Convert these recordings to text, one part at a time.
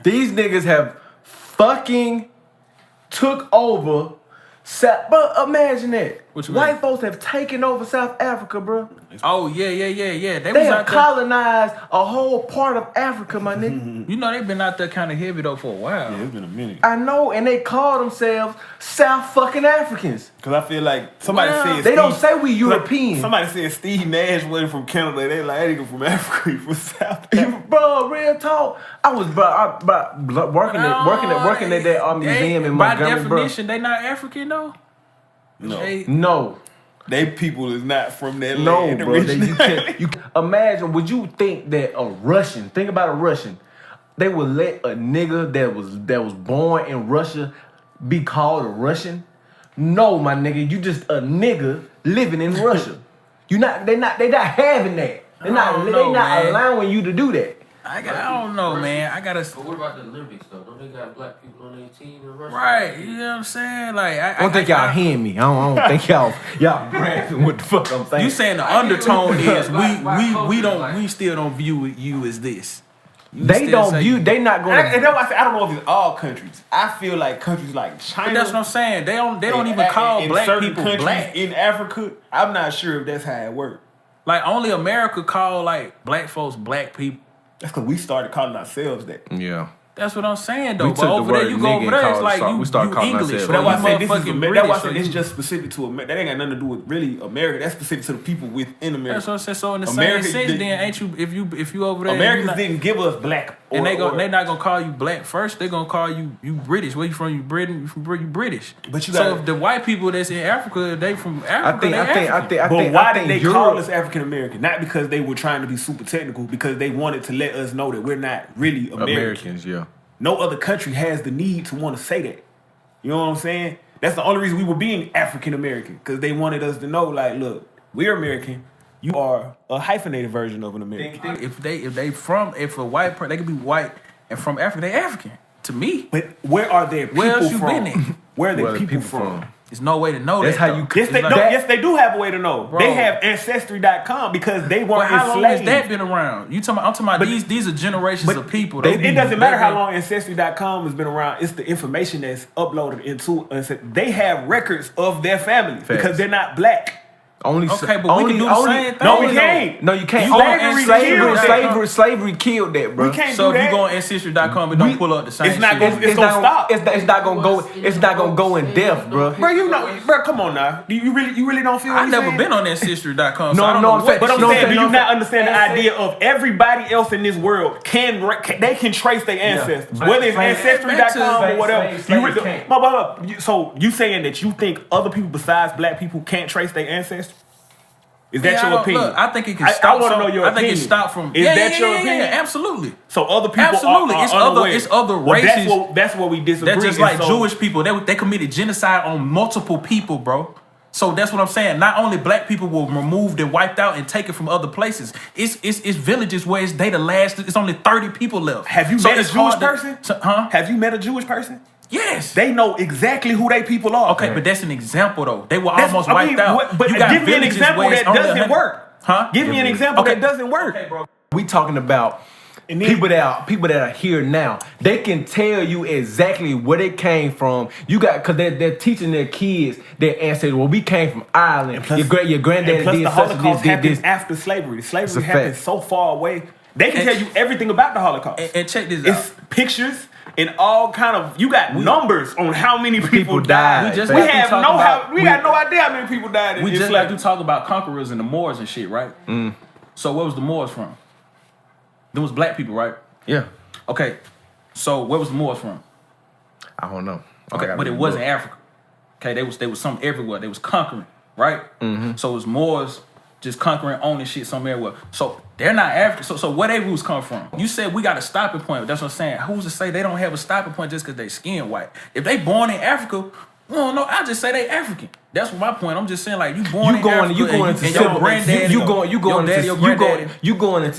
These niggas have fucking took over. Bro, imagine that. White folks have taken over South Africa, bro. Oh, yeah. They have colonized a whole part of Africa, my nigga. You know, they've been out there kind of heavy, though, for a while. Yeah, it's been a minute. I know, and they call themselves South fucking Africans. Because I feel like somebody said... They don't say we European. Somebody said Steve Nash wasn't from Canada. They like, that nigga from Africa. He from South Africa. Bro, real talk. I was working at that museum in Montgomery, by definition, they not African, though? No. They people is not from that land. No, bro. You can't imagine, would you think that a Russian, think about a Russian, they would let a nigga that was born in Russia be called a Russian? No, my nigga, you just a nigga living in Russia. They not having that. They not allowing you to do that. I don't know, man. But what about the Olympics, though? Don't they got black people on their team in Russia? Right, you know what I'm saying? Like, I don't think y'all hearing me. I don't think y'all grasping what the fuck I'm saying. You saying the undertone is we still don't view you as this. They don't view. They not going. And that's why I say I don't know if it's all countries. I feel like countries like China. But that's what I'm saying. They don't even call black people black in Africa. I'm not sure if that's how it works. Like only America call like black folks black people. That's because we started calling ourselves that. Yeah. That's what I'm saying, though. But over there, you go over there, it's like you English. But that's why I say this is that's why I say this is just specific to America. That ain't got nothing to do with really America. That's specific to the people within America. That's what I said. So in the same sense, then ain't you? If you over there, Americans didn't give us black, and they not gonna call you black first. They're gonna call you British. Where you from? You Britain? You British. But you so if the white people that's in Africa, they from Africa. I think. But why did they call us African American? Not because they were trying to be super technical. Because they wanted to let us know that we're not really Americans. Yeah. No other country has the need to want to say that. You know what I'm saying? That's the only reason we were being African American, because they wanted us to know, like, look, we're American. You are a hyphenated version of an American. If a white person, they could be white and from Africa, they African to me. But where are their people else you from? been in? Where are their people from? There's no way to know that's that. How you yes, they do have a way to know. Bro. They have Ancestry.com because they weren't enslaved. How long has that been around? I'm talking about these are generations of people. It doesn't matter how long Ancestry.com has been around. It's the information that's uploaded into. They have records of their family because they're not black. But we can do the same thing. No, we can't. No, you can't. Slavery killed that, bro. We can't so do that. If you go on Ancestry.com and don't pull up the same it's not shit. It's gonna stop. It's not gonna go in depth, bro. Bro, come on now. You really don't feel what I've never been on Ancestry.com. No, I'm saying, do you not understand the idea of everybody else in this world can trace their ancestors, whether it's Ancestry.com or whatever. So you saying that you think other people besides black people can't trace their ancestors? Is that your opinion? Look, I think it can stop. I want to know your opinion. I think it stopped from. Is that your opinion? Yeah, absolutely. So other people are it's other races. That's what we disagree. That's just like Jewish people. They committed genocide on multiple people, bro. So that's what I'm saying. Not only black people were removed and wiped out and taken from other places. It's villages where it's only 30 people left. Have you met a Jewish person? Have you met a Jewish person? Yes. They know exactly who they people are. Okay, but that's an example, though. They were almost wiped out. But give me an example that doesn't work. Give me an example that doesn't work. Okay, bro. We talking about people that are here now. They can tell you exactly where they came from. Because they're teaching their kids their ancestors. Well, we came from Ireland. Plus, your granddaddy did the Holocaust happened after slavery. Slavery happened so far away. They can tell you everything about the Holocaust. And check this out. It's pictures. And all kind of numbers on how many people died. We got no idea how many people died. We just like to talk about conquerors and the Moors and shit, right? So where was the Moors from? There was black people, right? Yeah. Okay. So where was the Moors from? I don't know. Okay, but it wasn't Africa. Okay, they was some everywhere. They was conquering, right? Mm-hmm. So it was Moors just conquering, owning shit somewhere everywhere. So they're not African. So where they roots come from? You said we got a stopping point. That's what I'm saying. Who's to say they don't have a stopping point just because they skin white? If they born in Africa, well, no, I just say they African. That's my point. I'm just saying, like, you born in Africa, you going into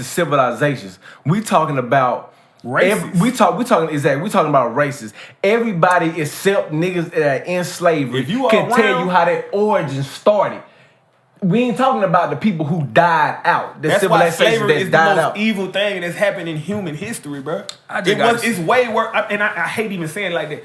civilizations. We talking about races. We talking about races. Everybody except niggas that are in slavery can tell you how that origin started. We ain't talking about the people who died out. The That's why civilization slavery that is the died most out. evil thing that's happened in human history, bro. It's way worse, and I hate even saying it like that.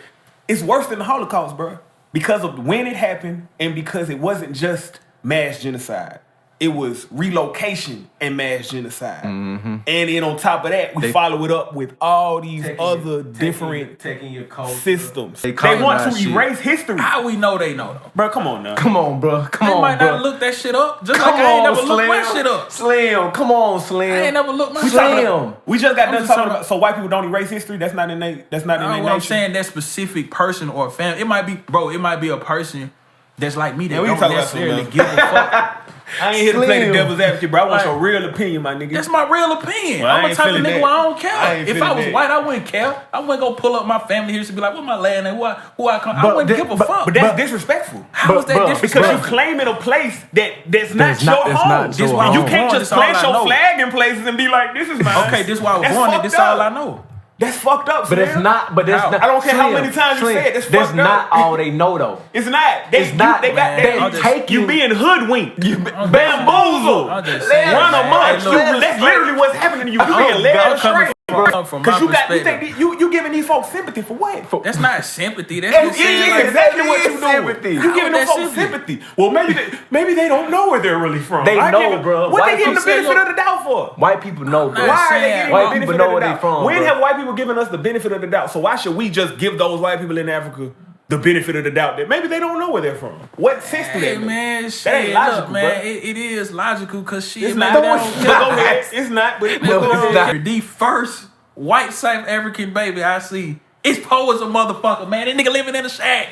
It's worse than the Holocaust, bro, because of when it happened and because it wasn't just mass genocide. It was relocation and mass genocide. Mm-hmm. And then on top of that, we follow it up with all these other different systems. They want to erase history. How we know they know, though? Bro, come on now. Come on, bro. Come they on, might bro. not look that shit up. Just like I ain't never looked my shit up. Slim, come on, Slim. I ain't never looked my shit Slim. up. We just got done talking about, so white people don't erase history? That's not in their What nature. I'm saying, that specific person or family, it might be a person that's like me that we don't talking about necessarily something give a fuck. I ain't here to play the devil's advocate, bro. I want your real opinion, my nigga. That's my real opinion. Well, I'm a type of nigga where I don't care. If I was white, I wouldn't care. I wouldn't go pull up my family here to be like, what my land name, who I come. I wouldn't give a fuck. But that's disrespectful. How is that disrespectful? Because you claiming a place that's not your home. This why you I was can't born, just this all plant I your know. flag in places and be like, this is mine. Okay, this why I was born. This all I know. That's fucked up, But it's not. But that's not. I don't care how many times you say it. That's fucked up. not all they know though. It's not. It's not. They take you being hoodwinked. Bamboozled. I'm just Run amok. saying. That's literally what's happening to you. You being led astray. From my perspective. You giving these folks sympathy for what? That's not sympathy. That's It's just saying, exactly what you sympathy. doing. You giving them How folks is that sympathy. Well, maybe they don't know where they're really from. They know, bro. What White they getting the people benefit of the doubt for? White people know, bro. Why are they getting White the people benefit know of the where they doubt? from. When bro. have white people given us the benefit of the doubt? So why should we just give those white people in Africa the benefit of the doubt that maybe they don't know where they're from? What sense do hey that make? man, shit, That ain't logical, look, man. bro. It is logical because shit, It's man, not. they But don't go ahead. It's not. But No, go it's ahead. not. The first white South African baby I see, it's poor as a motherfucker, man. That nigga living in a shack.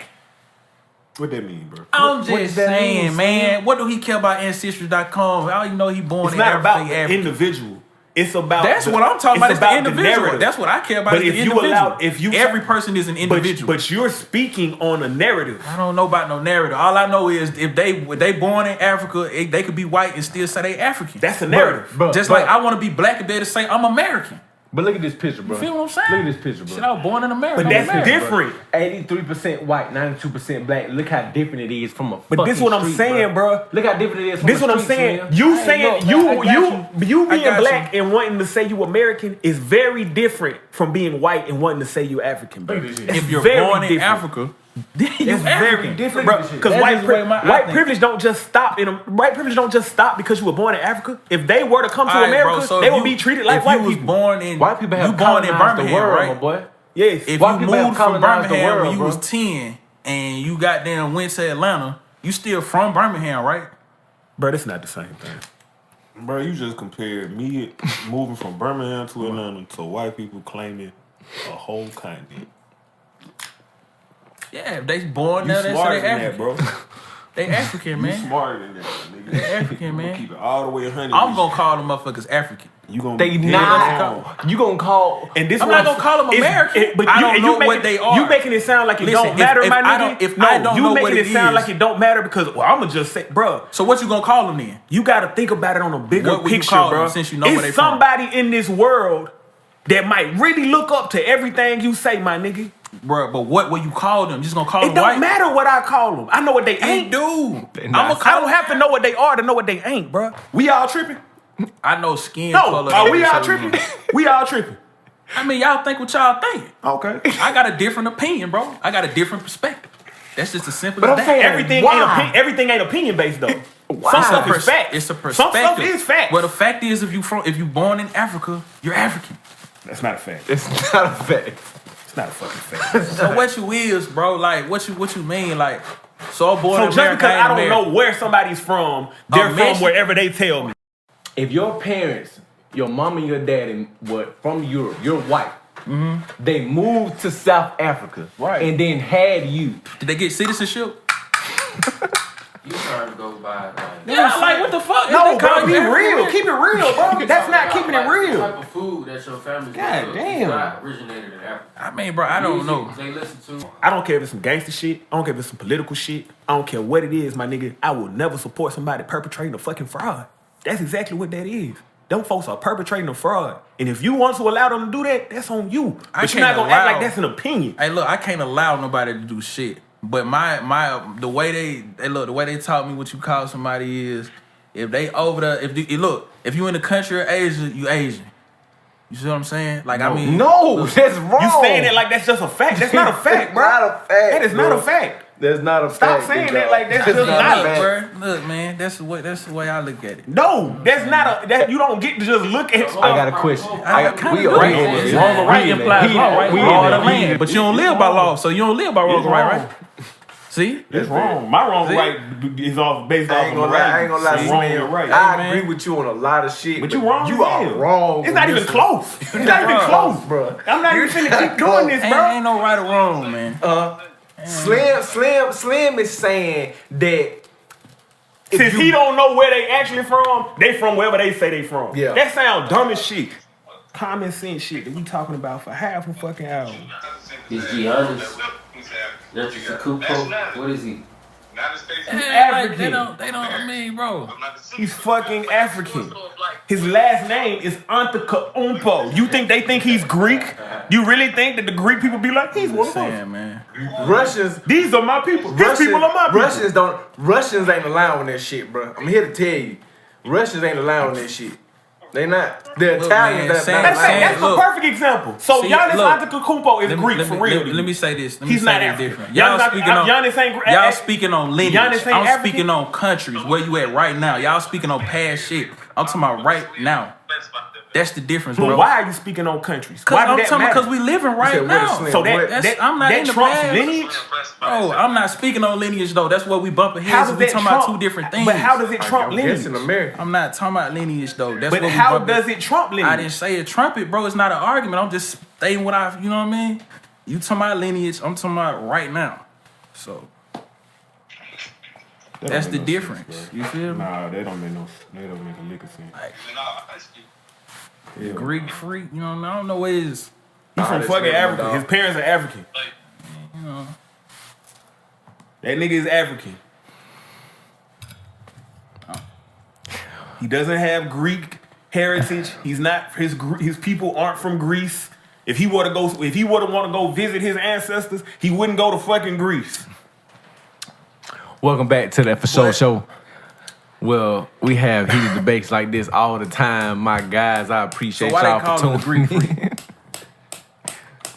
What that mean, bro? I'm What just does that saying, mean, man. What do he care about Ancestry.com? I don't even know he born It's in not about everything the individual. It's about That's what I'm talking about. It's the individual. That's what I care about. But is if the you individual. allow, if you every person is an individual. but you're speaking on a narrative. I don't know about no narrative. All I know is if they born in Africa, they could be white and still say they African. That's a narrative. Bro, Just like I want to be black and be able to say I'm American. But look at this picture, bro. You feel what I'm saying? Look at this picture, bro. Shit, I was born in America. But that's different. 83% white, 92% black. Look how different it is from a But fucking this what I'm street, saying, bro. Look how different it is from This a what I'm street, saying. man. You I saying ain't know, man. I you I being got black and wanting to say you American is very different from being white and wanting to say you African, bro. If you're very born in different. Africa, then you It's very African. different, bro. Because That's white just the way I white think. privilege don't just stop white privilege don't just stop because you were born in Africa. If they were to come to All right, America, bro, so they if would you- be treated like if white you was people. born in White people have you born in colonized the Birmingham, world, right? my boy. Yes. If White you people have moved from colonized the Birmingham world, when you bro. was 10 and you goddamn went to Atlanta, you still from Birmingham, right? Bro, that's not the same thing. Bro, you just compared me moving from Birmingham to Atlanta to white people claiming a whole continent. Yeah, if they born You there, they smarter say they than that, African. bro. They African, You man. smarter than that, nigga. They African, man. Keep it all the way 100. I'm gonna call them motherfuckers African. You gonna They be not. You gonna call. And this I'm what not gonna call them it's- American. but I you- don't and know you making- what they are. You making it sound like it Listen, don't matter, if my I nigga. don't- if no, I don't you know making what it it sound is. like it don't matter because I'm gonna just say, bro. So what you gonna call them then? You got to think about it on a bigger What would you picture, call bro. them since you know where they It's from? somebody in this world that might really look up to everything you say, my nigga. Bro, but what will you call them? You just gonna call It them don't white? matter what I call them. I know what they They ain't. do. They I'm not. gonna I call don't have to know what they are to know what they ain't, bro. We all tripping? I know skin No, color. are we all so- tripping? We all tripping. I mean, y'all think what y'all think. Okay. I got a different opinion, bro. I got a different perspective. That's just as simple But as I'm that. saying- Everything ain't opinion based though. Why? Some It's a stuff is pers- fact. It's a Some perspective. stuff is fact. Well, the fact is, if you born in Africa, you're African. That's not a fact. It's not a fact. It's not a fucking fact. So what you is, bro? Like what you mean? Like so I'm born So in just America. because I don't American. know where somebody's from, they're from Mexican- wherever they tell me. If your parents, your mom and your daddy were from Europe, you're white. They moved to South Africa, Right. and then had you. Did they get citizenship? You trying to go by like. Yeah, like what the fuck? No, They call bro, you be African? real. Keep it real, bro. That's not keeping it The real. type of food that your family God cook damn. is not originated in Africa. I mean, bro, I don't know. They listen to. I don't care if it's some gangster shit. I don't care if it's some political shit. I don't care what it is, my nigga. I will never support somebody perpetrating a fucking fraud. That's exactly what that is. Them folks are perpetrating a fraud. And if you want to allow them to do that, that's on you. I But you're not can't gonna act allow- like that's an opinion. Hey, look, I can't allow nobody to do shit. But the way they taught me what you call somebody is if they over the if you in the country of Asia, you Asian. You see what I'm saying? Like no. I mean, That's wrong. You saying it like that's just a fact. That's not a fact, bro. Not a fact. That is not bro. a fact. That's not a Stop fact. saying that like that's just not not a a fact. fact. bro. Look, man, that's the way I look at it. No, that's not a that you don't get to just look at stuff. I got a question. We right. wrong or right implies law, right? We Law in of the it. land, but you don't live by law, so you don't live by wrong or right? See? That's wrong. My wrong See? right is off based off of I ain't gonna lie, wrong man. and right. I agree with you on a lot of shit. But you wrong. You are wrong. It's not even close. It's not even close, bro. I'm not even finna keep doing this, bro. Ain't no right or wrong, man. Slim is saying that Since he don't know where they actually from, they from wherever they say they from. Yeah. That sounds dumb as shit. Common sense shit that we talking about for half a fucking hour. Is Giannis? That's a Kupo. What is he? African. They don't. I mean, bro. He's fucking African. His last name is Antetokounmpo. You think they think he's Greek? You really think that the Greek people be like, he's one of us? Saying, man. Russians. These are my people. These people are my people. Russians ain't allowing that shit, bro. I'm here to tell you, Russians ain't allowing that shit. They not. The Look, Italians. man, That's look. a perfect example. So See, Giannis look. Antetokounmpo is Greek for real. Let me say this. He's not this African. different. Giannis ain't Greek. Y'all speaking on lineage. Giannis ain't I'm African? speaking on countries. Where you at right now? Y'all speaking on past shit. I'm talking about right now. That's the difference, bro. But why are you speaking on countries? Because Why I'm did that talking matter? because we living right said, now. Slim? So I'm not that in the Trump's past. lineage? Bro, I'm not speaking on lineage though. That's what we bumping How heads. does We that talking Trump? about two different things. But how does it trump I lineage? guess in America. I'm not talking about lineage though. That's But what how we bumping. does it trump lineage? I didn't say it trumpet, bro. It's not an argument. I'm just stating what you know what I mean? You talking about lineage, I'm talking about right now. So that's the difference. You feel me? Nah, they don't make a lick of sense. Greek freak, you know what I mean? I don't know what it is. He's from that's fucking real, Africa. dog. His parents are African. You know. That nigga is African. He doesn't have Greek heritage. He's not his people aren't from Greece. If he were to want to go visit his ancestors, he wouldn't go to fucking Greece. Welcome back to the Fasho show. Well, we have heated debates like this all the time, my guys. I appreciate So why y'all they call for him the Greek tuning freak?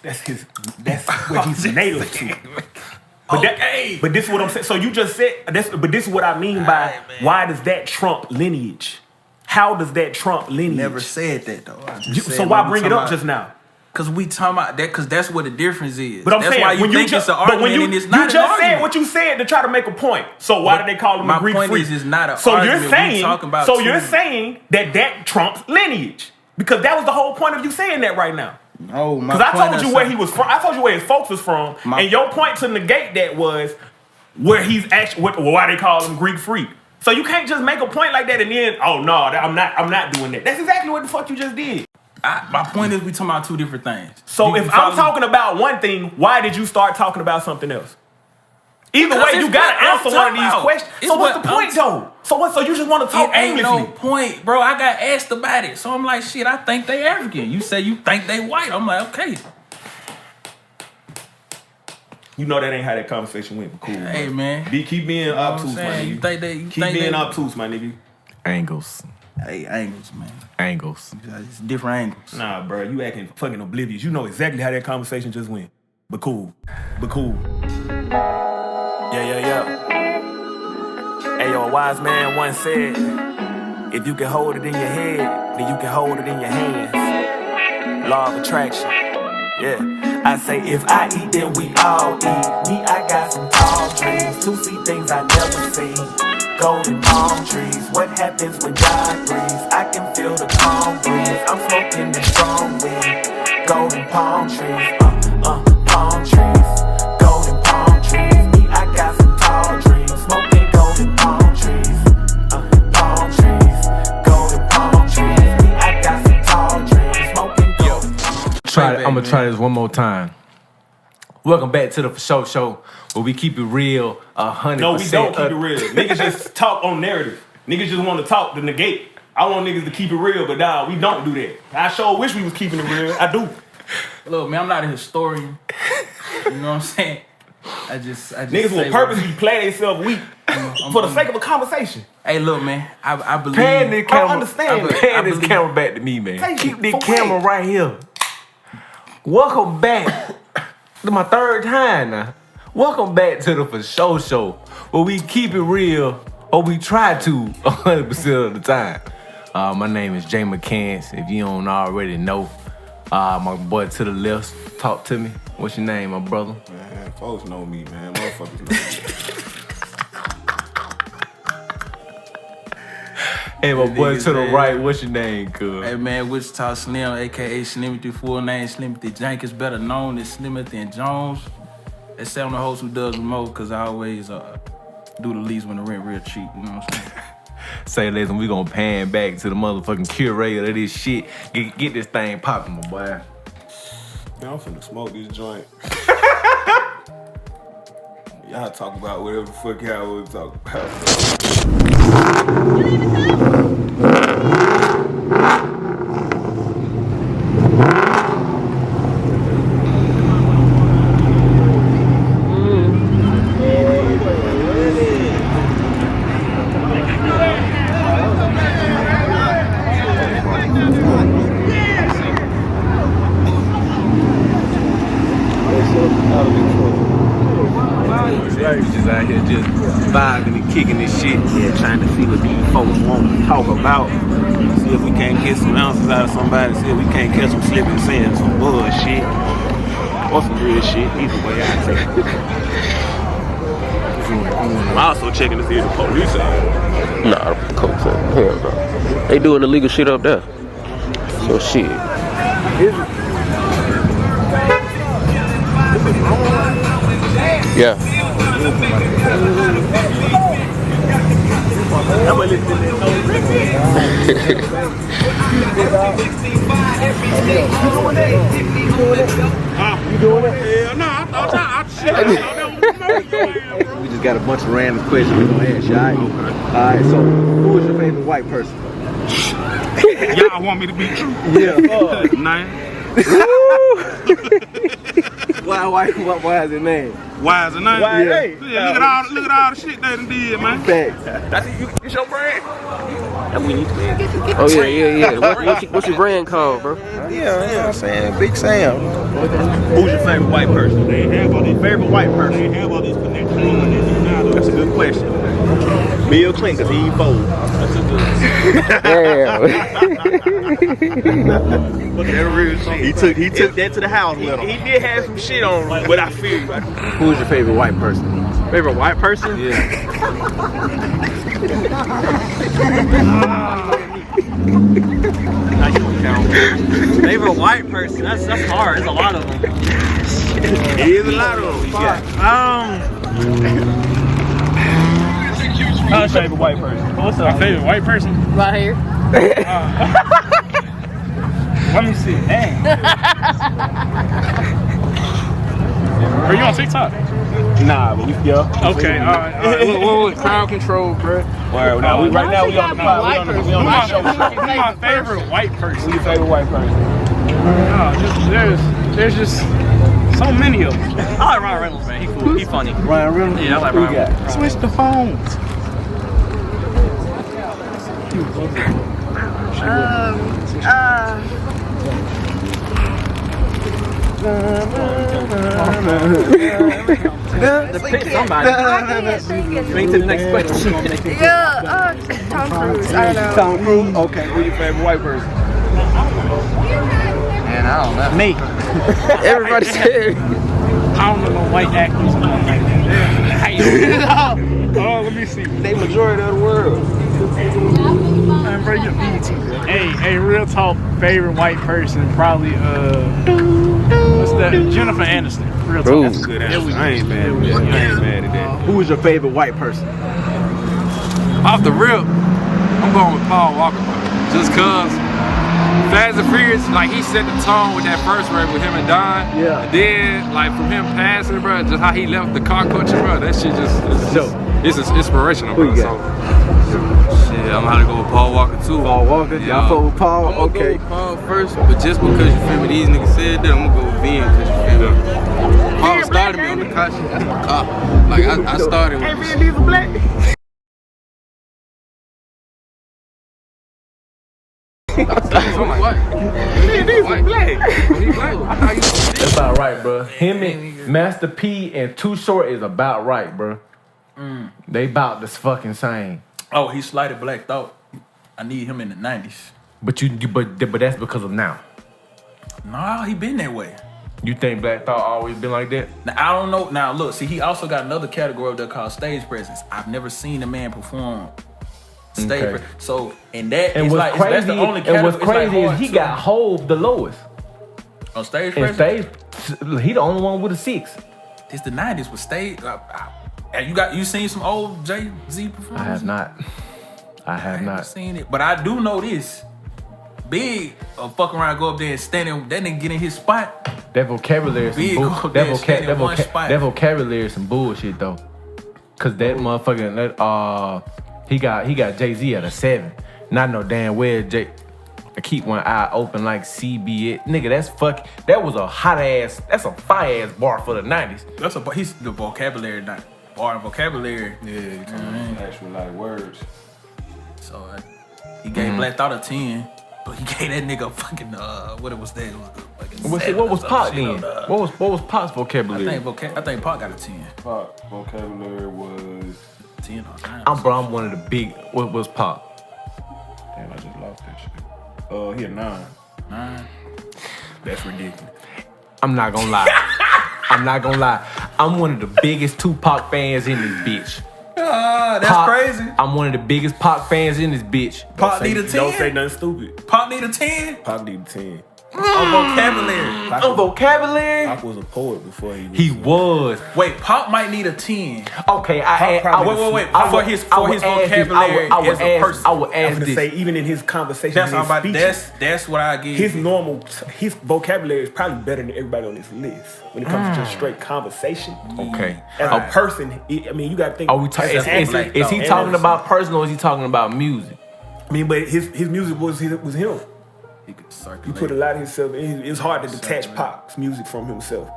That's what he's native to. But this is what I'm saying. So you just said but this is what I mean by why does that trump lineage? How does that trump lineage? Never said that though. So why bring it up just now? Because we talking about that, because that's what the difference is. But I'm that's saying, why you when think you it's an argument and it's not you an just argument. said what you said to try to make a point. So why do they call him a Greek My point freak? is, it's not an so argument. you're saying, we talking about you're saying that trumps lineage because that was the whole point of you saying that right now. No, Because I told you where he was from. I told you where his folks was from, and your point to negate that was where he's actually why they call him Greek freak. So you can't just make a point like that and then I'm not doing that. That's exactly what the fuck you just did. My point is, we talking about two different things. So if I'm talking about one thing, why did you start talking about something else? Either Because way, you it's gotta what I'm answer one of talking these about. questions. It's So what's what the point, though? So you just want to talk It ain't aimlessly? no point, bro. I got asked about it, so I'm like, shit. I think they African. You say you think they white. I'm like, okay. You know that ain't how that conversation went. But cool. Hey, man. Keep being obtuse, my nigga. You think they? Keep being obtuse, my nigga. Angles. Hey, angles, man. Angles. It's different angles. Nah, bro, you acting fucking oblivious. You know exactly how that conversation just went. But cool. Yeah. Hey, yo, a wise man once said, if you can hold it in your head, then you can hold it in your hands. Law of attraction. Yeah. I say if I eat, then we all eat. Me, I got some tall dreams to see things I never seen. Golden palm trees. What happens when God breathes? I can feel the calm breeze. I'm smoking the strong weed. Golden palm trees. Palm trees. Golden palm trees. Me, I got some tall dreams. Smoking golden palm trees. Palm trees. Golden palm trees. Me, I got some tall dreams. Smoking golden palm trees. I'm gonna try this one more time. Welcome back to the Fasho show, where we keep it real 100%. No, we don't keep it real. Niggas just talk on narrative. Niggas just want to talk to negate. I want niggas to keep it real, but nah, we don't do that. I sure wish we was keeping it real. I do. Look, man, I'm not a historian. You know what I'm saying? Niggas will purposely play themselves weak for the sake of a conversation. Hey, look, man. I believe. Pan this camera. I understand. Pan this camera back to me, man. Keep this for camera what? right here. Welcome back. This is my third time now. Welcome back to the Fasho Show, where we keep it real, or we try to 100% of the time. My name is Jay McCants. If you don't already know, my boy to the left, talk to me. What's your name, my brother? Man, folks know me, man. Motherfuckers know me. Hey, my boy to the right, what's your name, cuz? Hey, man, Witchitaw Slim, a.k.a. Slimity, full name Slimity Jenkins, better known as Slimity Jones. They say I'm the host who does the most, because I always do the least when the rent real cheap, you know what I'm saying? Say, listen, we gonna pan back to the motherfucking curator of this shit. Get this thing popping, my boy. Man, I'm finna smoke this joint. Y'all talk about whatever the fuck y'all want to talk about. Just out here just vibing and kicking this shit. Yeah, trying to see what these folks want to talk about. See if we can't get some ounces out of somebody. See if we can't catch them slipping saying some bullshit. Or some real shit. Either way, I take it. I'm also checking to see if the police are. Nah, coke hell no. They doing illegal shit up there. So shit. Yeah. You doing it? Hell no, I thought We just got a bunch of random questions we're gonna ask you, alright? Alright, so who is your favorite white person? y'all want me to be true? Yeah. Nine. Why is it name? Why is it nine? Why, Yeah. hey, Yeah, look at all the shit they done did, man. Facts. It's your brand. Oh yeah. What's your brand called, bro? Yeah, you know what I'm saying? Big Sam. Who's your favorite white person? Favorite white person? They have all these connections. That's a good question. Bill Clinton, because he ain't fold. That's a good. That real shit. He took that to the house with him. He did have some shit on what I feel. Who's your favorite white person? Favorite white person? Yeah. Favorite white person? That's hard. There's a lot of them. It is a lot of them. Who's your favorite white person? What's My favorite white person? Right here. Let me see. Dang. Are you on TikTok? Nah, but yeah. Okay, all right. What crowd control, bro? Right now we on the pod. We on the show. Who's my favorite white person? Who's your favorite white person? There's just so many of them. I like Ryan Reynolds, man. He cool. He funny. Ryan Reynolds? Yeah, I like Ryan Reynolds. Switch the phones. Bring to the next question. Yeah, Tom Cruise. I don't know. Tom Cruise. Okay, who's your favorite white person? Man, I don't know. Me. Everybody said. I don't know no white actors. Oh, let me see. They majority of the world. Man, bro, you're BT, bro. Hey, real talk, favorite white person, probably, what's that? Jennifer Aniston. Real talk. Ooh. That's a good answer. I ain't mad at that. Who is your favorite white person? Off the rip, I'm going with Paul Walker, bro. Just cause Fast and Furious, like he set the tone with that first race with him and Don. Yeah. And then, like from him passing, bro, just how he left the car culture, bro. That shit it's inspirational, bro. Who you So, shit, I'm gonna go with Paul Walker too. Paul Walker? Yeah. Y'all fuck with Paul? I'm gonna Okay. go with Paul first, but just because you feel me, these niggas said that, I'm gonna go with Vin because you feel me. Paul started me on on Takashi. That's my car. Like I started with. Hey, man, these are black. I'm white. These are black. He black. I thought he was. That's about right, bro. Him and Master P and Too Short is about right, bro. They about this fucking same. Oh, he slighted Black Thought. I need him in the 90s. But that's because of now. Nah, he been that way. You think Black Thought always been like that? Now, I don't know. Now, look, see, he also got another category up there called stage presence. I've never seen a man perform stage presence. So, and that And is what's like, crazy, that's the only category. and what's crazy like is he got Hove the lowest. on stage And presence. he the only one with a 6. It's the 90s with stage. You seen some old Jay-Z performances? I have not. I have not seen it, but I do know this. Big fuck around, go up there and stand in, that nigga get in his spot. That vocabulary is some Big bullshit. go up there and stand in one spot. That vocabulary is some bullshit though. Cause that motherfucker, he got Jay-Z at a 7. Not no damn well I keep one eye open like CBS. Nigga, that was a hot ass, that's a fire ass bar for the 90s. He's the vocabulary, not bar and vocabulary. Yeah, actual like words. So he gave Black Thought a 10, but he gave that nigga fucking what was that? It was fucking What was Pac shit then? on the- What was Pac's vocabulary? I think Pac got a 10. Fuck, vocabulary was. 10 or 9. I'm one of the big. What was Pac? Damn, I just lost that shit. He a 9. 9. That's ridiculous. I'm not gonna lie. I'm one of the biggest Tupac fans in this bitch. That's Pac, crazy. I'm one of the biggest Pac fans in this bitch. Pac need a 10. Don't say nothing stupid. Pac need a 10 Pac need a 10. on vocabulary. Pac On vocabulary, Pac was a poet before he was. he was. Wait, Pac might need a 10. Okay, Wait. For his vocabulary as a person. I would I was ask gonna this. say, even in his conversation, That's in his about. speeches, That's what I give. his vocabulary is probably better than everybody on this list when it comes to just straight conversation. Okay. As a person, you got to think. Are we talking? as an Is athlete, he and talking as- about personal or is he talking about music? I mean, but his music was him. He could He circulate. put a lot of himself. It's hard to detach Pac's music from himself.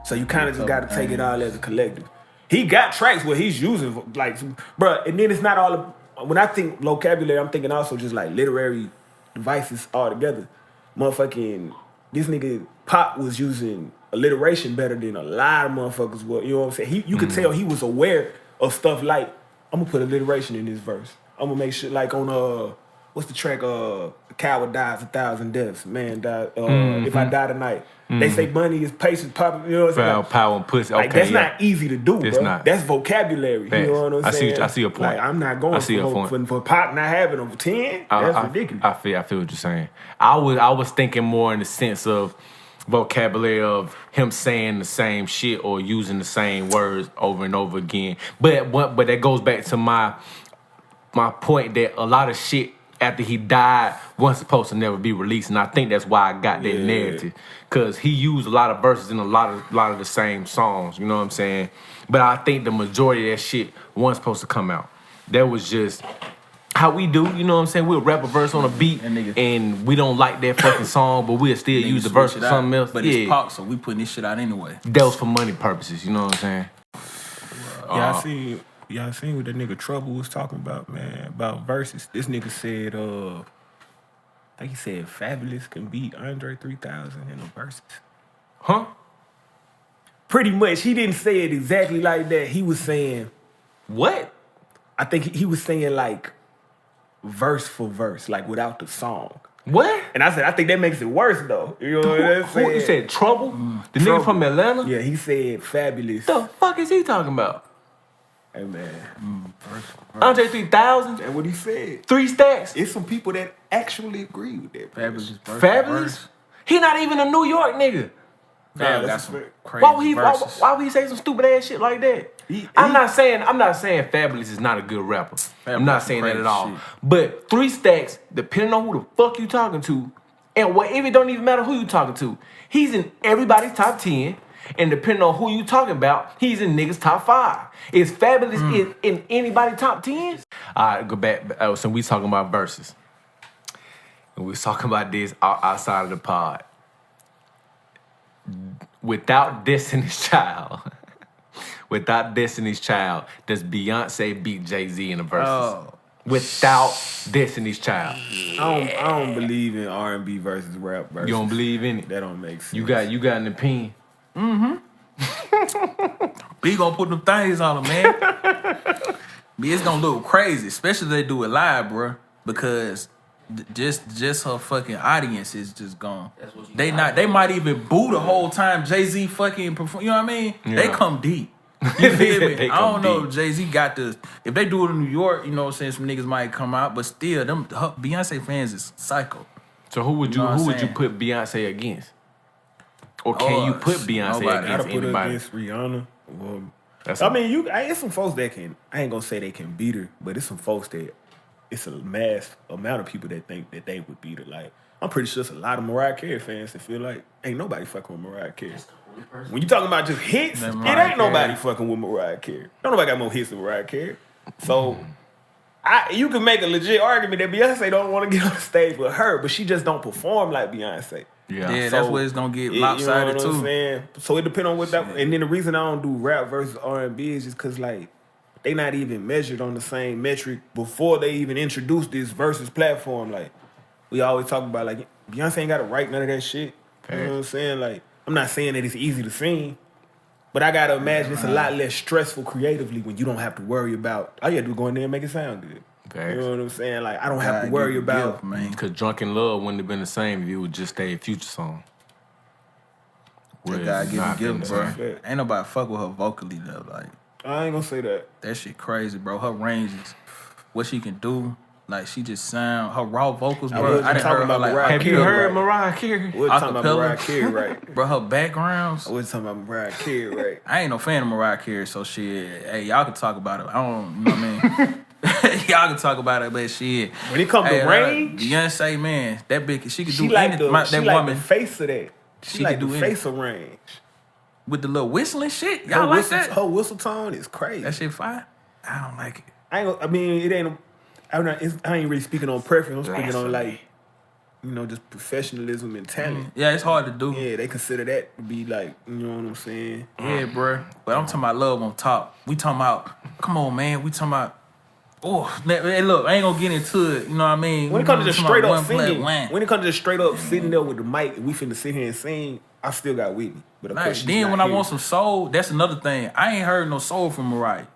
So you kind of just got to take it all as a collective. He got tracks where he's using like, bruh, and then it's not all. When I think vocabulary, I'm thinking also just like literary devices altogether. Motherfucking this nigga Pac was using alliteration better than a lot of motherfuckers were. You know what I'm saying? You could tell he was aware of stuff like, I'm gonna put alliteration in this verse. I'm gonna make sure like on what's the track? A coward dies 1,000 deaths. Man died. If I die tonight, they say money is patience, pop. You know what I'm saying? Power and pussy. Okay, Like that's not easy to do, It's bro. not. That's vocabulary. Facts. You know what I'm I see- saying? I see your point. Like, I'm not going I see your point. for Pac not having a 10. That's ridiculous. I feel what you're saying. I was thinking more in the sense of vocabulary of him saying the same shit or using the same words over and over again. But that goes back to my point that a lot of shit after he died wasn't supposed to never be released, and I think that's why I got that narrative, because he used a lot of verses in a lot of the same songs. You know what I'm saying? But I think the majority of that shit wasn't supposed to come out. That was just how we do, you know what I'm saying? We'll rap a verse on a beat and we don't like that fucking song, but we'll still use the verse for something else. But it's Pac, so we putting this shit out anyway. That was for money purposes, you know what I'm saying? Y'all seen what that nigga Trouble was talking about, man, about verses. This nigga said, I think he said Fabulous can beat Andre 3000 in the verses. Huh? Pretty much. He didn't say it exactly like that. He was saying, what? I think he was saying like verse for verse, like without the song. What? And I said, I think that makes it worse though. You know what I'm saying? Who you said Trouble? The Trouble. nigga from Atlanta? Yeah, he said Fabulous. The fuck is he talking about? Hey man. Andre 3000? That's what he said. 3 stacks? It's some people that actually agree with that. Fabulous verse. Fabulous? He not even a New York nigga. Fab got that's some fair. crazy verses. Why would he say some stupid ass shit like that? I'm not saying Fabulous is not a good rapper. I'm not saying that at all. Shit. But 3 stacks, depending on who the fuck you talking to, and if it don't even matter who you talking to, he's in everybody's top 10. And depending on who you talking about, he's in niggas top 5. Is Fabulous in anybody top 10? All right, go back. So we talking about verses. And we was talking about this outside of the pod. Without dissing his child, Without Destiny's Child, does Beyonce beat Jay-Z in the verses? Without Destiny's Child. I don't believe in R&B versus rap versus. You don't believe in it? That don't make sense. You got an opinion? B gonna put them things on them, man. B, it's gonna look crazy, especially if they do it live, bro. Because just her fucking audience is just gone. They might even boo the whole time Jay-Z fucking perform. You know what I mean? Yeah. They come deep. You feel me? I don't know deep. if Jay-Z got the. If they do it in New York, you know what I'm saying, some niggas might come out, but still, Beyonce fans is psycho. So who would you put Beyonce against? Or can you put Beyonce against put her anybody? against Rihanna. Well, That's I mean, it's some folks that can. I ain't gonna say they can beat her, but it's some folks that it's a mass amount of people that think that they would beat her. Like, I'm pretty sure it's a lot of Mariah Carey fans that feel like ain't nobody fucking with Mariah Carey. When you talking about just hits, it ain't nobody fucking with Mariah Carey. Don't nobody got more hits than Mariah Carey. So you can make a legit argument that Beyonce don't want to get on the stage with her, but she just don't perform like Beyonce. Yeah, so that's where it's gonna get lopsided you know what too. I'm saying? So it depends on what that. And then the reason I don't do rap versus R&B is just because like they not even measured on the same metric before they even introduced this versus platform. Like we always talk about, like Beyonce ain't got to write none of that shit. You know what I'm saying? Like I'm not saying that it's easy to sing, but I gotta imagine it's a lot less stressful creatively when you don't have to worry about. All you have to do is go in there and make it sound good. You know what I'm saying? Like I don't have to worry about. Because Drunken Love wouldn't have been the same if it was just a Future song. That guy give gift, bro. Ain't nobody fuck with her vocally though. Like I ain't gonna say that. That shit crazy, bro. Her ranges, what she can do. Like she just sound her raw vocals, bro. I didn't hear her like. Have you heard Mariah Carey? We're talking about Mariah Carey, right? Bro, her backgrounds. We're talking about Mariah Carey, right? I ain't no fan of Mariah Carey, so shit. Hey, y'all can talk about it. I don't, you know what I mean. Y'all can talk about it, but shit. When it comes to range, Beyonce, man, that bitch, she could do like anything. she that like woman, the face of that. She like could the do face of range. With the little whistling shit. Y'all like that? Her whistle tone is crazy. That shit fire. I don't like it. I mean, it ain't. I ain't really speaking on preference. I'm speaking on like, just professionalism and talent. Yeah, it's hard to do. Yeah, they consider that to be like, you know what I'm saying? Yeah, bro. But I'm talking about love on top. We talking about, come on, man. We talking about, hey, look, I ain't gonna get into it. You know what I mean? When it comes to just straight up singing, when it comes to just straight up sitting there with the mic, and we finna sit here and sing, I still got Whitney. But of course, then when I want some soul, that's another thing. I ain't heard no soul from Mariah.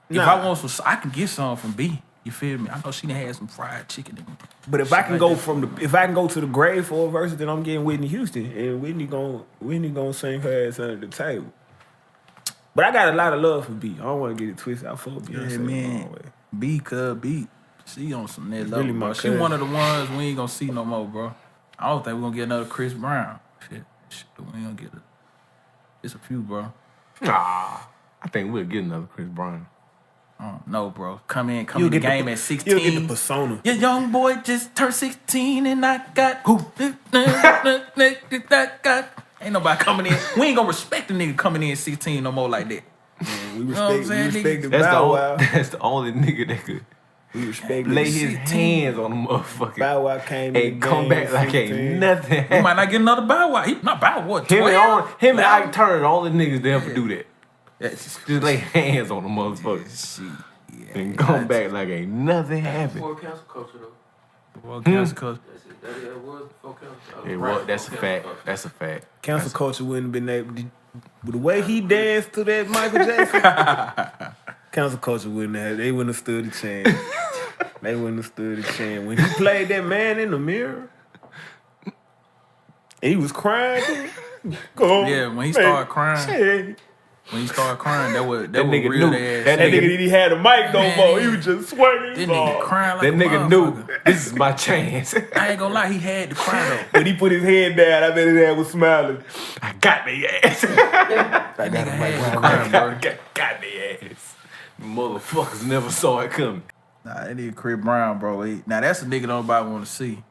If I want some, I can get some from B. You feel me? I know she done had some fried chicken in me. But if I can go to the grave for a verse, then I'm getting Whitney Houston, and Whitney gonna sing her ass under the table. But I got a lot of love for B. I don't want to get it twisted. I fuck with Beyonce. Yeah, man. B could beat. She on some next level, really bro. She one of the ones we ain't gonna see no more, bro. I don't think we're gonna get another Chris Brown. Shit, we ain't gonna get it. It's a few, bro. Nah, I think we'll get another Chris Brown. No, bro. Come in the game at 16. You'll get the persona. Your young boy just turned 16 and I got ain't nobody coming in. We ain't gonna respect the nigga coming in 16 no more like that. Man, we respect the that's Bow Wow. That's the only nigga that could lay his hands on the motherfucker. Bow Wow came in and come back like ain't nothing. We might not get another Bow Wow. He not Bow Wow. Him and Ike Turner, all the niggas that ever do that. Just lay hands on the motherfucker. And come back like ain't nothing happened. Before cancel culture though. Before cancel culture. That was before cancel. It was. That's a fact. That's a fact. Cancel culture wouldn't have been able to, with the way he danced to that Michael Jackson. Cancel culture wouldn't have. They wouldn't have stood a chance. They wouldn't have stood a chance. When he played that man in the mirror, and he was crying. Yeah, when he started crying. Shit. When he started crying, that was nigga real knew. ass. That nigga he had a mic no more. He was just swinging. That nigga crying like that a nigga knew this is my chance. I ain't gonna lie, he had to cry though. When he put his head down, I bet his head was smiling. I got the ass. I got a mic crying, bro. Got the ass. Motherfuckers never saw it coming. Nah, that nigga Chris Brown, bro. Now that's a nigga nobody want to see.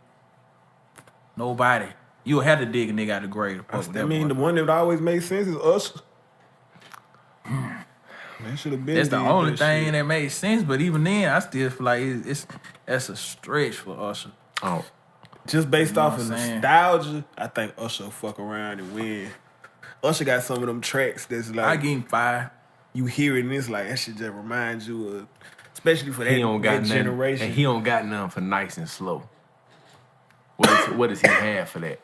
Nobody. You had to dig a nigga out the grave. I mean, the one that always makes sense is Usher. That should have been. That's the only thing that made sense. But even then, I still feel like that's a stretch for Usher. Oh, just based off of nostalgia, I think Usher will fuck around and win. Usher got some of them tracks that's like I give him 5. you hear it and it's like that shit just reminds you of, especially for that, that generation. And he don't got nothing for nice and slow. What does he have for that?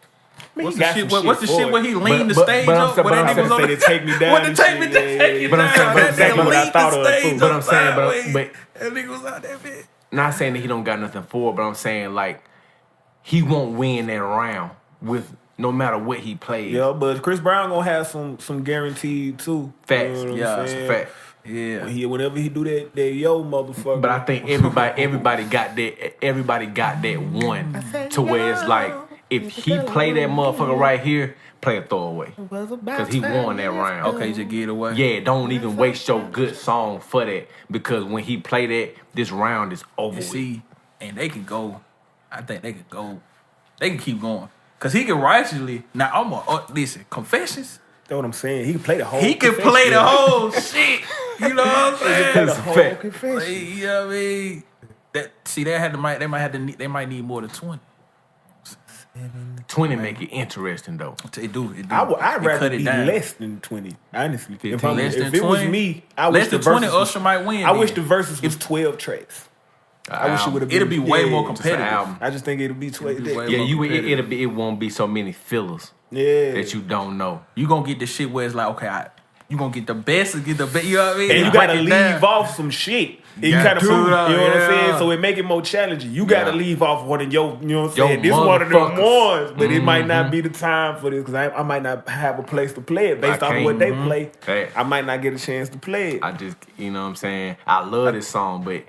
What's the shit where he leaned the stage up? But I'm saying they take me down. What the take me down? But I'm saying, exactly what I thought of too. But I'm saying, but that nigga was out there, bitch. Not saying that he don't got nothing for it, but I'm saying like he won't win that round with no matter what he plays. Yeah, but Chris Brown gonna have some guaranteed too. Facts. You know Yeah, it's a fact. Yeah. Whenever he do that yo motherfucker. But I think everybody got that one to where it's like if he play that motherfucker right here, play a throwaway. Because he won that round. Okay, just get it away. Yeah, don't even waste your good song for that. Because when he play that, this round is over. See, and they can go. I think they could go. They can keep going. Because he can righteously. Now, I'm going to listen, Confessions. That's what I'm saying. He can play the whole He can play the whole shit. You know what I'm saying? That's a fact. You know what I mean? They might need more than 20. 20 make it interesting though. It do. I'd rather be less than 20. Honestly, if it was me, I wish less than 20, Usher might win. I wish the verses was 12 tracks. I wish it would have been. It'll be way more competitive. I just think it'll be 12. It won't be so many fillers. Yeah, that you don't know. You gonna get the shit where it's like, okay, you gonna get the best and get the best. You know what I mean? And you gotta leave off some shit. You gotta prove, you know what I'm saying? So it make it more challenging. You gotta leave off one of your, you know what I'm saying? This one of them ones, but it might not be the time for this because I might not have a place to play it based off of what they play. Hey. I might not get a chance to play it. I just, you know what I'm saying? I love this song, but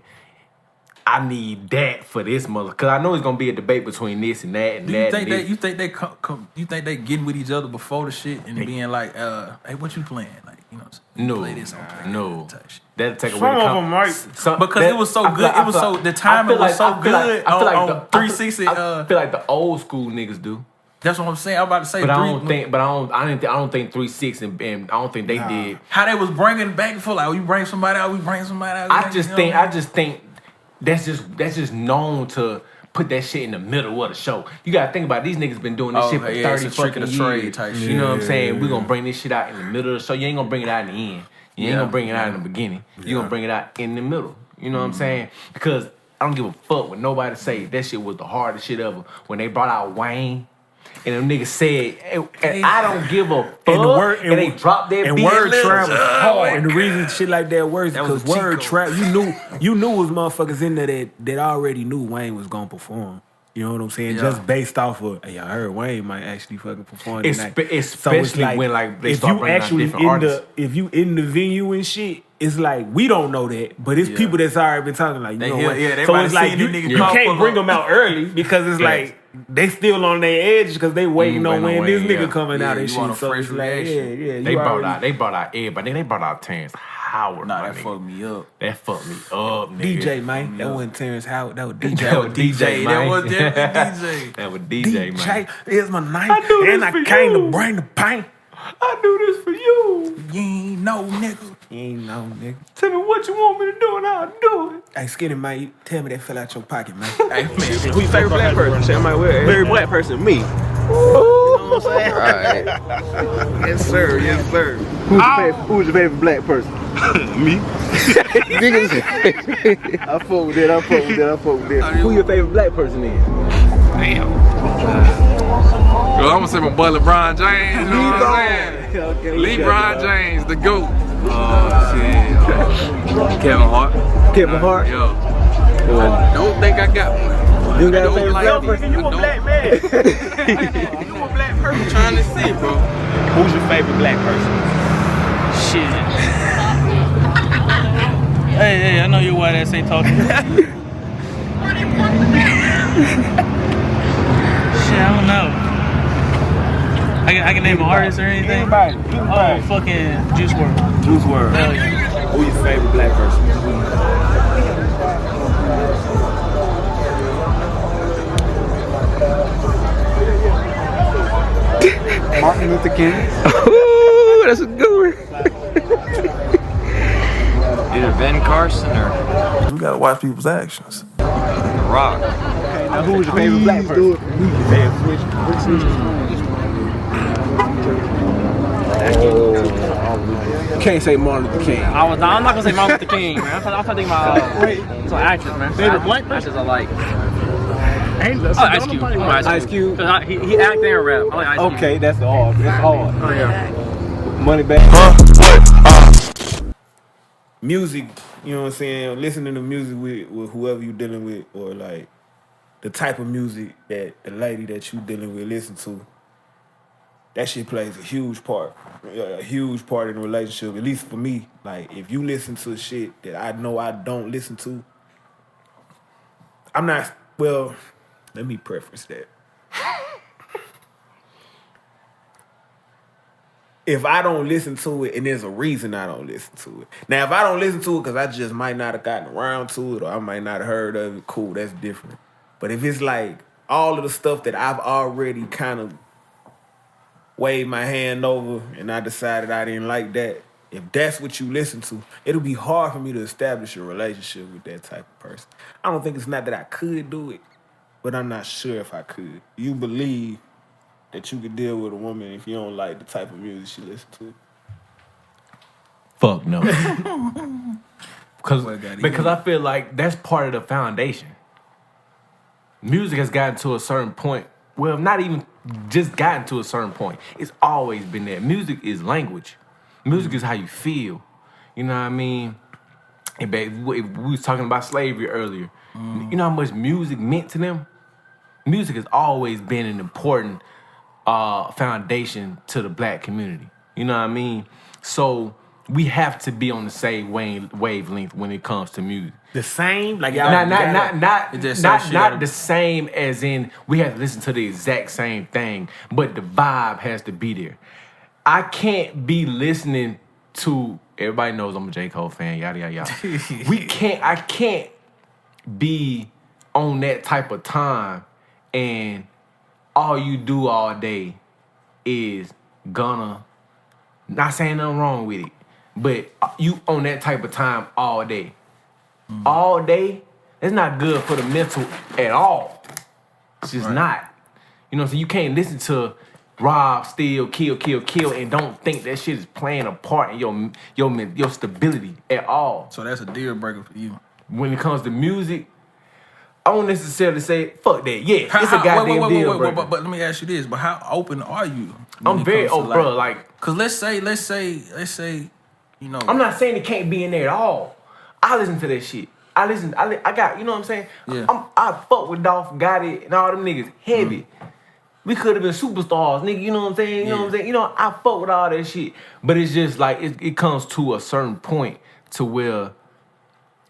I need that for this mother, cause I know it's gonna be a debate between this and that and that. You think they getting with each other before the shit and being like, hey, what you playing? Like, you know, play this on that'll take away some of them might because it was so good. The timing was so good on 360. I feel like the old school niggas do. That's what I'm saying. I'm about to say, but I don't think 3-6 and I don't think they did. How they was bringing back and forth, like, you bring somebody out, we bring somebody out. I just think. That's just known to put that shit in the middle of the show. You gotta think about it. These niggas been doing this shit for 30 fucking years. Type you know what I'm saying? We gonna bring this shit out in the middle of the show. You ain't gonna bring it out in the end. You ain't gonna bring it out in the beginning. You gonna bring it out in the middle. You know what I'm saying? Because I don't give a fuck what nobody say. That shit was the hardest shit ever. When they brought out Wayne. And them niggas said, hey, I don't give a fuck. And they dropped their beat. And word travels hard. And the reason shit like that works is because word travel. You knew was motherfuckers in there that already knew Wayne was gonna perform. You know what I'm saying? Yeah. Just based off of, hey, I heard Wayne might actually fucking perform tonight. Especially so like, when like they start bringing out different artists. If you in the venue and shit, it's like we don't know that, but it's people that's already been talking like, you know what? So it's like you can't bring them out early because it's like they still on their edge because they waiting on when this nigga coming out and shit. So it's like, they brought out everybody. They brought out Terrence Howard. Nah, that fucked me up. That fucked me up, nigga. DJ, man. That wasn't Terrence Howard. That was DJ. That was DJ, man. That was definitely DJ. That was DJ, man. Here's my knife. I came to bring the pain. I do this for you. You ain't no nigga. You ain't no nigga. Tell me what you want me to do and I'll do it. Hey, Skinny, man, tell me that fell out your pocket, man. Hey, man, who your favorite black person? Say my word. Favorite black person, me. You know what I'm saying? All right. Yes, sir. Yes, sir. Who's your favorite black person? Me. I fuck with that. Who your favorite black person is? Damn. Well, I'm gonna say my boy LeBron James, you know what I'm saying? Okay, LeBron James, the GOAT. Oh, shit. Kevin Hart. Kevin Hart? Yeah. I don't think I got one. You got a favorite black person? You a black man. You a black person. I'm trying to see, bro. Who's your favorite black person? Shit. Hey, I know your white ass ain't talking. Shit, I don't know. I can name an artist or anything? Anybody. Oh, fucking Juice WRLD. Juice WRLD. Yeah. Who's your favorite black person? Martin Luther King. Ooh, that's a good one. Either Ben Carson or... We gotta watch people's actions. The Rock. Okay, now who's your favorite black person? can't say Martin Luther King. I'm not gonna say Martin Luther King, man. I'm trying to think about some actors, man. Favorite black Actors I like. Ice Cube. Cube. Ice Cube. He acted and rap. I like Ice Cube. Okay, that's hard. That's hard. Oh yeah. Money back. Music, you know what I'm saying? Listening to music with whoever you dealing with, or like the type of music that the lady that you dealing with listen to, that shit plays a huge part in the relationship. At least for me, like if you listen to shit that I know I don't listen to, I'm not. Well, let me preference that. If I don't listen to it, and there's a reason I don't listen to it. Now, if I don't listen to it because I just might not have gotten around to it, or I might not have heard of it, cool, that's different. But if it's like all of the stuff that I've already kind of waved my hand over and I decided I didn't like that, if that's what you listen to, it'll be hard for me to establish a relationship with that type of person. I don't think it's not that I could do it, but I'm not sure if I could. You believe that you could deal with a woman if you don't like the type of music she listens to? Fuck no. Because I feel like that's part of the foundation. Music has gotten to a certain point. Well, not even just gotten to a certain point. It's always been there. Music is language. Music is how you feel. You know what I mean? And we was talking about slavery earlier. You know how much music meant to them? Music has always been an important foundation to the black community. You know what I mean? So we have to be on the same wavelength when it comes to music. The same? Like y'all not the same as in we have to listen to the exact same thing, but the vibe has to be there. I can't be listening to, everybody knows I'm a J. Cole fan, yada yada yada. I can't be on that type of time and all you do all day is not saying nothing wrong with it, but you on that type of time all day. All day, it's not good for the mental at all. It's just not. You know what I'm saying? You can't listen to rob, steal, kill, and don't think that shit is playing a part in your stability at all. So that's a deal breaker for you. When it comes to music, I won't necessarily say fuck that. Yeah, it's a goddamn deal breaker. But let me ask you this: but how open are you? I'm very open, bro. Like, cause let's say, you know, I'm not saying it can't be in there at all. I listen to that shit. I got, you know what I'm saying? Yeah. I fuck with Dolph, got it, and all them niggas heavy. We could have been superstars, nigga. You know what I'm saying? You know what I'm saying? You know, I fuck with all that shit. But it's just like it comes to a certain point to where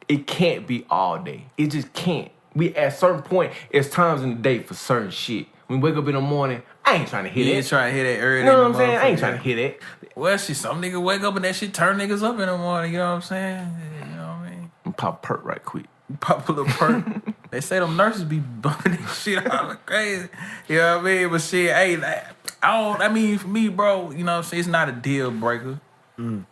it can't be all day. It just can't. We at a certain point, it's times in the day for certain shit. When we wake up in the morning, I ain't trying to hear that. You ain't trying to hear that early. You know what I'm saying? I ain't trying to hear that. Well, some nigga wake up and that shit turn niggas up in the morning. You know what I'm saying? You know what I mean? Pop a perk right quick. Pop a little perk. They say them nurses be bumping this shit all crazy. You know what I mean? But shit, hey, for me, bro, you know what I'm saying? It's not a deal breaker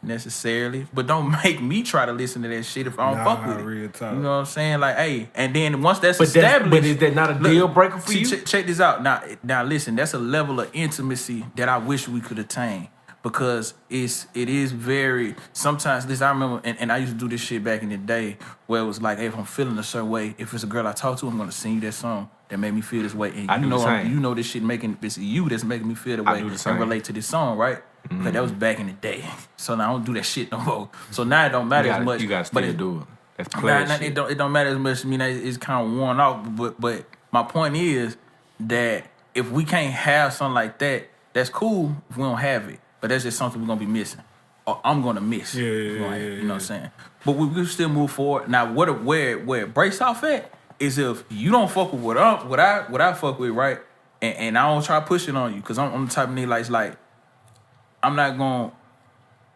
necessarily. But don't make me try to listen to that shit if I don't fuck with it. Real talk. You know what I'm saying? Like, hey, and then once that's established. But is that not a deal breaker for you? Check this out. Now listen, that's a level of intimacy that I wish we could attain. Because it is very, sometimes this, I remember, and I used to do this shit back in the day, where it was like, hey, if I'm feeling a certain way, if it's a girl I talk to, I'm gonna sing you that song that made me feel this way. And you know this shit it's you that's making me feel the way and relate to this song, right? Because that was back in the day. So now I don't do that shit no more. So now it don't matter as much. You gotta still do it. That's player shit. It don't matter as much. I mean, it's kind of worn off. But my point is that if we can't have something like that, that's cool if we don't have it. But that's just something we're gonna be missing. Or I'm gonna miss. Yeah. You know what I'm saying? But we still move forward. Now where it breaks off at is if you don't fuck with what I fuck with, right? And I don't try to push it on you, because I'm the type of nigga like, it's like, I'm not gonna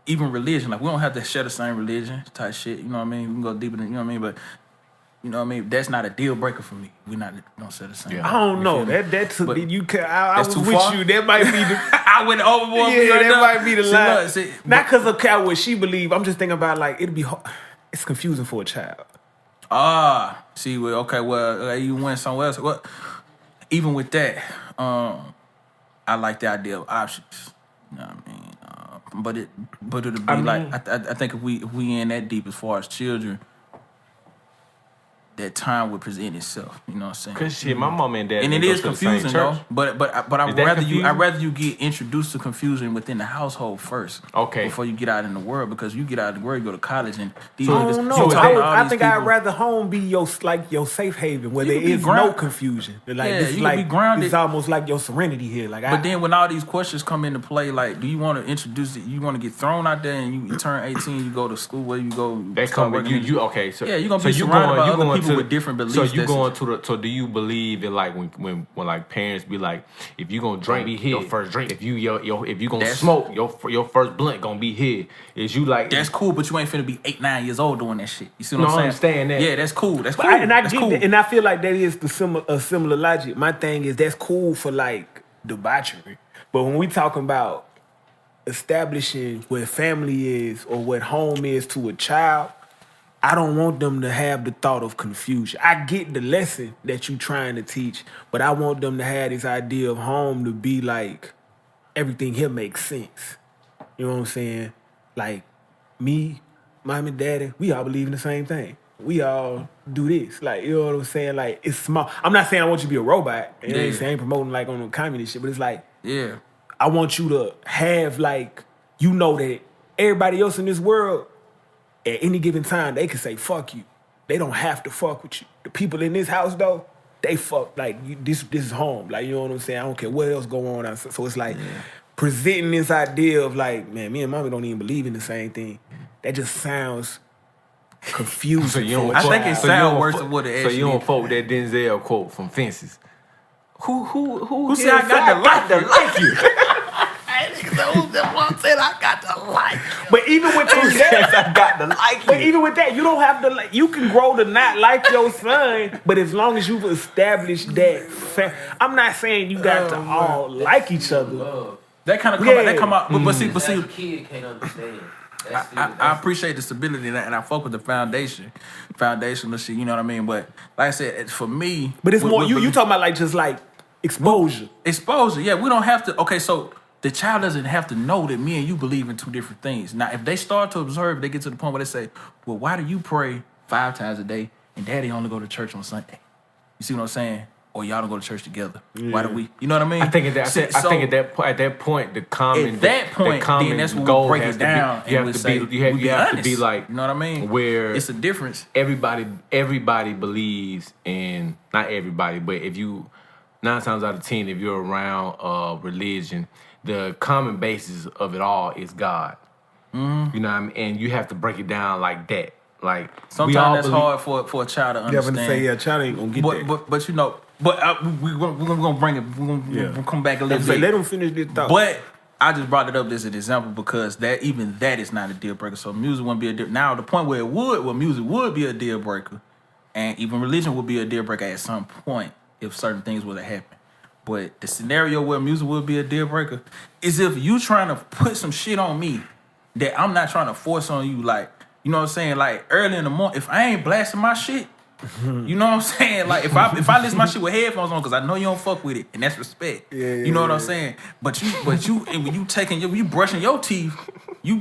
even religion, like we don't have to share the same religion type shit, you know what I mean? We can go deeper than, you know what I mean? But you know what I mean? That's not a deal breaker for me. We don't say the same. Yeah. I don't know. That took you. I was with far? you. That might be the. I went overboard. Yeah, that might be the line. See, not because of what she believe. I'm just thinking about like it'd be. It's confusing for a child. See, well, okay, well, you went somewhere else. Well, even with that, I like the idea of options. You know what I mean? it'll be like I think if we in that deep as far as children, that time would present itself. You know what I'm saying? Cause shit, my mom and dad and it is confusing though. But I'd rather you get introduced to confusion within the household first. Okay. Before you get out in the world, because you get out in the world, you go to college and these I don't know. I think I'd rather home be your safe haven where there is no confusion. Like this is like be grounded. It's almost like your serenity here. Like, but then when all these questions come into play, like, do you want to introduce it? You want to get thrown out there and you turn 18, you go to school, where you go? They come with you. Okay, so yeah, you're gonna be surrounded by other people with different beliefs. So you going to the? So do you believe in like when like parents be like, if you gonna drink, be here. Your first drink. If you gonna smoke, your first blunt gonna be here. Is you like that's cool, but you ain't finna be 8-9 years old doing that shit. You see what I'm saying? I understand that. Yeah, that's cool. That's cool. And I feel like that is a similar logic. My thing is that's cool for like debauchery, but when we talking about establishing what family is or what home is to a child, I don't want them to have the thought of confusion. I get the lesson that you're trying to teach, but I want them to have this idea of home to be like everything here makes sense. You know what I'm saying? Like me, mom and daddy, we all believe in the same thing. We all do this. Like, you know what I'm saying? Like, it's small. I'm not saying I want you to be a robot. You know what I'm saying? I ain't promoting like on the communist shit, but it's like, yeah, I want you to have like, you know that everybody else in this world, at any given time, they can say, fuck you. They don't have to fuck with you. The people in this house, though, they fuck. Like, this is home. Like, you know what I'm saying? I don't care what else go on. So it's like presenting this idea of like, man, me and mommy don't even believe in the same thing. That just sounds confusing. I think it sounds worse than what it actually is. So you don't fuck with that Denzel quote from Fences. Who said I got to like you? I got to like. But even with that, I got to like. But even with that, you don't have to like. You can grow to not like your son, but as long as you've established that, I'm not saying you got to all like each other. That kind of come out. That come out. But see, the kid can't understand. I appreciate the stability and I fuck with the foundational shit. You know what I mean? But like I said, for me, but it's more. You talking about like just like exposure. Exposure. Yeah, we don't have to. Okay, so. The child doesn't have to know that me and you believe in two different things. Now, if they start to observe, they get to the point where they say, well, why do you pray 5 times a day and daddy only go to church on Sunday? You see what I'm saying? Or y'all don't go to church together. Yeah. Why do we? You know what I mean? I think at that point, the common then that's when we break it down. You have to be like, you know what I mean? Where it's a difference. Everybody believes in, not everybody, but if you 9 times out of 10, if you're around religion, the common basis of it all is God. Mm-hmm. You know what I mean? And you have to break it down like that. Like sometimes that's hard for a child to understand. Yeah, say, child ain't gonna get that. But you know, we're gonna bring it. We're gonna come back a little bit. Let them finish this thought. But I just brought it up as an example because that is not a deal breaker. So music wouldn't be a deal. Now the point where music would be a deal breaker, and even religion would be a deal breaker at some point if certain things were to happen. But the scenario where music would be a deal breaker is if you trying to put some shit on me that I'm not trying to force on you. Like, you know what I'm saying? Like early in the morning, if I ain't blasting my shit, you know what I'm saying? Like if I listen my shit with headphones on, because I know you don't fuck with it, and that's respect. You know what I'm saying? But you and when you brushing your teeth, you.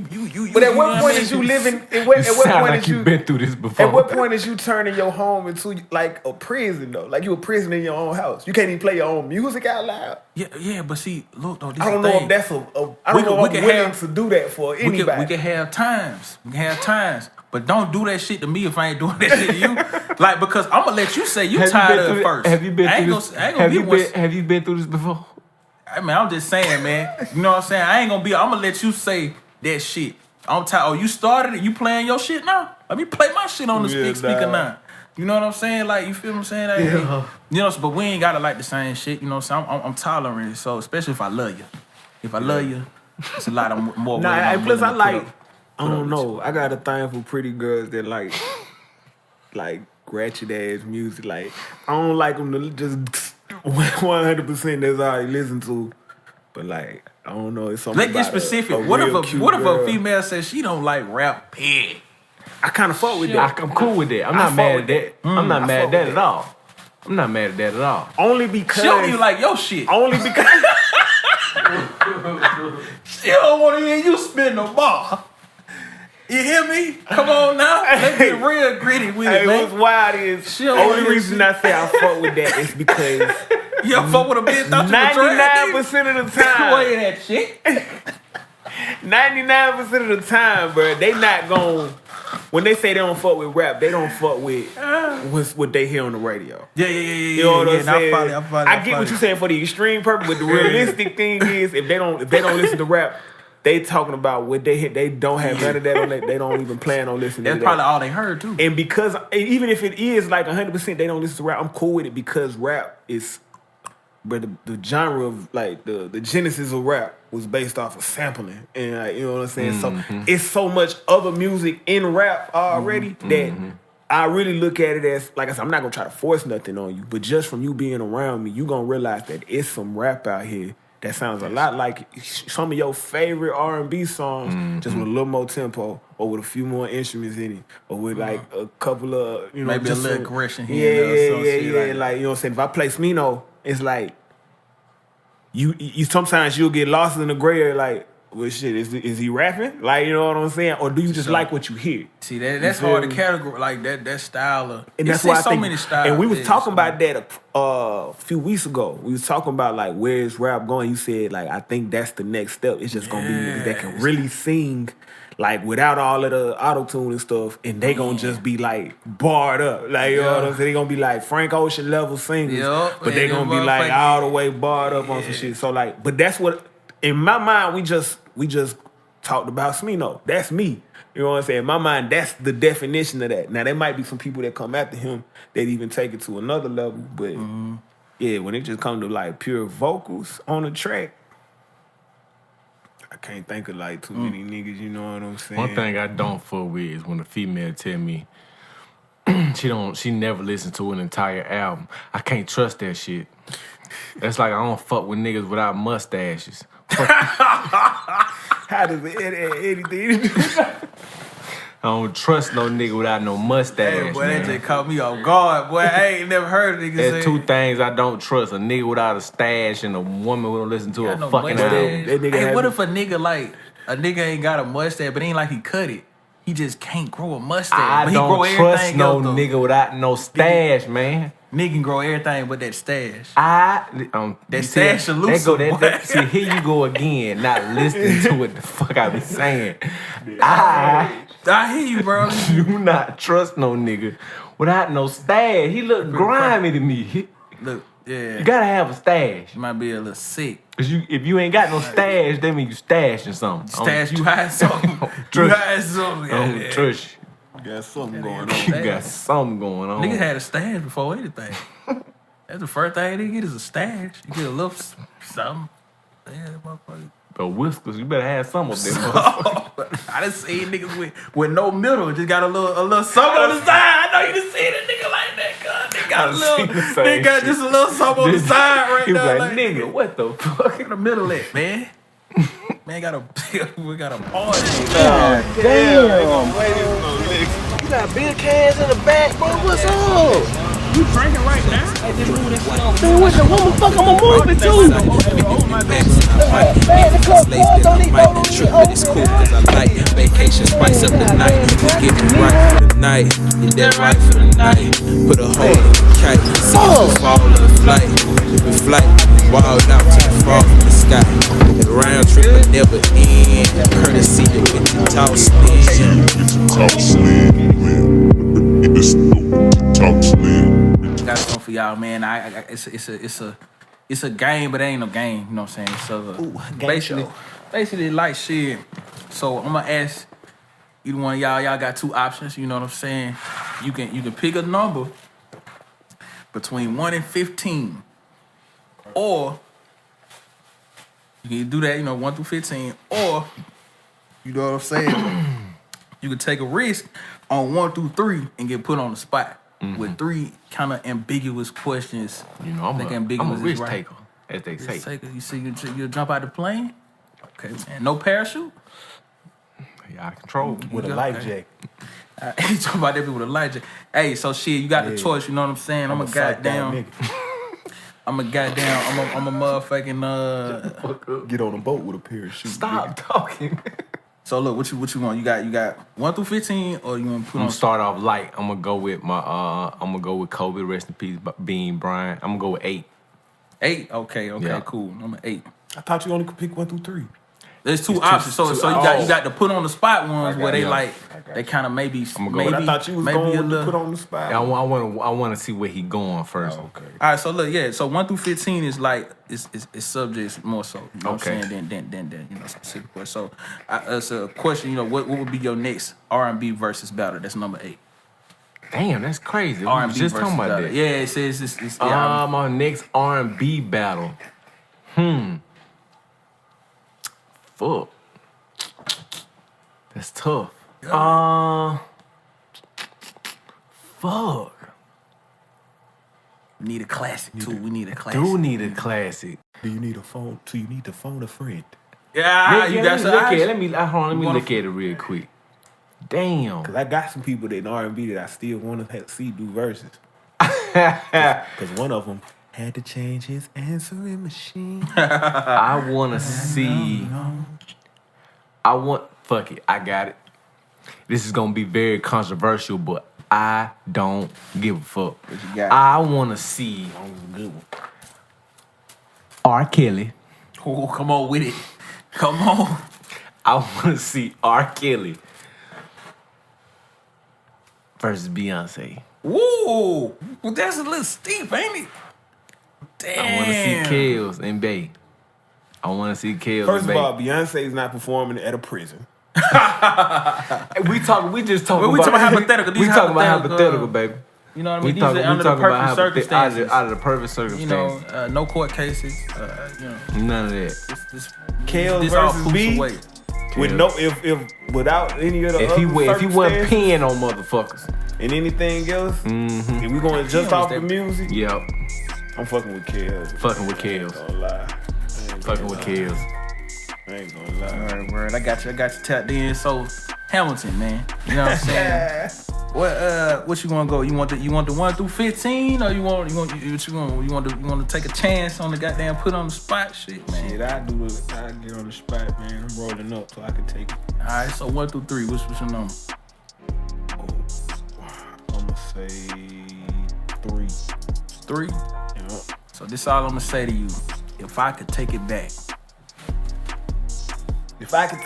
But at what point is you living? At what point is you been through this before? At what point is you turning your home into like a prison though? Like you a prisoner in your own house. You can't even play your own music out loud. Yeah. But see, look though, this I don't know if that's I don't know if I'm willing to do that for anybody. We can have times. But don't do that shit to me if I ain't doing that shit to you. Like, because I'm gonna let you say you tired of it first. Have you been through this? Have you been through this before? I mean, I'm just saying, man. You know what I'm saying? I'm gonna let you say that shit. I'm tired. Oh, you started it? You playing your shit now? Let me play my shit on the speaker now. You know what I'm saying? Like, you feel what I'm saying? Like, hey, you know, but we ain't gotta like the same shit. You know what I'm saying? I'm tolerant. So, especially if I love you. If I love you, it's a lot of more. Plus I like. I don't know. I got a thing for pretty girls that like ratchet ass music. Like I don't like them to just 100%. That's all I listen to. But like I don't know. It's something. Let's get specific. What if a female says she don't like rap? Period. I kind of fuck with that. I'm cool with that. I'm not mad at that. I'm not mad at that at all. I'm not mad at that at all. Only because she don't even like your shit. Only because. She don't want to hear you spin no ball. You hear me? Come on now. Let's get real gritty with it, man. What's wild is the only reason I say I fuck with that is because you fuck with a bitch 99% of the time. Wait that shit. 99% of the time, bro, they not gon' when they say they don't fuck with rap, they don't fuck with what they hear on the radio. Yeah. You know what I'm saying? I get what you're saying for the extreme purpose, but the realistic thing is if they don't listen to rap, they talking about what they hit. They don't have none of that on that. They don't even plan on listening to that. That's probably all they heard too. And because even if it is like 100% they don't listen to rap, I'm cool with it because rap is but the genre of like the genesis of rap was based off of sampling, and like, you know what I'm saying. So it's so much other music in rap already that I really look at it as, like I said, I'm not gonna try to force nothing on you, but just from you being around me, you gonna realize that it's some rap out here that sounds a lot like some of your favorite R&B songs, just with a little more tempo or with a few more instruments in it, or with like a couple of maybe just a little aggression here. Yeah. Like, you know what I'm saying. If I play Smino, it's like you sometimes you'll get lost in the gray area. Like, well, shit, is he rapping? Like, you know what I'm saying? Or do you just like what you hear? See, that's hard to categorize. Like that style of, and that's why I think, many styles. And we was talking about that a few weeks ago. We was talking about like where's rap going. You said like I think that's the next step. It's just gonna be niggas that can really sing like without all of the auto-tune and stuff, and they gonna just be like barred up. Like, you know what I'm saying? They gonna be like Frank Ocean level singers, but they gonna be like all the way barred up on some shit. So like, but that's what in my mind we just talked about Smino. That's me. You know what I'm saying? In my mind, that's the definition of that. Now there might be some people that come after him that even take it to another level, but yeah, when it just comes to like pure vocals on the track, I can't think of like too many niggas, you know what I'm saying? One thing I don't fuck with is when a female tell me she never listened to an entire album. I can't trust that shit. That's like I don't fuck with niggas without mustaches. How does anything do? I don't trust no nigga without no mustache. Hey, boy, that just caught me off guard. Boy, I ain't never heard of niggas say. There's two things I don't trust: a nigga without a stash and a woman who don't listen to a fucking album. Hey, what if a nigga ain't got a mustache, but ain't like he cut it? He just can't grow a mustache. I don't trust no nigga without no stash, man. Nigga can grow everything but that stash. That stash elusive. See, here you go again, not listening to what the fuck I be saying. I hear you, bro. Do not trust no nigga without no stash. He look grimy to me. Look, yeah. You gotta have a stash. You might be a little sick. Cause if you ain't got no stash, that means you stashing something. You hide something. You hide something. I don't trust you. You got something going on. You got something going on. Niggas had a stash before anything. That's the first thing they get is a stash. You get a little something. Yeah, that motherfucker. But whiskers, you better have some of them. I done seen niggas with no middle, just got a little something on the side. I know you done seen a nigga like that, cuz. They got just a little something on the side right now. He was like, nigga, what the fuck? In the middle at, man. Man, we got a party. God damn. You got big cans in the back, bro. What's up? You drinking right now? Man, what the fuck I'm moving to? It's cool cause I like vacation, spice up the night. Get it right for the night, get that right for the night. Put a hole in the kite, see if we fall in the flight. We flight, wild out to the fall from the sky. The round trip will never end, courtesy of Witchitaw Slim. Witchitaw Slim, it's Witchitaw Slim. Got something for y'all, man. It's a game, but it ain't no game. You know what I'm saying? So basically like shit. So I'm gonna ask either one of y'all. Y'all got two options. You know what I'm saying? You can pick a number between 1 and 15, or you can do that. You know, 1 through 15, or you know what I'm saying? You can take a risk on 1 through 3 and get put on the spot. With 3 kind of ambiguous questions. You know, I'm a risk taker, as they say. You see, you jump out the plane? Okay, man. No parachute? Yeah, I control. With a life jacket. You talking about that with a life jacket. Hey, so shit, you got the choice, you know what I'm saying? I'm a goddamn I'm a motherfucking get on a boat with a parachute. Stop talking. So look, what you want? You got 1 through 15, or you want to put I'm on? gonna start off light. I'm gonna go with Kobe, rest in peace, Bean Bryant. I'm gonna go with 8. 8? Okay, yeah. Cool. Number 8. I thought you only could pick 1 through 3. There's two options. So you got the put on the spot ones where they they kind of maybe. But I thought you was going with the put on the spot. I want to see where he going first. Oh, okay. All right. So look, yeah. So 1 through 15 is like it's subjects more so. You know Okay. what I'm saying? Than specific question. So it's a question. What would be your next R&B versus battle? That's number 8. Damn, that's crazy. R&B We just talking about battle. that. Yeah, it says it's My next R&B battle. Fuck. That's tough. Fuck. We need a classic too. We need a classic. Do need a classic. Do you need a phone? Do you need to phone a friend? Yeah, you got some. Let me look at it real quick. Damn. Cause I got some people that in R&B that I still want to see do verses. Cause one of them had to change his answering machine. I want to see. Fuck it. I got it. This is gonna be very controversial, but I don't give a fuck. What you got? I want to see R. Kelly. Oh, come on with it. Come on. I want to see R. Kelly versus Beyonce. Woo! Well, that's a little steep, ain't it? Damn. I want to see Kels and Bay. I want to see Kels First and of Bay. all, Beyonce's not performing at a prison. We just talking talking about hypothetical. We talking about hypothetical, baby. You know what I mean? These are under the perfect circumstances. Out of the perfect circumstances. You know, no court cases. None of that. Kels this all versus proofs B. away. With no, if without any of the If he wasn't circumstances peeing on motherfuckers and anything else, and we going just off the music, yep, I'm fucking with Kels. Fucking with Kels. Gonna lie. Fucking with Kels. I ain't gonna lie. All right, word. I got you tapped in. So Hamilton, man. You know what I'm saying? What you want to go? You want the 1 through 15, or you want to take a chance on the goddamn put on the spot shit, man? Shit, I get on the spot, man. I'm rolling up so I can take it. All right, so 1 through 3. What's your number? I'm gonna say 3. 3. Yeah. So this all I'm gonna say to you. If I could take it back. If I could.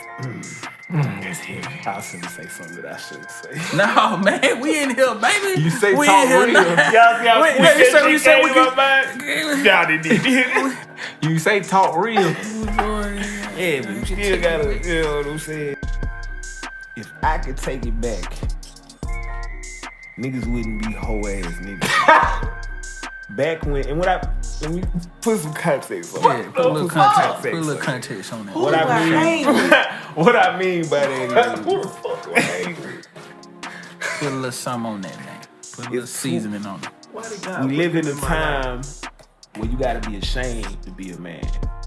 That's heavy. I was gonna say something that I shouldn't say. No, man, we in here, baby. You say we talk in here. real. You say we can. Y'all didn't. You say talk real. Yeah, but you still gotta, you know what I'm saying? If I could take it back, niggas wouldn't be hoe ass niggas. Back when, and let me put some context on it. Yeah, put a little context on that. What I mean by that is, put a little something on that, man. Put a little seasoning on it. we live in a time where you gotta be ashamed to be a man.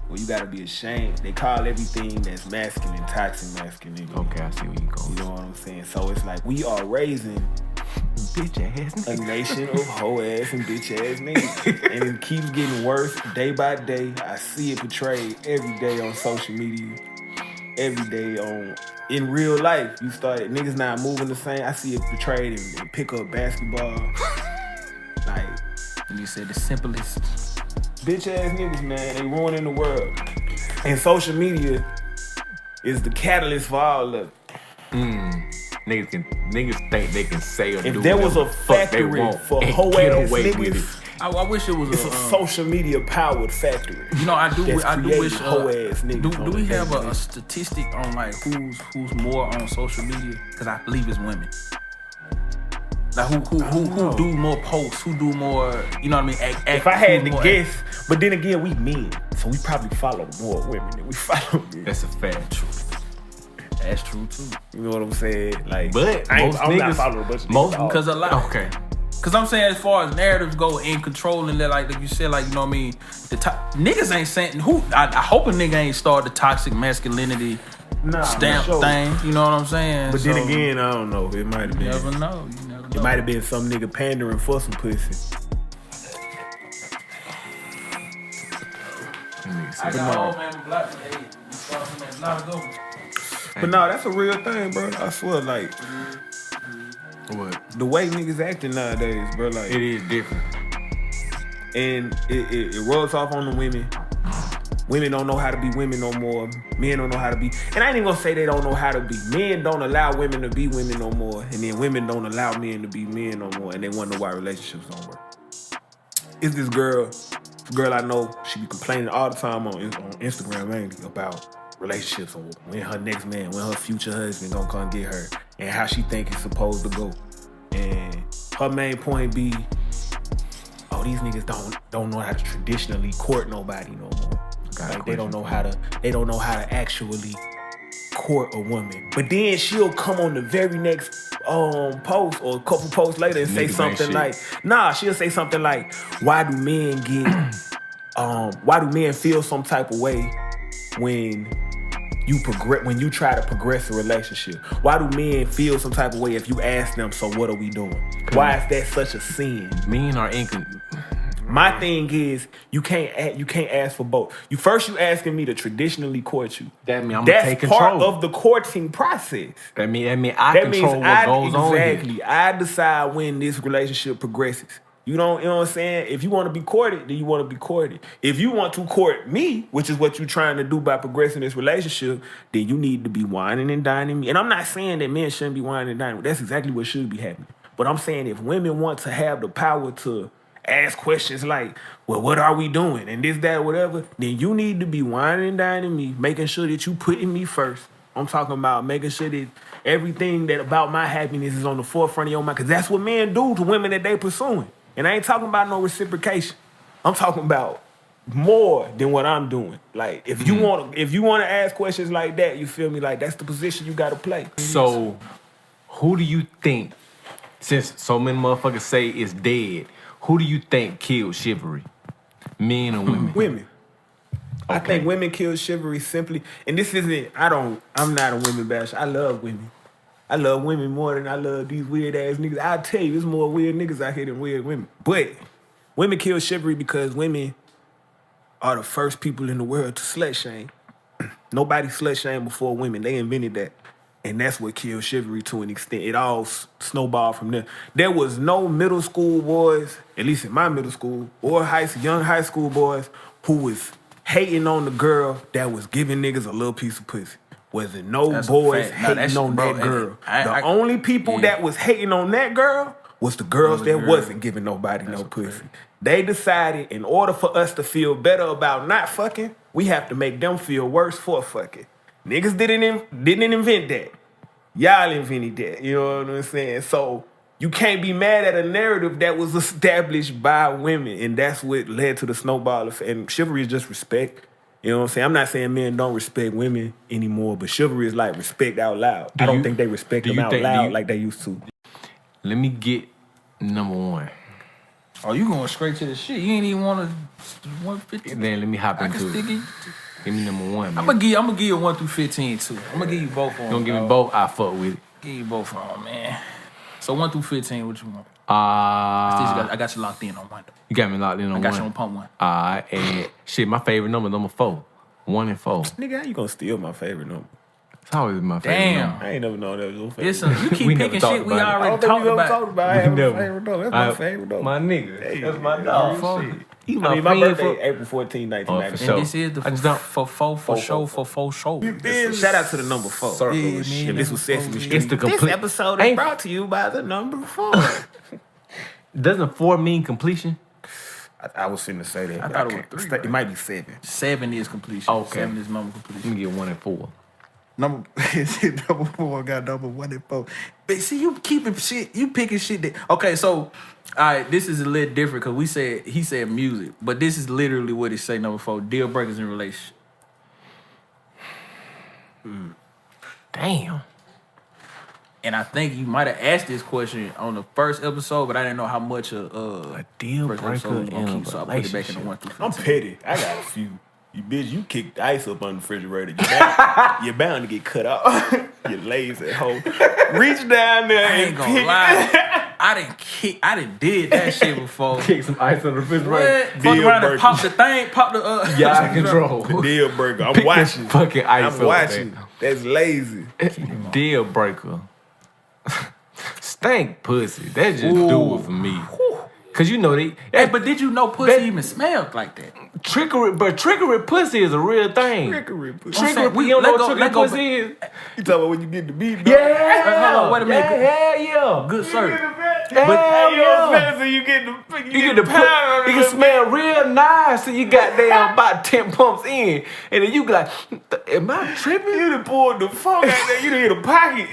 Where you gotta be ashamed. They call everything that's masculine toxic masculinity. Okay, I see where you going. You know what I'm saying? So it's like we are raising bitch ass a nation of hoe ass and bitch ass niggas. And it keeps getting worse day by day. I see it portrayed every day on social media. Every day in real life. You started niggas not moving the same. I see it portrayed in pickup basketball. Like, and you said the simplest. Bitch ass niggas, man, they ruining the world. And social media is the catalyst for all of it. Niggas think they can say or do if there was a factory for hoe ass niggas, I wish it was. It's a social media powered factory. You know, I do wish. hoe ass niggas. Do we have a statistic on like who's more on social media? Because I believe it's women. Like who do more posts? Who do more? You know what I mean? If I had to guess, but then again, we men, so we probably follow more women than we follow men. That's a fact. True. That's true too. You know what I'm saying? Like, but I'm niggas, not following a bunch of niggas. Because a lot. Okay. Because I'm saying as far as narratives go in controlling that, like you said, like, you know what I mean? Niggas ain't saying, I hope a nigga ain't started the toxic masculinity stamp thing. You know what I'm saying? But then again, I don't know. It might have been. You never know. It might have been some nigga pandering for some pussy. I got old man black. Hey, you saw him at Blago. But no, that's a real thing, bro. I swear, like, what the way niggas acting nowadays, bro. Like, it is different, and it rubs off on the women. Women don't know how to be women no more. Men don't know how to be. And I ain't even gonna say they don't know how to be. Men don't allow women to be women no more. And then women don't allow men to be men no more. And they wonder why relationships don't work. It's this girl I know, she be complaining all the time on Instagram mainly about relationships and when her next man, when her future husband gonna come get her and how she think it's supposed to go. And her main point be, oh, these niggas don't know how to traditionally court nobody no more. Like they don't know how to actually court a woman. But then she'll come on the very next post or a couple posts later and say something like, she'll say something like, why do men feel some type of way when you try to progress a relationship? Why do men feel some type of way if you ask them, so what are we doing? Why is that such a sin? Men are My thing is, you can't ask for both. You asking me to traditionally court you. That means I'm gonna take control. That's part of the courting process. That means I control what goes on here. Exactly. I decide when this relationship progresses. You know what I'm saying? If you want to be courted, then you want to be courted. If you want to court me, which is what you're trying to do by progressing this relationship, then you need to be whining and dining me. And I'm not saying that men shouldn't be whining and dining. That's exactly what should be happening. But I'm saying if women want to have the power to ask questions like, well, what are we doing? And this, that, whatever, then you need to be whining and dining me, making sure that you putting me first. I'm talking about making sure that everything that about my happiness is on the forefront of your mind. Because that's what men do to women that they pursuing. And I ain't talking about no reciprocation. I'm talking about more than what I'm doing. Like, if you want to ask questions like that, you feel me? Like, that's the position you got to play. So, who do you think, since so many motherfuckers say it's dead, who do you think killed chivalry? Men or women? Women. Okay. I think women kill chivalry simply, and this isn't, I'm not a women basher. I love women. I love women more than I love these weird ass niggas. I'll tell you, there's more weird niggas out here than weird women. But women kill chivalry because women are the first people in the world to slut shame. Nobody slut shamed before women. They invented that. And that's what killed chivalry to an extent. It all snowballed from there. There was no middle school boys, at least in my middle school, or young high school boys, who was hating on the girl that was giving niggas a little piece of pussy. Was it no That's boys hating on that girl? The only people that was hating on that girl was the girls that wasn't giving nobody no pussy. They decided in order for us to feel better about not fucking, we have to make them feel worse for fucking. Niggas didn't invent that. Y'all invented that. You know what I'm saying? So you can't be mad at a narrative that was established by women, and that's what led to the snowball effect. And chivalry is just respect. You know what I'm saying? I'm not saying men don't respect women anymore, but chivalry is like respect out loud. I don't think they respect them out loud like they used to. Let me get number one. Oh, you going straight to the shit. You ain't even want to 150. Then let me hop into it. Give me number one, man. I'm gonna give you 1 through 15 too. I'm gonna give you both of them. You gonna give me both? I fuck with it. Give you both of them, man. So 1 through 15, what you want? I got you locked in on one. You got me locked in on one. I got you on pump one. Alright, and shit, my favorite number 4. 1 and 4. Nigga, how you gonna steal my favorite number? It's always my favorite number. I ain't never known that was your favorite. Listen, you keep picking shit we already talked about. I have a favorite number. That's my favorite number. My nigga. Hey, that's my dog. Shit. My birthday, April 14, 1990. And this is the for show. Shout out to the number 4. If this was Sesame Street. It's the complete. This episode is brought to you by the number 4. Doesn't 4 mean completion? I was finna say that. I thought it was 3. It might be 7. 7 is completion. Okay. 7 is number completion. Let me get 1 and 4. Number 4 got number 1 and 4. But see, you keeping shit, you picking shit that. Okay, so all right, this is a little different because he said music, but this is literally what he say. Number 4, deal breakers in relationship. Damn. And I think you might have asked this question on the first episode, but I didn't know how much a deal breaker in a relationship. So I put it back in the 1 through 15. I'm petty. I got a few. You bitch, you kicked the ice up on the refrigerator. You're bound to get cut off. You lazy hoe. Reach down there I ain't gonna lie. I didn't did that shit before. Kick some ice on the refrigerator. Fuck around and pop the thing, pop the Yeah, out of control. The deal breaker. I'm watching. Fucking ice. I'm watching. That's lazy. Deal breaker. Stank pussy. That just do it for me. Cause you know they. Hey, but did you know pussy even smelled like that? Trickery pussy is a real thing. Trickery pussy. Trickery, we don't know what trickery pussy is. You talking about when you get the beat? Yeah. Hold on, wait a minute. Yeah. Good sir. So you get the pound. You can smell real nice, and you got there about 10 pumps in, and then you be like, "Am I tripping?" You done pulled the phone out there. You done hit a pocket.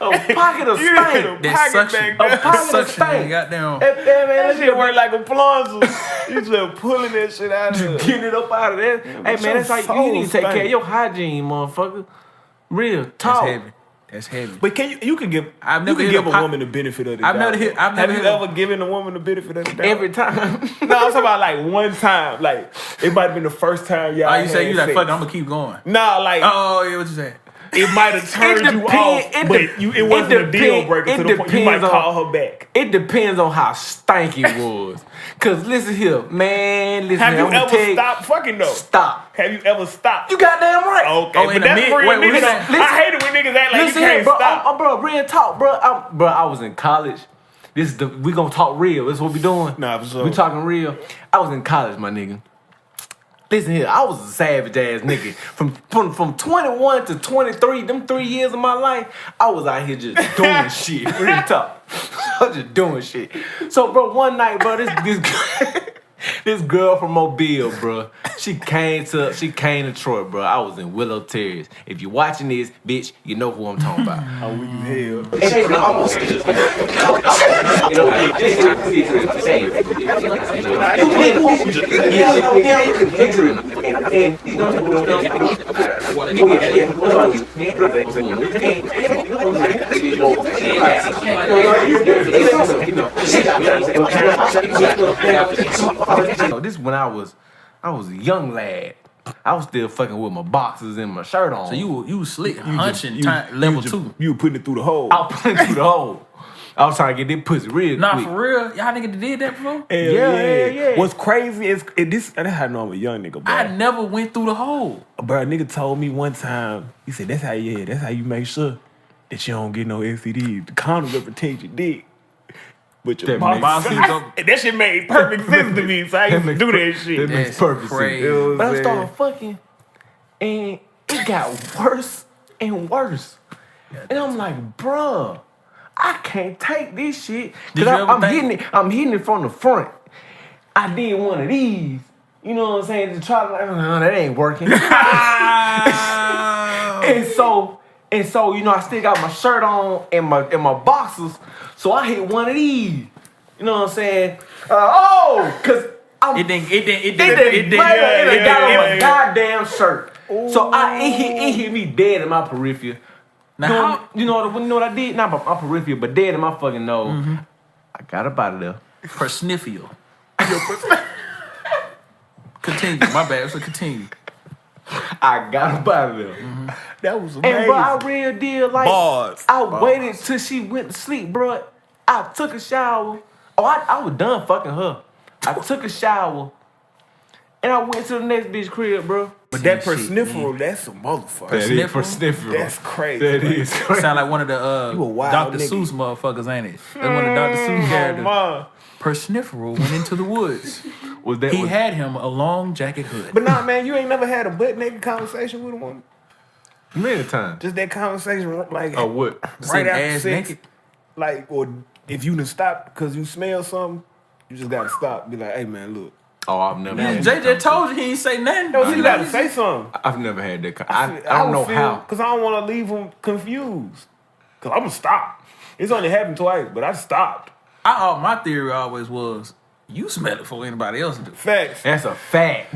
A pocket of stank. That suction. A pocket of stank. Goddamn. That shit work like a plunger. You just pulling that shit out of there. Getting it up out of there. Hey man, that's how you need to take care of your hygiene, motherfucker. Real talk. That's heavy. But you can give a woman the benefit of the doubt. Have you ever given a woman the benefit of the doubt? Every time. No, I'm talking about like one time. Like it might have been the first time y'all. You say you like fuck it, I'm gonna keep going. Nah, like oh yeah, what you say? It might have turned you off, but it wasn't a deal breaker to the point you might call her back. It depends on how stanky it was. Cause listen here, man. Listen Have here, you ever stopped fucking though? Stop. Have you ever stopped? You goddamn right. Okay, but that's real niggas. I hate it when niggas act like you can't stop. Bro, real talk, bro. I was in college. We gonna talk real. This is what we doing. Nah, for sure. We talking real. I was in college, my nigga. Listen here, I was a savage ass nigga. From 21 to 23, them 3 years of my life, I was out here just doing shit. Real talk. I was just doing shit. So, bro, one night, bro, this girl from Mobile, bro, she came to Troy, bro. I was in Willow Terrace. If you're watching this, bitch, you know who I'm talking about. How we can hell. This is when I was a young lad. I was still fucking with my boxers and my shirt on. So you was slick, hunching, level 2. You were putting it through the hole. I was putting it through the hole. I was trying to get this pussy real Nah, quick. for real? Y'all niggas did that before? Yeah. What's crazy is that's how I know I'm a young nigga, bro. I never went through the hole. Bro, a nigga told me one time, he said, that's how you make sure that you don't get no STDs. The condom will protect your dick. But your that shit made perfect sense to me, so I used to do that shit. That makes perfect sense. But I started fucking, and it got worse and worse. And I'm like, bruh, I can't take this shit. Cause I'm hitting it from the front. I did one of these. You know what I'm saying? To try to that ain't working. and so, you know, I still got my shirt on and my boxers. So I hit one of these. You know what I'm saying? Cause it didn't got on my goddamn shirt. Ooh. So it hit me dead in my periphery. Now, you know what I did? Not my periphery, but dead in my fucking nose. Mm-hmm. I got up out of there. Persniffia. Continue. My bad. So continue. I got up out of there. Mm-hmm. That was amazing. And bro, I real deal like Bars. Waited till she went to sleep, bro. I took a shower. I was done fucking her. I took a shower. And I went to the next bitch crib, bro. But that persniferal, that's a motherfucker. That is persniferal. That's crazy. That is crazy. Sound like one of the Dr. Seuss motherfuckers, ain't it? That's one of the Dr. Seuss characters. Persniferal went into the woods. He had him a long jacket hood. But nah, man, you ain't never had a butt naked conversation with a woman? Many times. Just that conversation, like what? Right after ass sex, naked? like, or if you done stopped because you smell something, you just gotta stop. Be like, hey man, look. Oh, I've never. Man, JJ told you he ain't say nothing. No, you gotta say something. I've never had that. I don't know how. Because I don't want to leave them confused. Because I'm gonna stop. It's only happened twice, but I stopped. My theory always was, you smell it before anybody else do. Facts. That's a fact.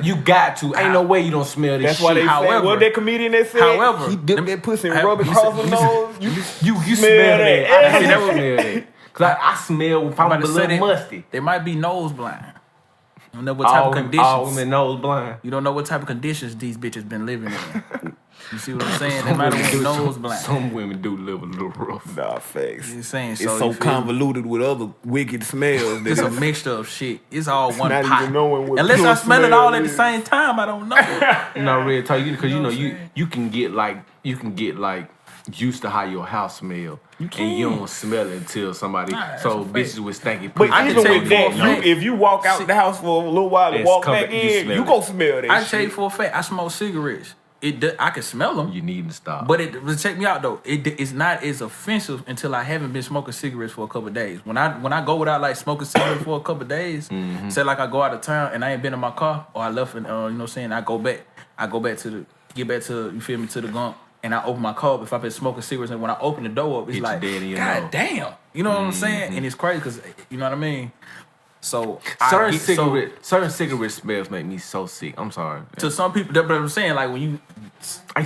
You got to. Ain't no way you don't smell this That's shit. why they However, what that comedian that said, however, he dipped that pussy and rubbed it across the nose. You smell that. I never smell that. Because I smell if I'm a little musty. They might be nose blind. You don't know what type of conditions. All women nose blind. You don't know what type of conditions these bitches been living in. You see what I'm saying? That matter with nose blind. Some women do live a little rough. Nah, facts. You saying It's so so you feel convoluted with other wicked smells. It's a mixture of shit. It's all one not pot. even knowing what Unless I pure smell it smell all at the is. same time, I don't know. No, real talk, because you can get like used to how your house smell, and you don't smell it until somebody. So bitches with stanky. But pussy, even they with take that, if you walk out the house for a little while and It's walk coming- back you in, smell you it. gon' smell that I shit. tell you for a fact, I smoke cigarettes. I can smell them. You need to stop. But check me out though. It's not as offensive until I haven't been smoking cigarettes for a couple of days. When I go without like smoking cigarettes for a couple of days, say like I go out of town and I ain't been in my car or I left and you know what I'm saying, I go back to you feel me, to the gunk, and I open my car up if I've been smoking cigarettes, and when I open the door up, it's Hit like, your daddy, God damn. You know what I'm saying? And it's crazy because you know what I mean? So certain cigarette smells make me so sick. I'm sorry. To some people, but I'm saying like when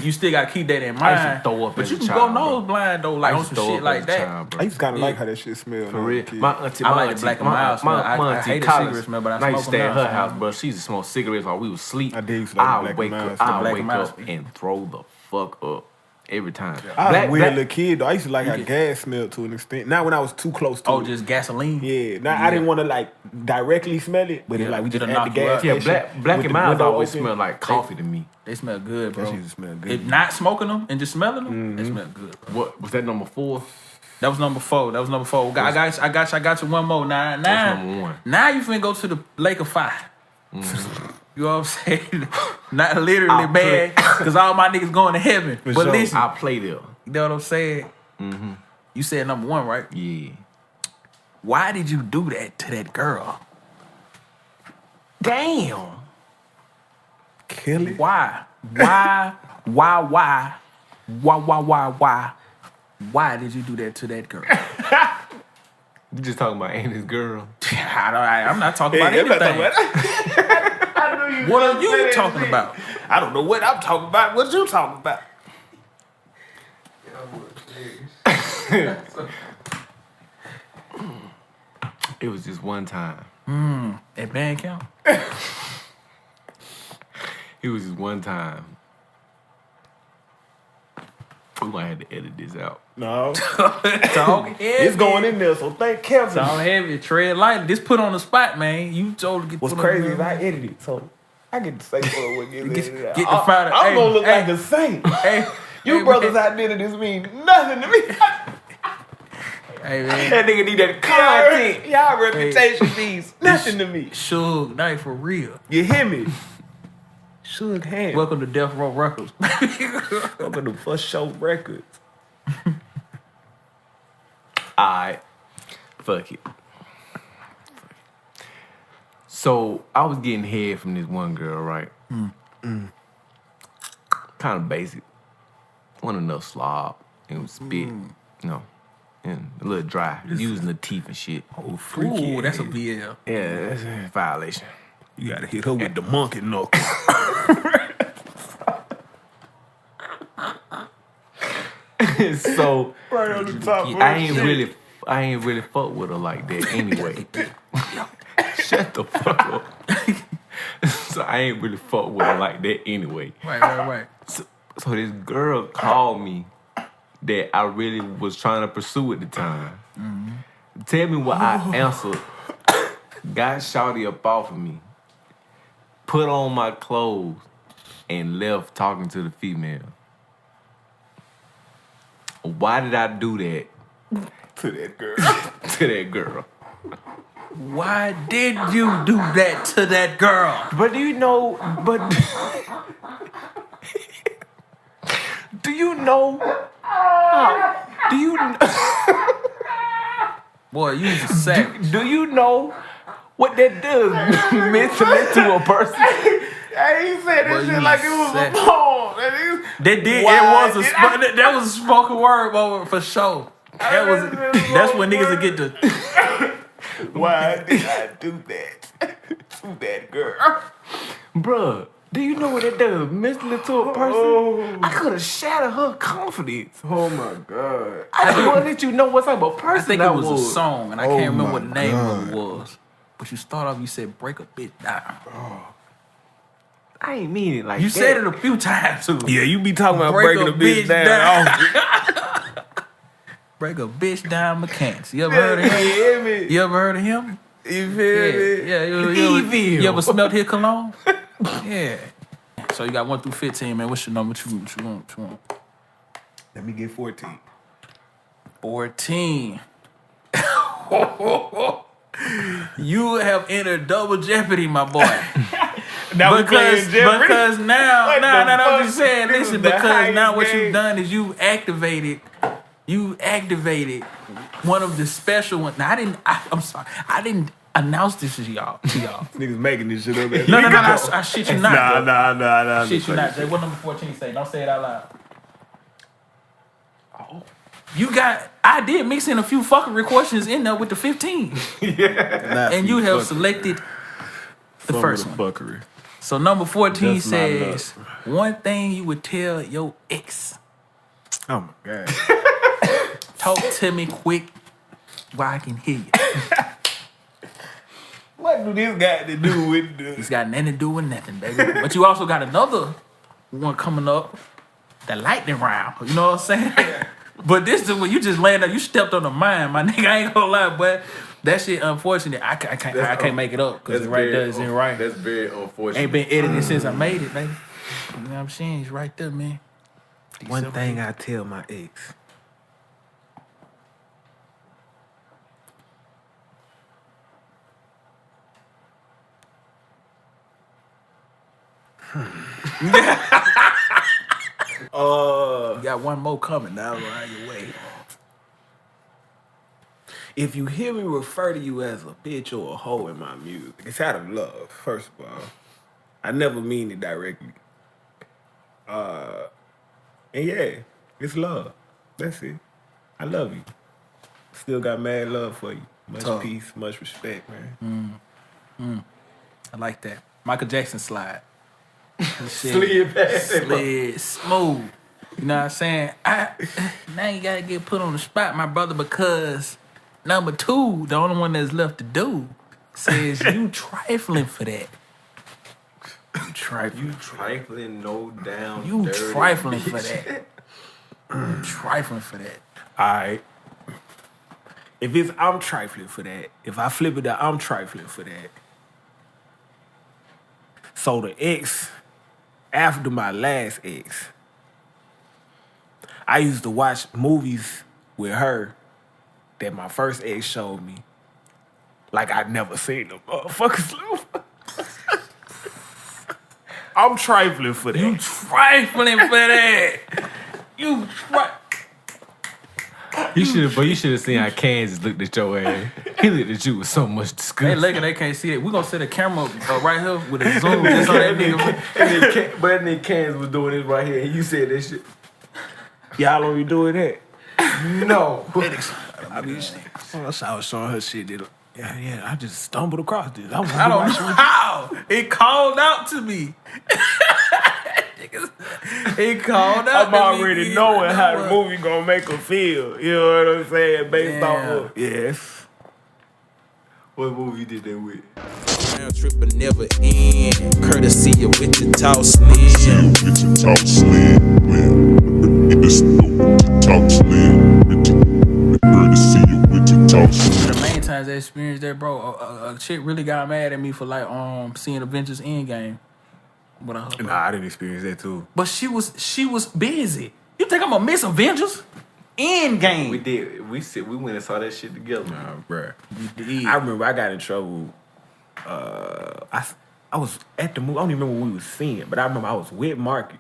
you still gotta keep that in mind. I used to throw up but as you a can child, go bro. nose blind though, like I on used to some throw shit up like as a that. child, bro. I used to kind of like how that shit smelled. For real. Kid. My auntie, I like the black and mild smell. I auntie hate the Collins, cigarette smell, but I used to smoke stay them at her now, house, so. bro. She used to smoke cigarettes while we was asleep. I did used to like the black and wake mild up, smell. I Black wake and mild up smell. and throw the fuck up every time. I was a weird black- little kid though. I used to like how gas smelled to an extent. Not when I was too close to it. Just gasoline. Yeah. I didn't want to like directly smell it, but it, like we just it'll at the knock you gas out. Yeah, station. black with and the mild window always open. smell like coffee to me. They smell good, bro. That shit smell good. If not smoking them and just smelling them, they smell good. Bro. What was that number 4? That was number 4. I got you one more. Now, number 1? now you finna go to the Lake of Fire. You know what I'm saying? Not literally I'll bad, because all my niggas going to heaven. But sure. listen, I play there. you know what I'm saying? You said number 1, right? Yeah. Why did you do that to that girl? Damn. Kill it. Why? Why did you do that to that girl? You just talking about Annie's girl. I'm not talking about anything. What are you talking about? I don't know what I'm talking about. What you talking about? It was just one time. That band count? It was just one time. We might have to edit this out. No. Talk heavy. It's going in there, so thank Kevin. Talk heavy. Tread lightly. This put on the spot, man. You told to get What's put crazy on is I edited, so I get to say what gets edited out. get the fire. I'm gonna look like a saint. Hey, You hey, brothers man. out there this mean nothing to me. Hey, man. That nigga need that content. Y'all reputation means nothing to me. Suge Knight for real. You hear me? Suge Ham. Welcome to Death Row Records. Welcome to Fasho Records. Alright. Fuck it. So I was getting head from this one girl, right? Kind of basic. Wasn't enough slob. It was spit. And a little dry. Using the teeth and shit. Oh, freaky. Ooh, that's a BL. Yeah, that's a violation. You gotta hit her with the monkey knuckle. So Right on the top. I ain't really fuck with her like that anyway. Shut the fuck up. So I ain't really fuck with her like that anyway. Right. So this girl called me that I really was trying to pursue at the time. Tell me what I answered. Got shawty up off of me. Put on my clothes and left talking to the female. Why did I do that? To that girl. To that girl. Why did you do that to that girl? But do you know, do you know, Boy, you was a savage. do you know what that does mentally to a person? Hey, he said Boy, this you shit like it was a savage. poem. That was a spoken word moment for sure. That's when niggas will get the. Why did I do that to that girl? Bruh, do you know what it does mentally to a person? I could have shattered her confidence. Oh my God. I just want to let you know what type of person I think I it was a song, and I can't remember what the name of God. it was. But you start off, you said, break a bitch down. I ain't mean it like You that. said it a few times too. Yeah, you be talking about Break breaking a a bitch bitch down. Break a bitch down, McCants. You ever heard of him? You ever heard of him? You feel me? Yeah. You ever smelled his cologne? Yeah. So you got 1 through 15, man. What's your number? What you want? Let me get 14. 14. You have entered double jeopardy, my boy. Now we playing Jeopardy? Because now, What the I'm just fuck? saying, This listen, is the because now highest what game. you've done is you activated one of the special ones. Now I'm sorry, I didn't announce this to y'all. Niggas making this shit up. No, I shit you not. Nah. Shit you not, Jay. What number 14 say? Don't say it out loud. Oh. I did mix in a few fuckery questions in there with the 15. And you have selected the first one. Fuckery. So number 14 That's my says, one thing you would tell your ex. Oh my God. Talk to me quick while I can hear you. What do this got to do with the... It's got nothing to do with nothing, baby. But you also got another one coming up, the lightning round. You know what I'm saying? But this is when you just landed, you stepped on the mine, my nigga. I ain't gonna lie, but that shit unfortunate. I can't make it up because right there is in right. That's very unfortunate. Ain't been edited since I made it, baby. You know what I'm saying? It's right there, man. One thing I tell my ex. You got one more coming now, right your way. If you hear me refer to you as a bitch or a hoe in my music, it's out of love, first of all. I never mean it directly. And yeah, it's love. That's it. I love you. Still got mad love for you. Much peace, much respect, man. I like that. Michael Jackson slide. Slid past it, bro. Slid smooth. You know what I'm saying? Now you gotta get put on the spot, my brother, because number 2, the only one that's left to do, says you trifling for that. You trifling, no down. You dirty trifling bitch. for that. You trifling for that. All right. If it's I'm trifling for that, if I flip it out, I'm trifling for that. So the ex, after my last ex, I used to watch movies with her that my first ex showed me. Like I'd never seen them motherfuckers. I'm trifling for that. You trifling for that. You should have seen how Kansas looked at your ass. He looked at you with so much disgust. They can't see it. We're gonna set a camera right here with a zoom just on that nigga. But that nigga Kansas was doing this right here, and you said that shit. Y'all only doing that? No. I was showing her shit. Yeah, I just stumbled across this. I don't know how. It called out to me. It called out I'm to already me. knowing how the movie gonna make her feel. You know what I'm saying? Based off of... Yes. What movie you did that with? Round trip will never end. Courtesy of Witchitaw Slim. Witchitaw Slim, man. It's the Witchitaw Slim. Courtesy of Witchitaw Slim. The main times I experienced that, bro, a chick really got mad at me for like seeing Avengers Endgame. Nah, I didn't experience that too. But she was busy. You think I'm gonna miss Avengers Endgame? We did. We went and saw that shit together. Nah, bruh. We did. I remember I got in trouble. I was at the movie. I don't even remember what we was seeing, but I remember I was with Marcus,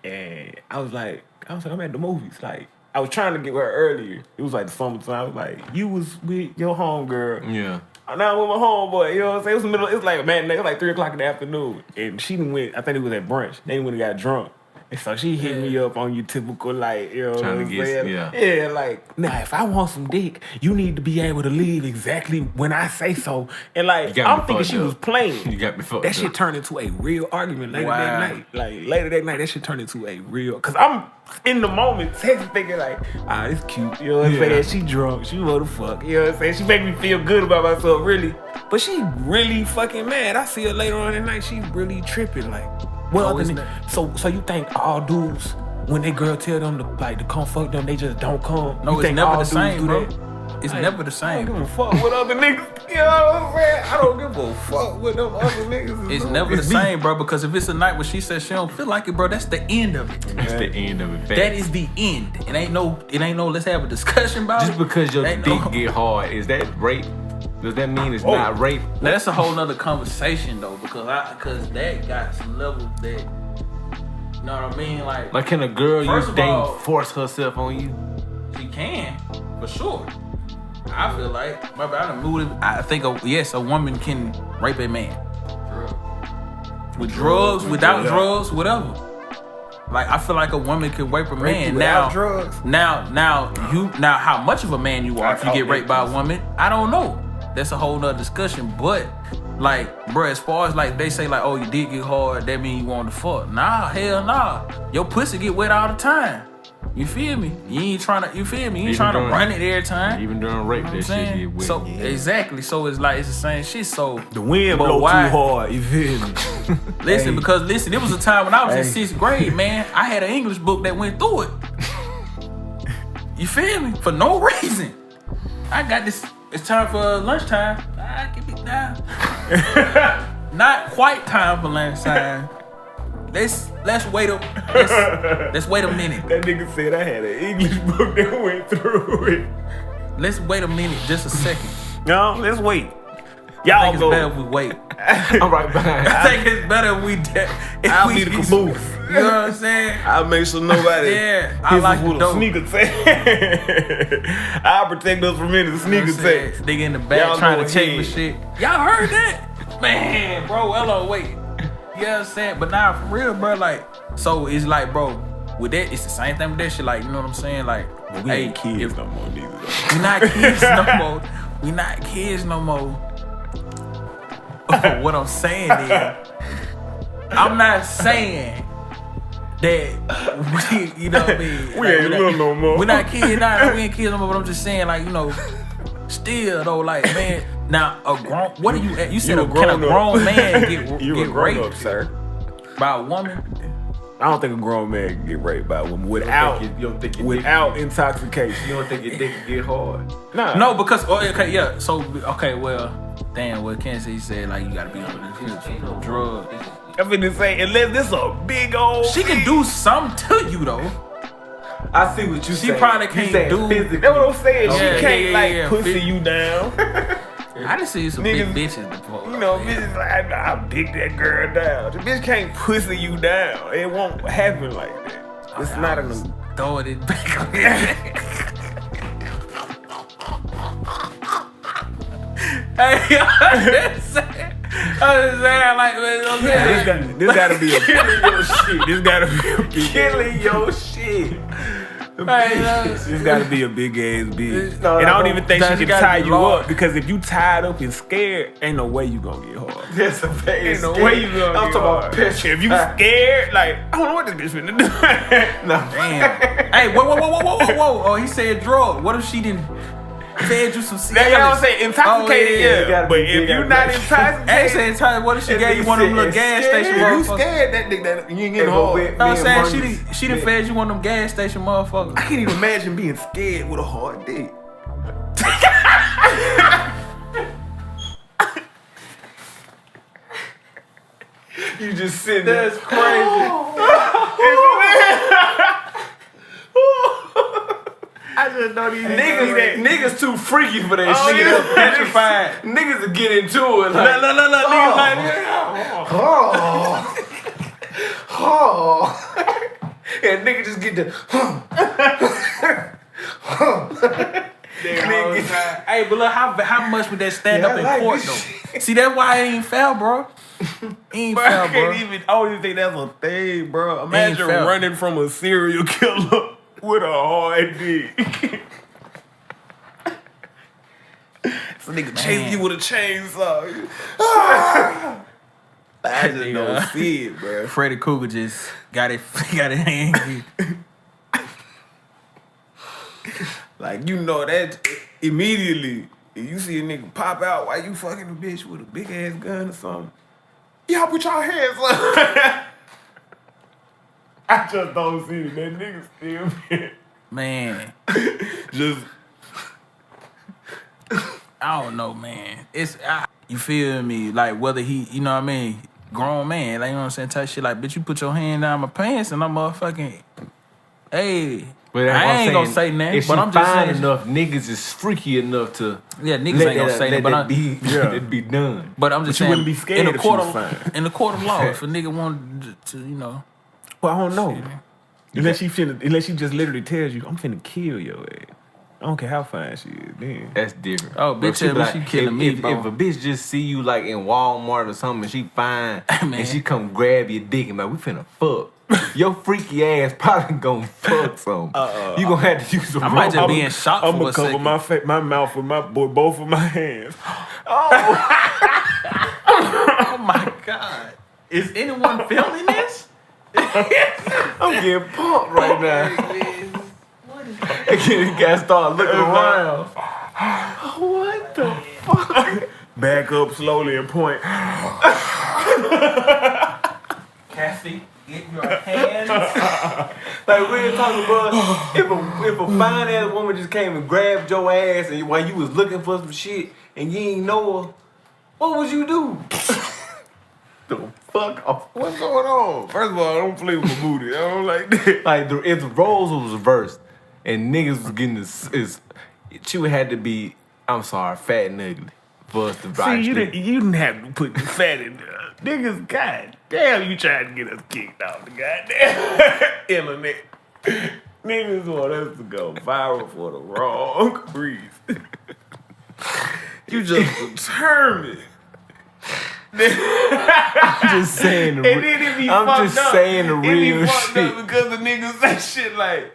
and I was like, I'm at the movies. Like, I was trying to get with her earlier. It was like the summertime. I was like, you was with your homegirl. Yeah. Now I'm with my homeboy. You know what I'm saying? It was like, man, it was like 3 o'clock in the afternoon, and she didn't went. I think it was at brunch. They went and got drunk, And so she hit me up on your typical, like, you know what Trying I'm to get- saying? yeah. Yeah, like, now, if I want some dick, you need to be able to leave exactly when I say so. And, like, You got me I'm thinking fucked she up. was playing. You got me fucked That up. shit turned into a real argument later Wow. that night. Like, later that night, that shit turned into a real... Because I'm in the moment texting thinking, like, it's cute. You know what I'm saying? She drunk. She what the fuck. You know what I'm saying? She make me feel good about myself, really. But she really fucking mad. I see her later on in the night. She really tripping, like... Well, so you think all dudes, when they girl tell them to come fuck them, they just don't come? No, You it's think never all the dudes same, do bro. that? It's Like, never the I same. don't give a fuck with other niggas. You know what I'm saying? I don't give a fuck with them other niggas. It's never the same, bro, because if it's a night where she says she don't feel like it, bro, that's the end of it. That's the end of it. That is the end. It ain't no, let's have a discussion about Just it. because your Ain't dick no- get hard, is that rape? Does that mean it's not rape? Now, that's a whole nother conversation, though, because that got some levels that, you know what I mean? Like Can a girl First you of date all- force herself on you? she can, for sure. I feel like, my bad, I think, yes, a woman can rape a man. With drugs, without drugs, whatever. Like, I feel like a woman can rape a man. without drugs? Now, how much of a man you are if you get raped by a woman, I don't know. That's a whole nother discussion. But, like, bro, as far as, like, they say, like, oh, you did get hard, that mean you want to fuck. Nah, hell nah. Your pussy get wet all the time. You feel me? You ain't trying to, you feel me? You ain't trying to run it every time. Even during rape, You know that what I'm shit saying? get wet. So, exactly. So, it's like, it's the same shit. So, The wind but blow why- too hard, you feel me? Listen, Hey. because it was a time when I was in Hey. 6th grade, man. I had an English book that went through it. You feel me? For no reason. I got this. It's time for lunchtime. Give me down. Not quite time for lunchtime. Let's wait let's wait a minute. That nigga said I had an English book that went through it. Let's wait a minute, just a second. No, let's wait. I Y'all think it's go. better if we wait. I'm right behind. I think it's better if we. I'll be the caboose. You know what I'm saying? I'll make sure nobody Yeah, I hits us like the with a dope. sneak attack. I'll protect us from any sneak attack. Nigga in the back Y'all trying know to check he for ain't. shit. Y'all heard that? Man, bro, hello, wait. You know what I'm saying? But nah, for real, bro, like, so it's like, bro, with that, it's the same thing with that shit. Like, you know what I'm saying? Like, We ain't kids no more, neither. we not kids no more. We not kids no more. What I'm saying is, I'm not saying that we, you know what I mean? We ain't little no more. We're not kids, nah, we ain't kids no more, but I'm just saying, like, you know, still though, like, man, now a grown, what are you at? You said You a can a grown grown up. man You get a grown raped up, sir. by a woman? I don't think a grown man can get raped by a woman without intoxication. You don't think your dick get hard? Nah. No, because okay, yeah. So okay, well, damn. Well, Kansas he said like you gotta be on the drugs. I'm finna say unless this a big old. She can do something to you though. I see what you She saying. probably You can't saying do. physically. That's what I'm saying. Yeah, She can't yeah, like yeah, pussy phys- you down. I done seen some Niggas- big bitches before. You know, bitches like I'll dick that girl down. The bitch can't pussy you down. It won't happen like that. It's not an. Throwing it back on Hey, I'm just saying, like, okay. This gotta be a killing your shit. This gotta be a big Killing your shit. This gotta be a big ass bitch. No, and I don't no, even think that she can gotta tie be you long. up because if you tied up and scared, ain't no way you gonna get hard. That's a bad Ain't no way you gonna I'm get talking hard. about piss. If you scared, like I don't know what this bitch finna do. No. Damn. Hey, whoa. Oh, he said drug. What if she didn't fed you some That's what I'm Cialis? saying. Intoxicated, Oh, yeah. yeah. But if you're not Hey, intoxicated, saying time, what if she gave you one of them little gas station if you motherfuckers? scared, that nigga, that you ain't getting go hard. with- You know what I'm Me and saying? Marcus. She done fed you one of them gas station motherfuckers. I can't even imagine being scared with a hard dick. You just sitting there. That's crazy. I just don't even Niggas too freaky for that Oh, shit. yeah. Petrified. Niggas will get into it. Like, No, niggas like and nigga just get the. Hey, but look, how much would that stand up in like court this though? See, that's why I ain't foul, bro. Ain't Bro, fair, I bro. can't even. I don't even think that's a thing, bro. Imagine fair. running from a serial killer with a hard dick. So nigga chasing you with a chainsaw. I just don't see it, bro. Freddy Krueger just got it angry. Like, you know that immediately, if you see a nigga pop out while you fucking a bitch with a big ass gun or something, y'all put y'all hands up. I just don't see it. That nigga still Man. just. I don't know, man. You feel me? Like, whether he, you know what I mean, grown man, like, you know what I'm saying, type shit. Like, bitch, you put your hand down my pants and I'm motherfucking, hey. But I ain't gonna say nothing, if but she I'm just fine saying. enough, niggas is freaky enough to Niggas ain't gonna say that, but it'd be done. But I'm just saying, wouldn't be scared if she was fine. in the court of law, if a nigga wanted to, you know. Well, I don't know. Unless she just literally tells you, I'm finna kill your ass. I don't care how fine she is, then. That's different. Oh, bitch, tell me she killing me, bro. If a bitch just see you like in Walmart or something and she fine and she come grab your dick and like, we finna fuck. Your freaky ass probably gonna fuck something. You gonna have to use a I might just be in shock I'm for a gonna cover second. my mouth with both of my hands. Oh my God. Is anyone filming this? I'm getting pumped right now. Again, you gotta start looking around. What the fuck? Back up slowly and point. Cassie, get your hands. Like real talking about if a fine ass woman just came and grabbed your ass and while you was looking for some shit and you ain't know her, what would you do? The fuck off. What's going on? First of all, I don't play with my booty. I don't like that. Like if the roles was reversed and niggas was getting this, she would have to be, I'm sorry, fat and ugly for us to See, you didn't have to put the fat in there. Niggas, goddamn, you trying to get us kicked off the goddamn internet. Niggas want us to go viral for the wrong reason. You just determined. I'm just saying the And then it be I'm fucked just up. saying the It be real fucked shit. up because the niggas say shit like,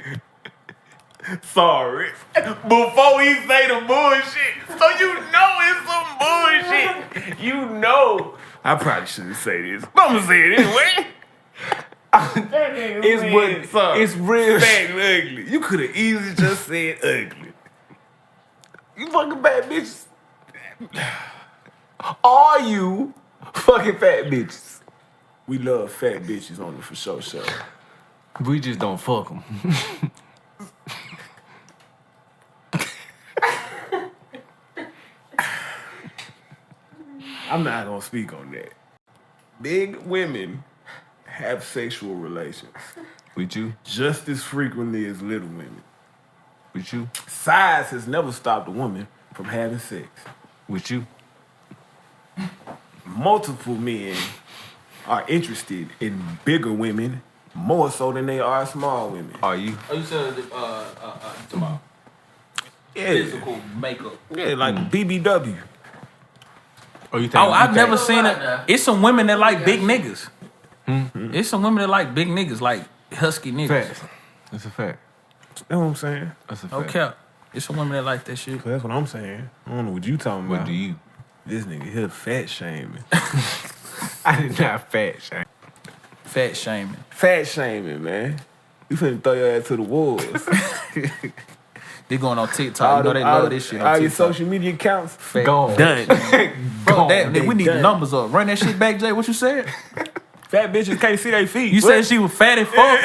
sorry, before he say the bullshit. So you know it's some bullshit. You know. I probably shouldn't say this, but I'm gonna say it anyway. It's real fat and ugly. You could have easily just said ugly. You fucking bad bitches. Are you fucking fat bitches? We love fat bitches on the For Sure show. We just don't fuck them. I'm not gonna speak on that. Big women have sexual relations. With you? Just as frequently as little women. With you? Size has never stopped a woman from having sex. With you? Multiple men are interested in bigger women more so than they are small women. Are you? Oh, you said tomorrow. Yeah. Physical makeup. Yeah, like BBW. Oh, you think? I've never seen it. It's some women that like big niggas. Mm-hmm. It's some women that like big niggas, like husky niggas. Fact. That's a fact. That's what I'm saying. That's a fact. Okay. It's some women that like that shit. That's what I'm saying. I don't know what you talking about. What do you? This nigga here fat shaming. I did not fat shame. Fat shaming. Fat shaming, man. You finna throw your ass to the wolves. They going on TikTok. You know they love this shit on All your TikTok. social media accounts? Gone. Done. Bro, we need the done. numbers up. Run that shit back, Jay. What you said? Fat bitches can't see their feet. You What? said she was fat as fuck.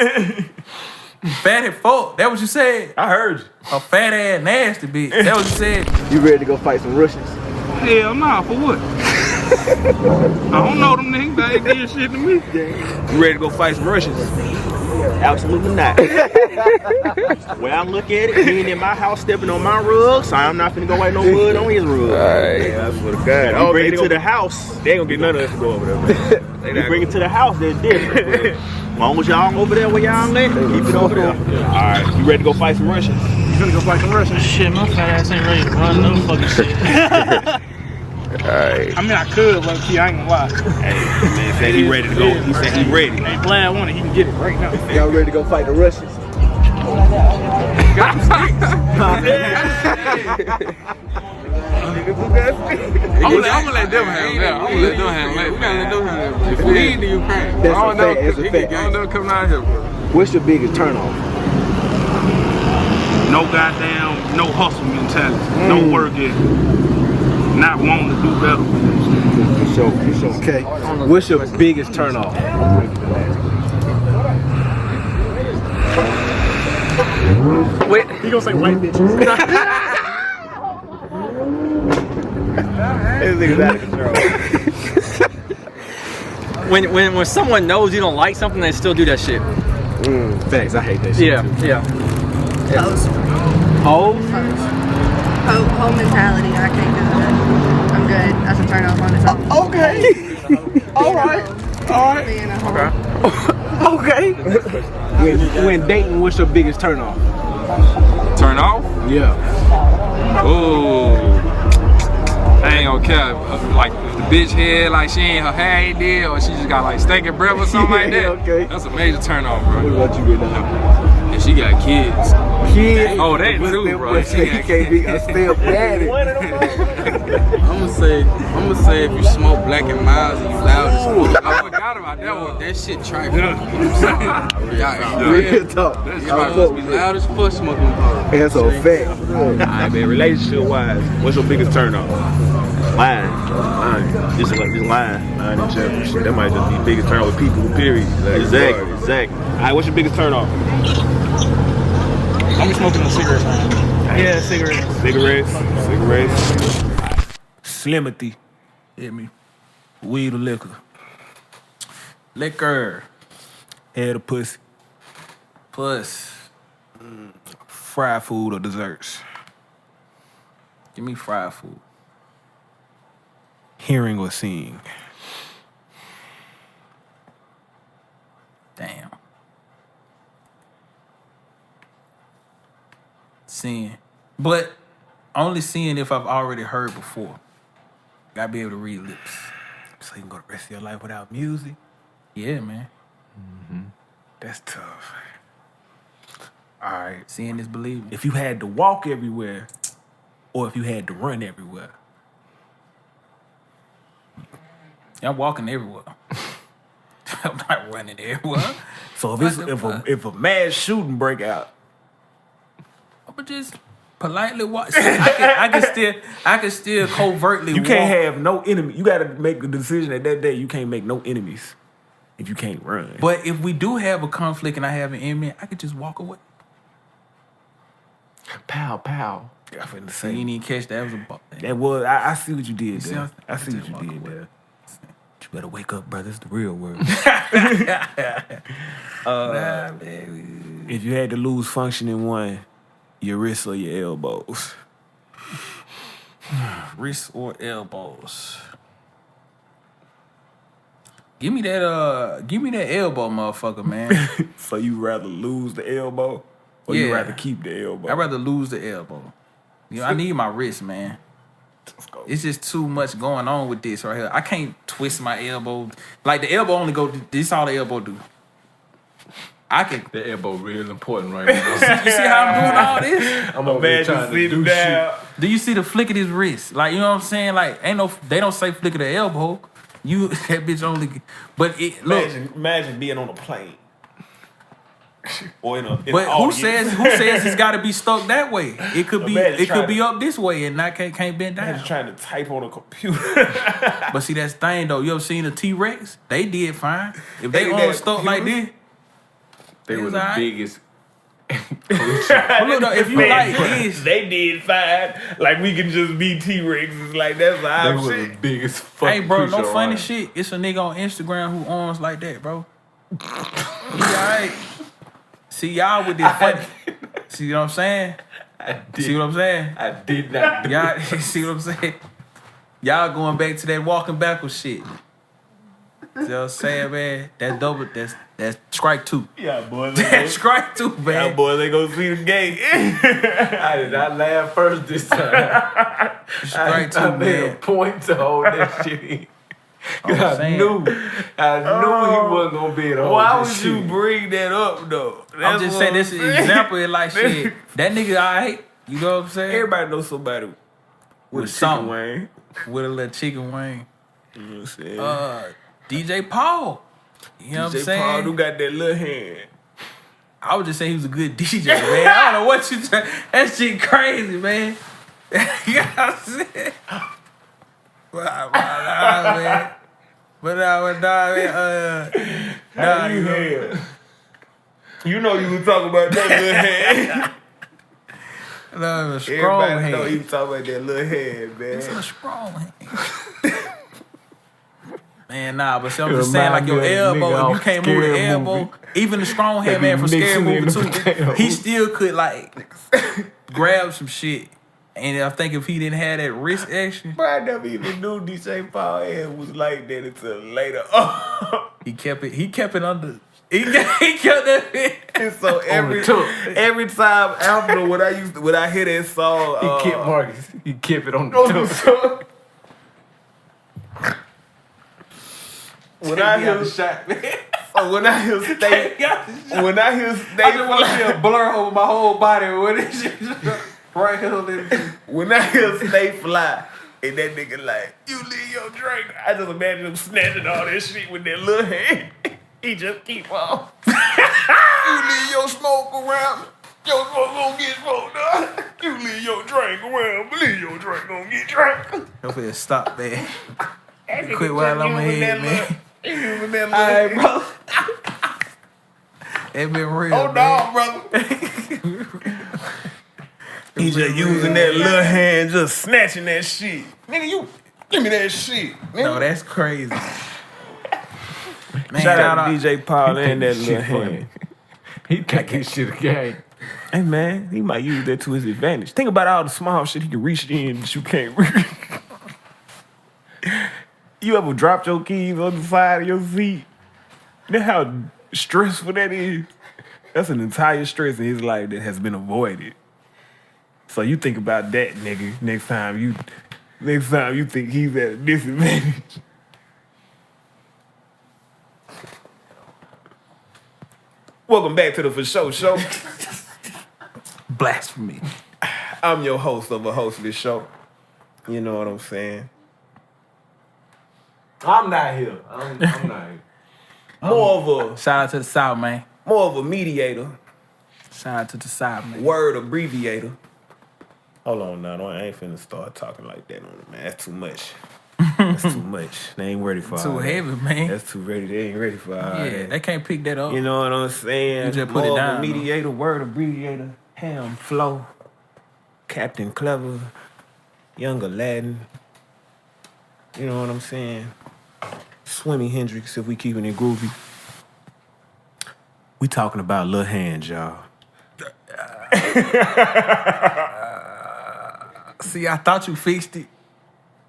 Fat as fuck. That what you said? I heard you. A fat ass nasty bitch. That what you said? You ready to go fight some Russians? Hell nah, for what? I don't know them niggas. They ain't did shit to me. You ready to go fight some Russians? Absolutely not. When I look at it, he ain't in my house stepping on my rug, so I'm not finna go wipe no wood on his rug. Yeah, I swear to God. You bring it to the house. They ain't gonna get none of us to go over there, man. You bring it to the house, that's different. As long as y'all over there where y'all at, keep it over there. Alright, you ready to go fight some Russians? You gonna go fight some Russians? Shit, my fat ass ain't ready to run no fucking shit. Alright. I mean, I could, but I ain't gonna lie. Hey, man said he ready to go. He said he ready. Hey, Vlad wanted, he can get it right now. Y'all ready to go fight the Russians? Got some sticks. I'm gonna let them handle that. I'm gonna let them handle that. We gotta let them handle that. If we in the Ukraine, That's a fact. That's a fact. I don't know coming out here, bro. What's your biggest turnoff? No goddamn, no hustle mentality. No working. Not wanting to do better. For sure. Okay. What's your biggest turnoff? Wait, he gonna say white bitches. This nigga's out of control. When someone knows you don't like something, they still do that shit. Facts, I hate that shit. Yeah. Hoes. Hoes? Whole mentality. I can't do that. I'm good. That's a turn off on its own. Okay. All right. Being a hoe. Okay. When dating, what's your biggest turnoff? Turn off? Yeah. Oh, I ain't gonna care. Like if the bitch head, like she ain't her hair ain't did, or she just got like stinking breath or something like that. Okay. That's a major turn off, bro. What about you, man? And she got kids. Kids? Oh, that too, bro. He can't be a step daddy. I'ma say if you smoke Black and Miles and you loud as fuck. I forgot about that one. That shit trifling. You know what I'm saying? Real talk. Y'all must be loud as fuck smoking pot. That's a fact. Alright, man, relationship wise, what's your biggest turn off? Lying. Just lying. Lying and chapter shit. That might just be the biggest turn off with people, period. Like, exactly. Alright, what's your biggest turn off? I'm smoking a cigarette, man. Yeah, cigarettes. Cigarettes. Slimity. Hit me. Weed or liquor? Liquor. Head or pussy? Puss. Fried food or desserts? Give me fried food. Hearing or seeing? Damn. Seeing. But only seeing if I've already heard before. Gotta be able to read lips. So you can go the rest of your life without music? Yeah, man. That's tough. All right. Seeing is believing. If you had to walk everywhere, or if you had to run everywhere? I'm walking everywhere. I'm not running everywhere. So if a mass shooting break out, I'ma just politely walk. I can still covertly. You can't walk. have no enemy. You got to make a decision at that day. You can't make no enemies if you can't run. But if we do have a conflict and I have an enemy, I could just walk away. Pow, pow. I finna You say didn't even catch that. Was a ball. that was. I see what you did see there. how- I see what you did there. You better wake up, brother. It's the real world. Nah, baby. If you had to lose function in one, your wrists or your elbows. Wrists or elbows. Give me that elbow, motherfucker, man. So you rather lose the elbow, or you rather keep the elbow? I'd rather lose the elbow. You know, I need my wrist, man. It's just too much going on with this right here. I can't twist my elbow. Like the elbow only go. This all the elbow do. I can. The elbow real important right now. You see how I'm doing all this? I'm imagine sitting down. Do you see the flick of his wrist? Like, you know what I'm saying? Like, they don't say flick of the elbow. You that bitch only. But it look. Imagine being on a plane. Or in But who audience. says it's got to be stuck that way? It could be. Imagine It could trying be to- up this way and not can't bend down. Imagine trying to type on a computer. But see, that's the thing though. You ever seen a T-Rex? They did fine. If they They on did stuck like this, They were was the alright. biggest. But look though, if you like this, they did fine. Like we can just be T-Rexes. Like that's They our were shit. the biggest fucking hey bro, no creature funny around. shit. It's a nigga on Instagram who arms like that, bro. He alright. See y'all with this funny. See what I'm saying? See what I'm saying? I did not. Y'all see what I'm saying? Y'all going back to that walking backwards shit. See what I'm saying, man? That's That's strike 2. Yeah, boys. That's strike 2, man. Yeah, boys, they go see the game. I did not laugh first this time. Strike 2, I made a man. point to hold that shit in. I'm saying. I knew he wasn't gonna be able to hold Why this would shit. you bring that up, though? I'm just saying this is an example of like shit. That nigga, alright. You know what I'm saying? Everybody knows somebody with a chicken something. wing. With a little chicken wing. You know what I'm saying? DJ Paul. You know what I'm DJ saying? Paul who got that little hand. I would just say he was a good DJ, man. I don't know what you that shit crazy, man. You know what I'm saying? Man. But you know you was talking about that little hand. No, strong Everybody hand. know you was talking about that little hand, man. It's a strong hand. Man, nah, but see, I'm just saying, like your elbow, if you can't move the elbow, even the strong hand man from Scary Movie 2, he still could like grab some shit. And I think if he didn't have that wrist action, Bro, I never even knew DJ Paul hand was like that until later. Oh. he kept it under. He kept that. And so every time after when I hear that song, He kept Marcus. He kept it on the top. When I hear shot, man. when I hear stay, I just want to see a blur over my whole body with this shit right here. When I hear stay fly, and that nigga like, you leave your drink. I just imagine him snatching all that shit with that little hand. He just keep on. You leave your smoke around. Your smoke gonna get smoked up. You leave your drink around. Leave your drink gonna get drank. Hopefully stop, man. Quit while I'm ahead, man. All Alright, bro. It been real. Oh, man. no, brother. He just using that little hand, just snatching that shit. Nigga, you give me that shit. Nigga. No, that's crazy. Man, Shout out to DJ Paul and that little hand. He got this shit again. Hey, man, he might use that to his advantage. Think about all the small shit he can reach in that you can't reach. You ever dropped your keys on the side of your seat? You know how stressful that is? That's an entire stress in his life that has been avoided. So you think about that, nigga, next time you think he's at a disadvantage. Welcome back to the Fasho Show. Blasphemy. I'm your host of a hostless show. You know what I'm saying? I'm not here. I'm not here. More of a Shout out to the South, man. more of a mediator, Shout out to the South, man. word abbreviator. Hold on now, I ain't finna start talking like that on it, man. That's too much. That's too much. They ain't ready for all Too that. heavy, man. That's too ready. They ain't ready for all Yeah, that. they can't pick that up. You know what I'm saying? You just put More it of down, a mediator, word abbreviator, Ham-Flo, Captain Clever, Young Aladdin. You know what I'm saying? Swimmy Hendrix, if we keeping it groovy. We talking about little hands, y'all. See, I thought you fixed it.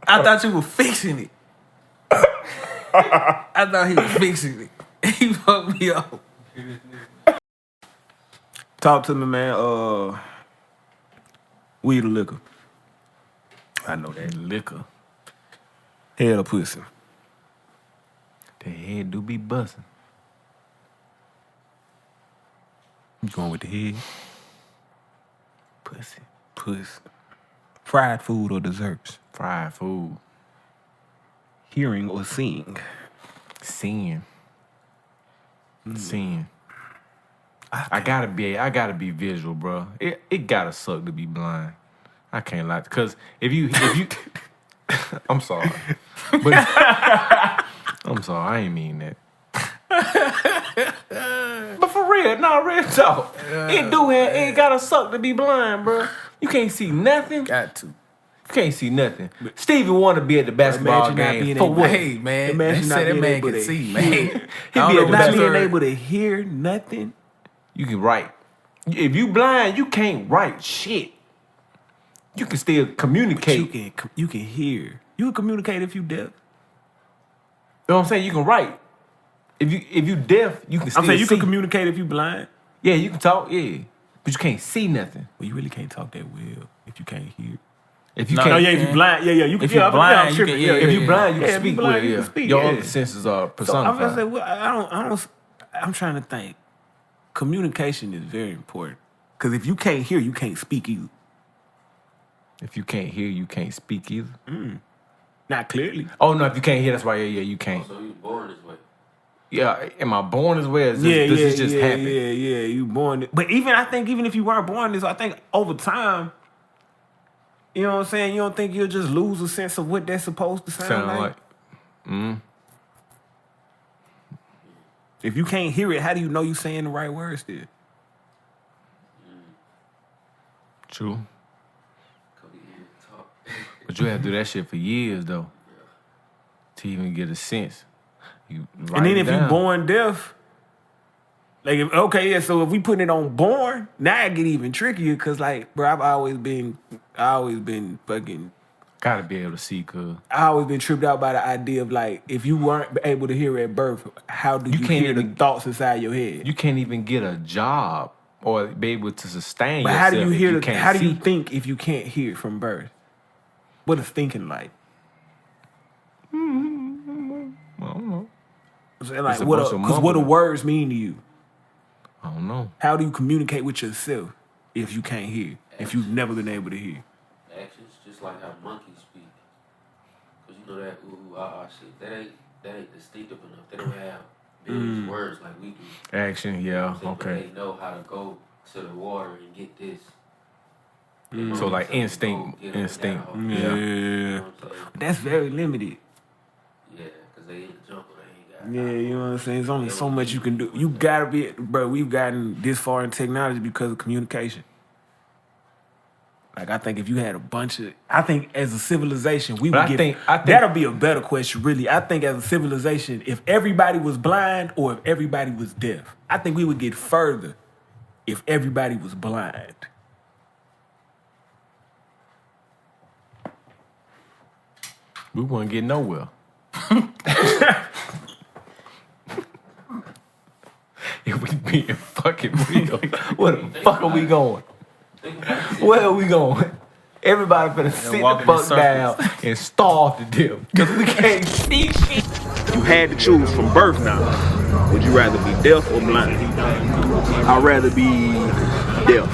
I thought you were fixing it. I thought he was fixing it. He fucked me up. Talk to me, man. Weed or liquor? I know that. Liquor. Head or pussy? The head do be busting. You going with the head? Pussy. Pussy. Fried food or desserts? Fried food. Hearing or seeing? Seeing. Seeing. I gotta be visual, bro. It gotta suck to be blind. I can't lie. Cause if you I'm sorry. But I'm sorry, I ain't mean that. But for real, real talk. It gotta suck to be blind, bro. You can't see nothing. Got to. You can't see nothing. Stevie want to be at the basketball game for what? Hey, man. Imagine They not said that being man able can to see, hear. man. He I be don't know at the Not what being you able to hear nothing. You can write. If you blind, you can't write shit. You can still communicate. You can hear. You can communicate if you deaf. You know what I'm saying? You can write. If you deaf, you can still I'm saying you see. can communicate if you blind. Yeah, you can talk, yeah. But you can't see nothing. Well, you really can't talk that well if you can't hear. If you No, can't, if you blind, you can. If you're blind, you can. if you blind, you can speak blind, well. you Yeah, can speak, your yeah. other senses are So I'm personified. gonna say, well, I don't. I'm trying to think. Communication is very important because if you can't hear, you can't speak either. If you can't hear, you can't speak either. Not clearly. Oh no, if you can't hear, that's why. Yeah, you can't. So you born this way. Yeah, am I born as well? Does this just happen? Yeah. You born, but I think even if you weren't born this, I think over time, you know what I'm saying. You don't think you'll just lose a sense of what that's supposed to sound like? If you can't hear it, how do you know you saying the right words still? True. But you have to do that shit for years though, to even get a sense. You And then if you born deaf, like so if we put it on born, now it get even trickier because like, bro, I've always been fucking. Gotta be able to see, cuz. I always been tripped out by the idea of like, if you weren't able to hear at birth, how do you can't hear even, the thoughts inside your head? You can't even get a job or be able to sustain But yourself. how do you hear? If you How can't do you see. think if you can't hear from birth? What is thinking like? I don't know. Like what do words mean to you? I don't know. How do you communicate with yourself if you can't hear? If you've never been able to hear? Actions just like how monkeys speak. Cause you know that ooh ah shit. That ain't distinctive enough. They don't have billions of words like we do. Action, yeah, But okay. they know how to go to the water and get this. So like instinct. Yeah. That's very limited. Yeah, cause they in the jungle. Yeah, you know what I'm saying? There's only so much you can do. You gotta be, bro. We've gotten this far in technology because of communication. Like I think if you had I think as a civilization we would I think that'll be a better question. Really, I think as a civilization, if everybody was blind or if everybody was deaf, I think we would get further if everybody was blind. We wouldn't get nowhere. If we being fucking real, where the fuck are we going? Where are we going? Everybody finna sit the fuck down and starve to death because we can't see shit. You had to choose from birth now. Would you rather be deaf or blind? I'd rather be deaf.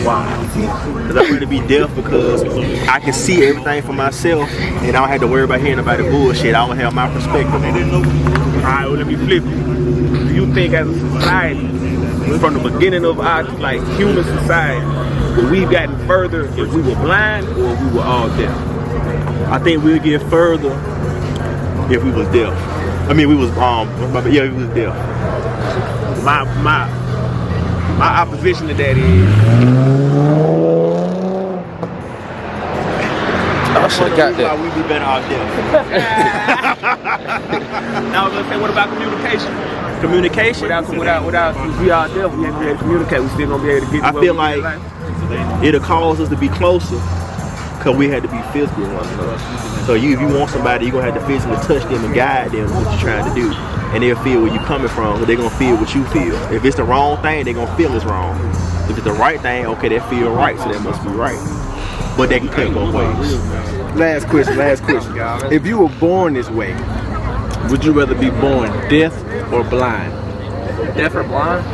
Why? Because I'd rather be deaf because I can see everything for myself and I don't have to worry about hearing about the bullshit. I don't have my perspective on it. Alright, well, let me flip it. Do you think as a society, from the beginning of our like human society, would we've gotten further if we were blind or if we were all deaf? I think we'll get further if we was deaf. I mean, we was we was deaf. My opposition to that is. I should have got that. We'd be better off deaf. Now I was gonna say, what about communication? Communication. Without if we are deaf, we ain't be able to communicate. We still gonna be able to get. I feel like it'll cause us to be closer, cause we had to be physical with one another. So if you want somebody, you're gonna have to physically touch them and guide them what you're trying to do, and they'll feel where you're coming from. But they're gonna feel what you feel. If it's the wrong thing, they're gonna feel it's wrong. If it's the right thing, okay, they feel right, so that must be right. But they can cut both ways. Last question. If you were born this way, would you rather be born deaf or blind? Deaf or blind?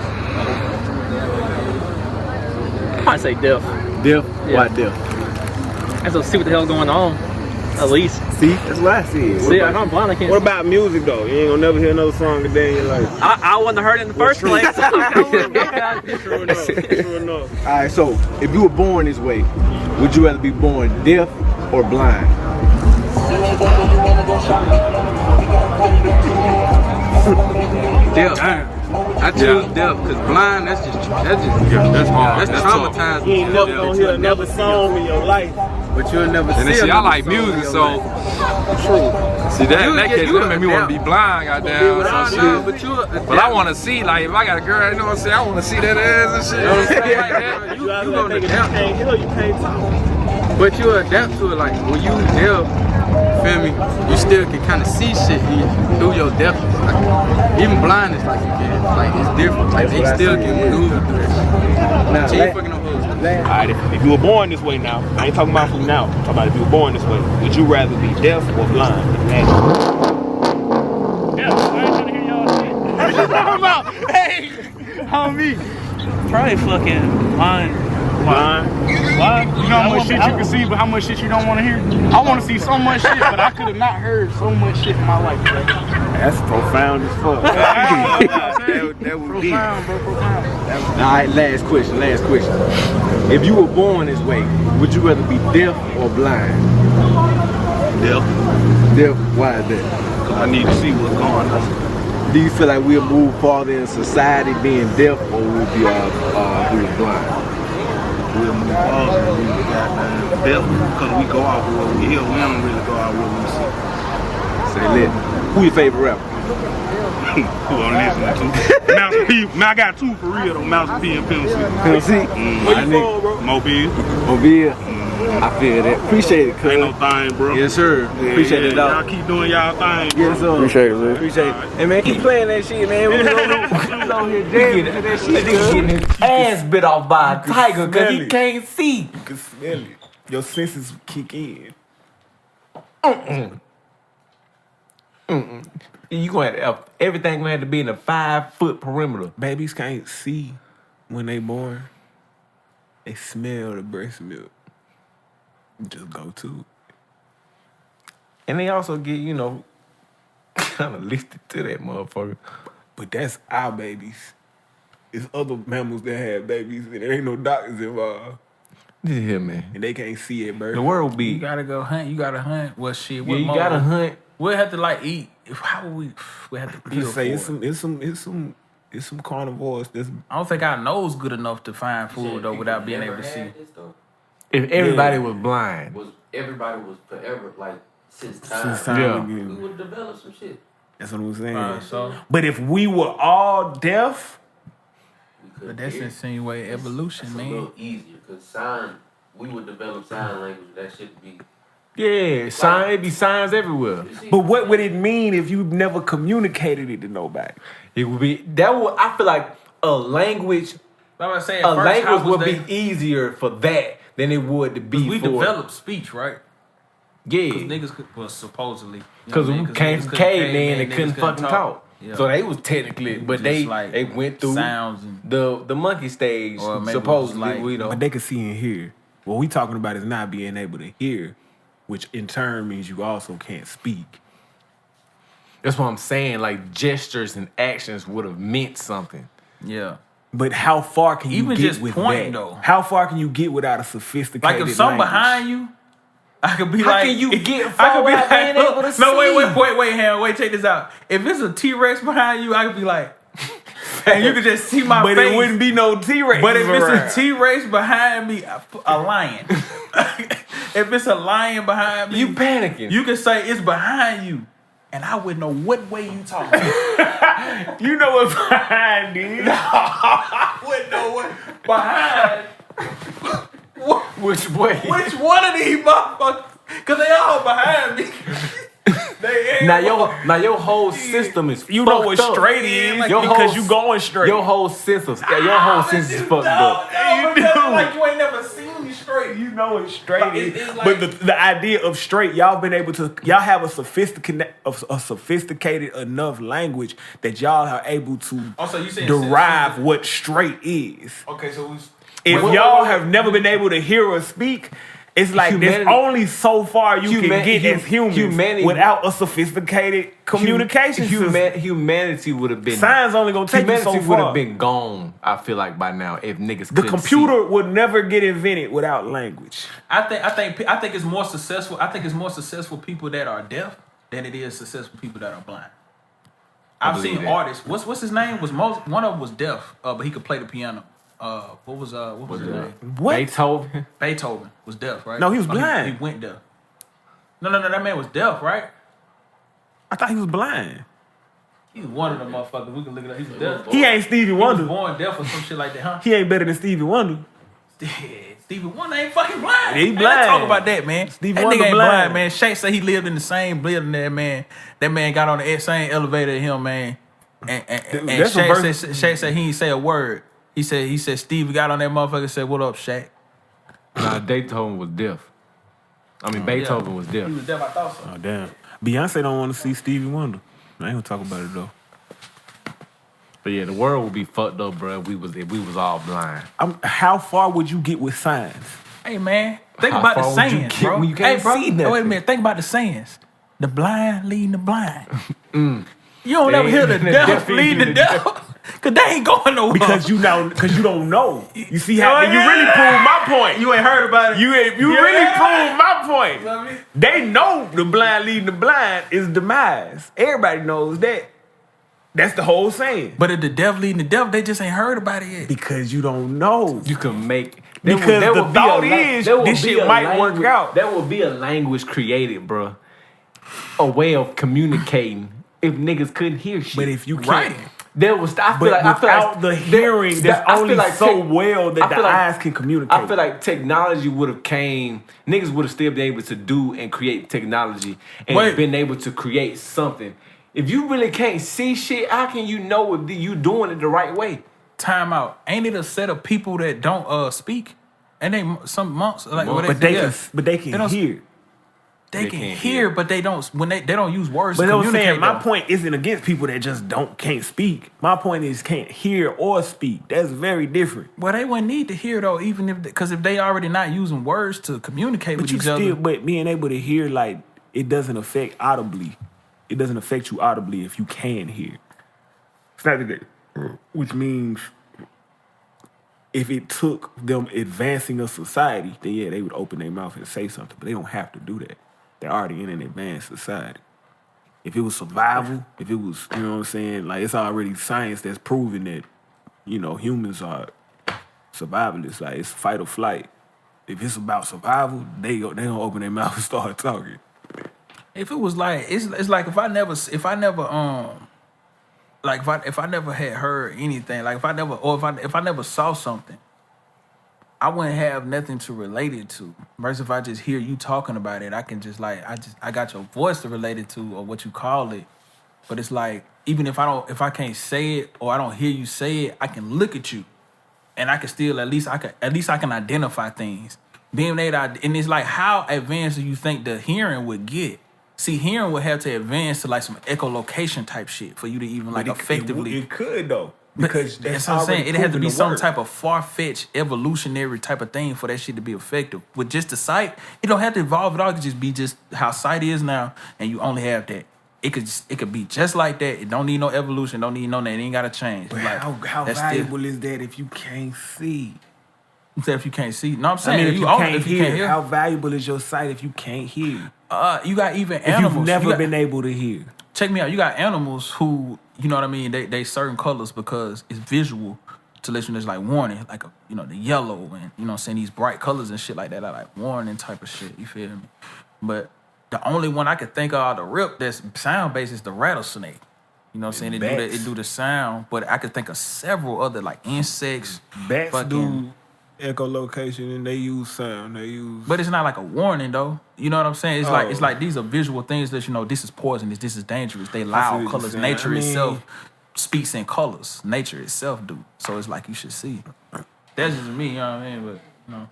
I might say deaf. Deaf? Yeah. Why deaf? I just see what the hell's going on. At least. See? That's what I see. See, if I'm blind, I can't What see. about music though? You ain't gonna never hear another song a day in your life. I wouldn't have heard it in the first place. True enough. Alright, so if you were born this way, would you rather be born deaf or blind? Deaf. I choose deaf because blind, that's hard. That's traumatizing. You ain't never gonna hear another song in your life But you'll never And then see see, I like another soul in music, your so life. see that case that made me want to be blind, goddamn. But I want to see, like, if I got a girl, you know what I'm saying? I want to see that ass and shit. You know what I'm saying? Like that. You gonna adapt. You can't talk. But you adapt to it, like when you deaf, feel me? You still can kind of see shit through your deafness. Like, even blindness, like you can. Like it's different. Like they still can maneuver through that shit. Now, she ain't fucking no hoes. Alright, if you were born this way now, I ain't talking about from now. I'm talking about if you were born this way, would you rather be deaf or blind? Yeah, I ain't trying to hear y'all shit. What you talking about? Hey, homie. Probably fucking blind. Why? You know how much shit you can see, but how much shit you don't want to hear? I want to see so much shit, but I could have not heard so much shit in my life, bro. That's profound as fuck. that would be Profound, bro, profound. All right, last question. If you were born this way, would you rather be deaf or blind? Deaf. Deaf, why is that? Because I need to see what's going on. Do you feel like we'll move farther in society being deaf, or we'll be blind? We'll move forward and we goddamn deaf because we go out where we hear. We don't really go out where we see. Say lit. Who your favorite rapper? Who I'm listening to? Mouse P. Man, I got two for real though. Mouse P and Pimp C. Pimp C? Where you from, bro? Mobile. I feel that. Appreciate it, cuz. Ain't no thing, bro. Yes, sir. Appreciate it, dog. Y'all keep doing y'all thing, bro. Yes, sir. Appreciate it, man. Appreciate it. Hey, man, keep playing that shit, man. We was on here jamming to that shit. Getting his ass bit off by a tiger because he can't see. You can smell it. Your senses kick in. You gonna have to, everything gonna have to be in a 5-foot perimeter. Babies can't see when they born. They smell the breast milk. Just go to it. And they also get, kind of listed to that motherfucker. But that's our babies. It's other mammals that have babies and there ain't no doctors involved. Yeah, man. And they can't see at birth. The world be. You gotta go hunt. You gotta hunt. What shit? Yeah, you gotta hunt. We'll have to eat. How would we? We have to Just say for it's some carnivores. I don't think our nose good enough to find food though without being able to see. If everybody was blind. Everybody was forever, like, since time. Yeah. We would develop some shit. That's what I'm saying. So, but if we were all deaf, but that's insinuate evolution, It's man. a little easier, because we would develop sign language. That shit would be... Yeah, it'd be signs everywhere. But what would it mean if you never communicated it to nobody? It would be I feel like a language. A language would be easier for that than it would to be. We developed speech, right? Yeah, because niggas supposedly because we came from cavemen and couldn't fucking talk. Yeah. So they was technically, but they went through sounds and the monkey stage supposedly. But they could see and hear. What we talking about is not being able to hear, which in turn means you also can't speak. That's what I'm saying. Like gestures and actions would have meant something. Yeah. But how far can you Even get just with pointing, that? though. How far can you get without a sophisticated Like if something language? behind you, I could be How like, can you get I far could be without being able to see? no, wait, Ham, check this out. If it's a T-Rex behind you, I could be like, and you could just see my face. But it wouldn't be no T-Rex. But if around. it's a T-Rex behind me, a lion. If it's a lion behind me, you panicking. You can say it's behind you, and I wouldn't know what way you talking. You know what's behind me. No, I wouldn't know what behind. Which way? Which one of these motherfuckers? Cause they all behind me. Now your whole system is You know what fucked up. straight is Your because whole- you going straight. Your whole system is fucked up. You do. Like you ain't never seen me straight. You know what straight Like, is. it's like- But the idea of straight, y'all have a sophisticated enough language that y'all are able to Also, you saying derive what straight is. Okay, so If y'all have never been able to hear or speak, it's like there's only so far you can get as humans without a sophisticated communication system. Humanity would have been. Science only gonna take you so Humanity would far. have been gone. I feel like by now if niggas. The couldn't computer would never get invented without language. I think it's more successful. I think it's more successful people that are deaf than it is successful people that are blind. I've seen artists. What's his name? One of them was deaf, but he could play the piano. what was his name? What? Beethoven. Beethoven was deaf, right? No, he was blind. He went deaf. No, that man was deaf, right? I thought he was blind. He's one of them motherfuckers. We can look it up. He was deaf. He ain't Stevie Wonder. He was born deaf or some shit like that, huh? He ain't better than Stevie Wonder. Stevie Wonder ain't fucking blind. He Man, blind. let's talk about that, man. Stevie that Wonder nigga ain't blind. man. Shaq said he lived in the same building that man. That man got on the same elevator as him, man. And Shaq said he ain't say a word. He said Stevie got on that motherfucker and said, "What up, Shaq?" Nah, Beethoven was deaf. Beethoven was deaf. He was deaf, I thought so. Oh, damn. Beyonce don't want to see Stevie Wonder. I ain't gonna talk about it, though. But yeah, the world would be fucked up, bro, if we was all blind. How far would you get with science? Hey, man. Think How about the far would you sayings, get bro. when you can't see nothing? Wait a minute. Think about the sayings. The blind leading the blind. You don't ever hear the deaf leading the deaf. Because they ain't going nowhere. Because you don't know. You see how you really prove my point. You ain't heard about it. You really prove my point. They know the blind leading the blind is demise. Everybody knows that. That's the whole saying. But if the deaf leading the deaf, they just ain't heard about it yet. Because you don't know. You can make... Because the thought is this shit might work out. There will be a language created, bro. A way of communicating if niggas couldn't hear shit. But if you can't... Right. There was, I feel without the hearing, that's only so well that the eyes can communicate. I feel like technology would have came, niggas would have still been able to do and create technology and been able to create something. If you really can't see shit, how can you know if you doing it the right way? Time out. Ain't it a set of people that don't speak? And they some monks like but they can hear. They can hear, but they don't they don't use words but to communicate. Saying, my point isn't against people that just can't speak. My point is can't hear or speak. That's very different. Well, they wouldn't need to hear though, even if they already not using words to communicate with each other. But being able to hear, like, it doesn't affect audibly. It doesn't affect you audibly if you can hear. It's not that, which means if it took them advancing a society, then yeah, they would open their mouth and say something. But they don't have to do that. They're already in an advanced society. If it was survival, if it was, you know what I'm saying, like it's already science that's proving that, you know, humans are survivalists. Like it's fight or flight. If it's about survival, they gonna open their mouth and start talking. If it was like it's like if I never had heard anything, like if I never saw something, I wouldn't have nothing to relate it to. Versus if I just hear you talking about it, I can just like I got your voice to relate it to or what you call it. But it's like even if I can't say it or I don't hear you say it, I can look at you, and I can still at least I can identify things. Being able to, and it's like how advanced do you think the hearing would get? See, hearing would have to advance to like some echolocation type shit for you to even like effectively. It could though. Because that's what I'm saying. It has to be some type of far-fetched evolutionary type of thing for that shit to be effective. With just the sight, it don't have to evolve at all. It could just be just how sight is now, and you only have that. It could be just like that. It don't need no evolution. Don't need no that. It ain't gotta change. But like, how valuable is that if you can't see? If you can't see, no, I'm saying if you can't hear, how valuable is your sight if you can't hear? You got even animals. If you've never been able to hear. Check me out. You got animals who, you know what I mean, they certain colors because it's visual to let you know it's like warning, like the yellow and you know what I'm saying, these bright colors and shit like that are like warning type of shit. You feel me? But the only one I could think of the rip that's sound based is the rattlesnake. You know what I'm saying? It do the sound, but I could think of several other like insects. Bats do echolocation and they use sound. But it's not like a warning though. You know what I'm saying? It's like these are visual things that you know this is poisonous, this is dangerous. They loud colors. Nature itself speaks in colors. Nature itself do. So it's like you should see. That's just me, you know what I mean? But you know,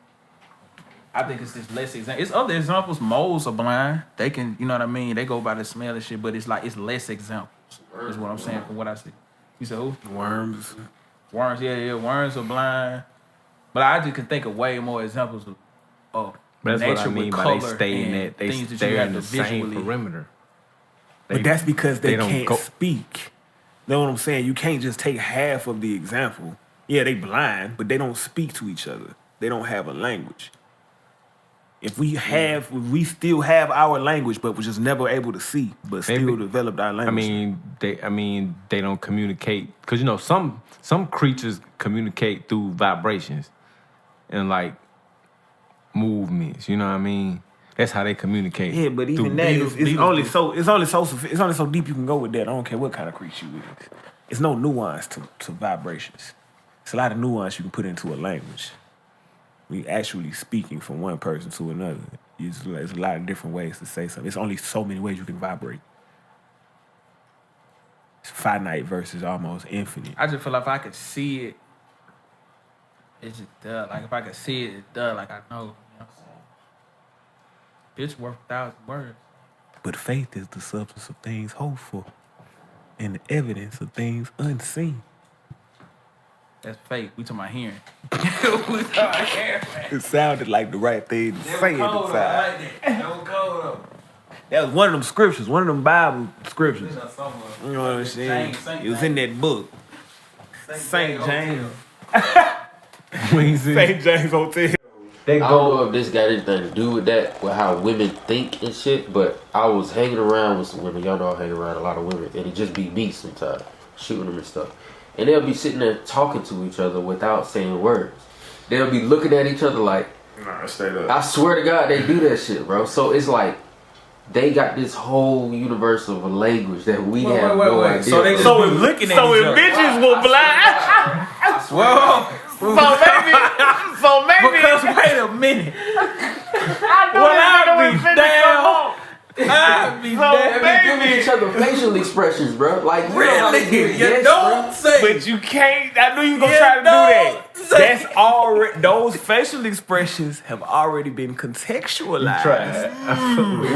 I think it's just less example. It's other examples. Moles are blind. They can, you know what I mean? They go by the smell and shit, but it's like it's less examples. Is what I'm saying from what I see. You said who? Worms, yeah. Worms are blind. But I just can think of way more examples of that's nature what I mean with by color they stay in that they stay in the same perimeter. But that's because they can't speak. You know what I'm saying? You can't just take half of the example. Yeah, they blind, but they don't speak to each other. They don't have a language. If we still have our language, but we're just never able to see, but still developed our language. I mean, they don't communicate because some creatures communicate through vibrations and like movements. You know what I mean? That's how they communicate. Yeah, but even that it's only so deep you can go with that. I don't care what kind of creature you is. It's no nuance to vibrations. It's a lot of nuance you can put into a language. We actually speaking from one person to another. There's a lot of different ways to say something. It's only so many ways you can vibrate. It's finite versus almost infinite. I just feel like if I could see it, it's just duh. Like if I could see it, it's duh. Like I know. You know what I'm saying? It's worth 1,000 words. But faith is the substance of things hoped for and the evidence of things unseen. That's fake. We talking about hearing. We talking about hearing. It sounded like the right thing to say at the time. That was cold though. That was one of them scriptures, one of them Bible scriptures. You know what I'm saying? It was in that book. St. James. St. James Hotel. I don't know if this got anything to do with that, with how women think and shit, but I was hanging around with some women. Y'all know I hang around a lot of women, and it just be me sometimes, shooting them and stuff. And they'll be sitting there talking to each other without saying words. They'll be looking at each other like, nah, straight up. I swear to God, they do that shit, bro. So it's like, they got this whole universe of a language that we have no idea. So they just be looking at each other. So if bitches were blind. So maybe. Because wait a minute. I'd be giving each other facial expressions, bro. Like, really? You don't say. But you can't. I knew you were gonna try to do that. That's already. Those facial expressions have already been contextualized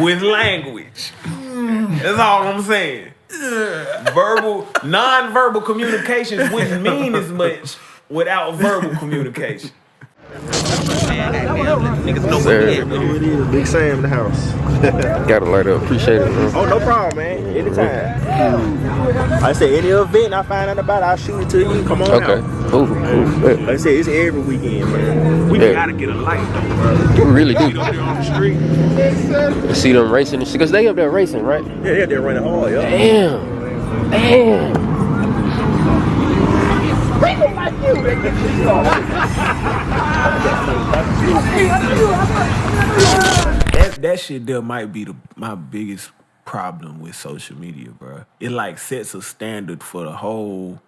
with language. That's all I'm saying. Non-verbal communications wouldn't mean as much without verbal communication. Niggas know what it is. Big Sam in the house. Gotta light up. Appreciate it, bro. Oh, no problem, man. Anytime. I say any event I find out about, I'll shoot it to you. Come on out. Cool. Like I said, it's every weekend, man. We gotta get a light, though, bro. We really do. On the street. You see them racing and shit, because they up there racing, right? Yeah, they're running hard, yeah. Damn. People like you, they get you That shit there might be my biggest problem with social media, bro. It like sets a standard for the whole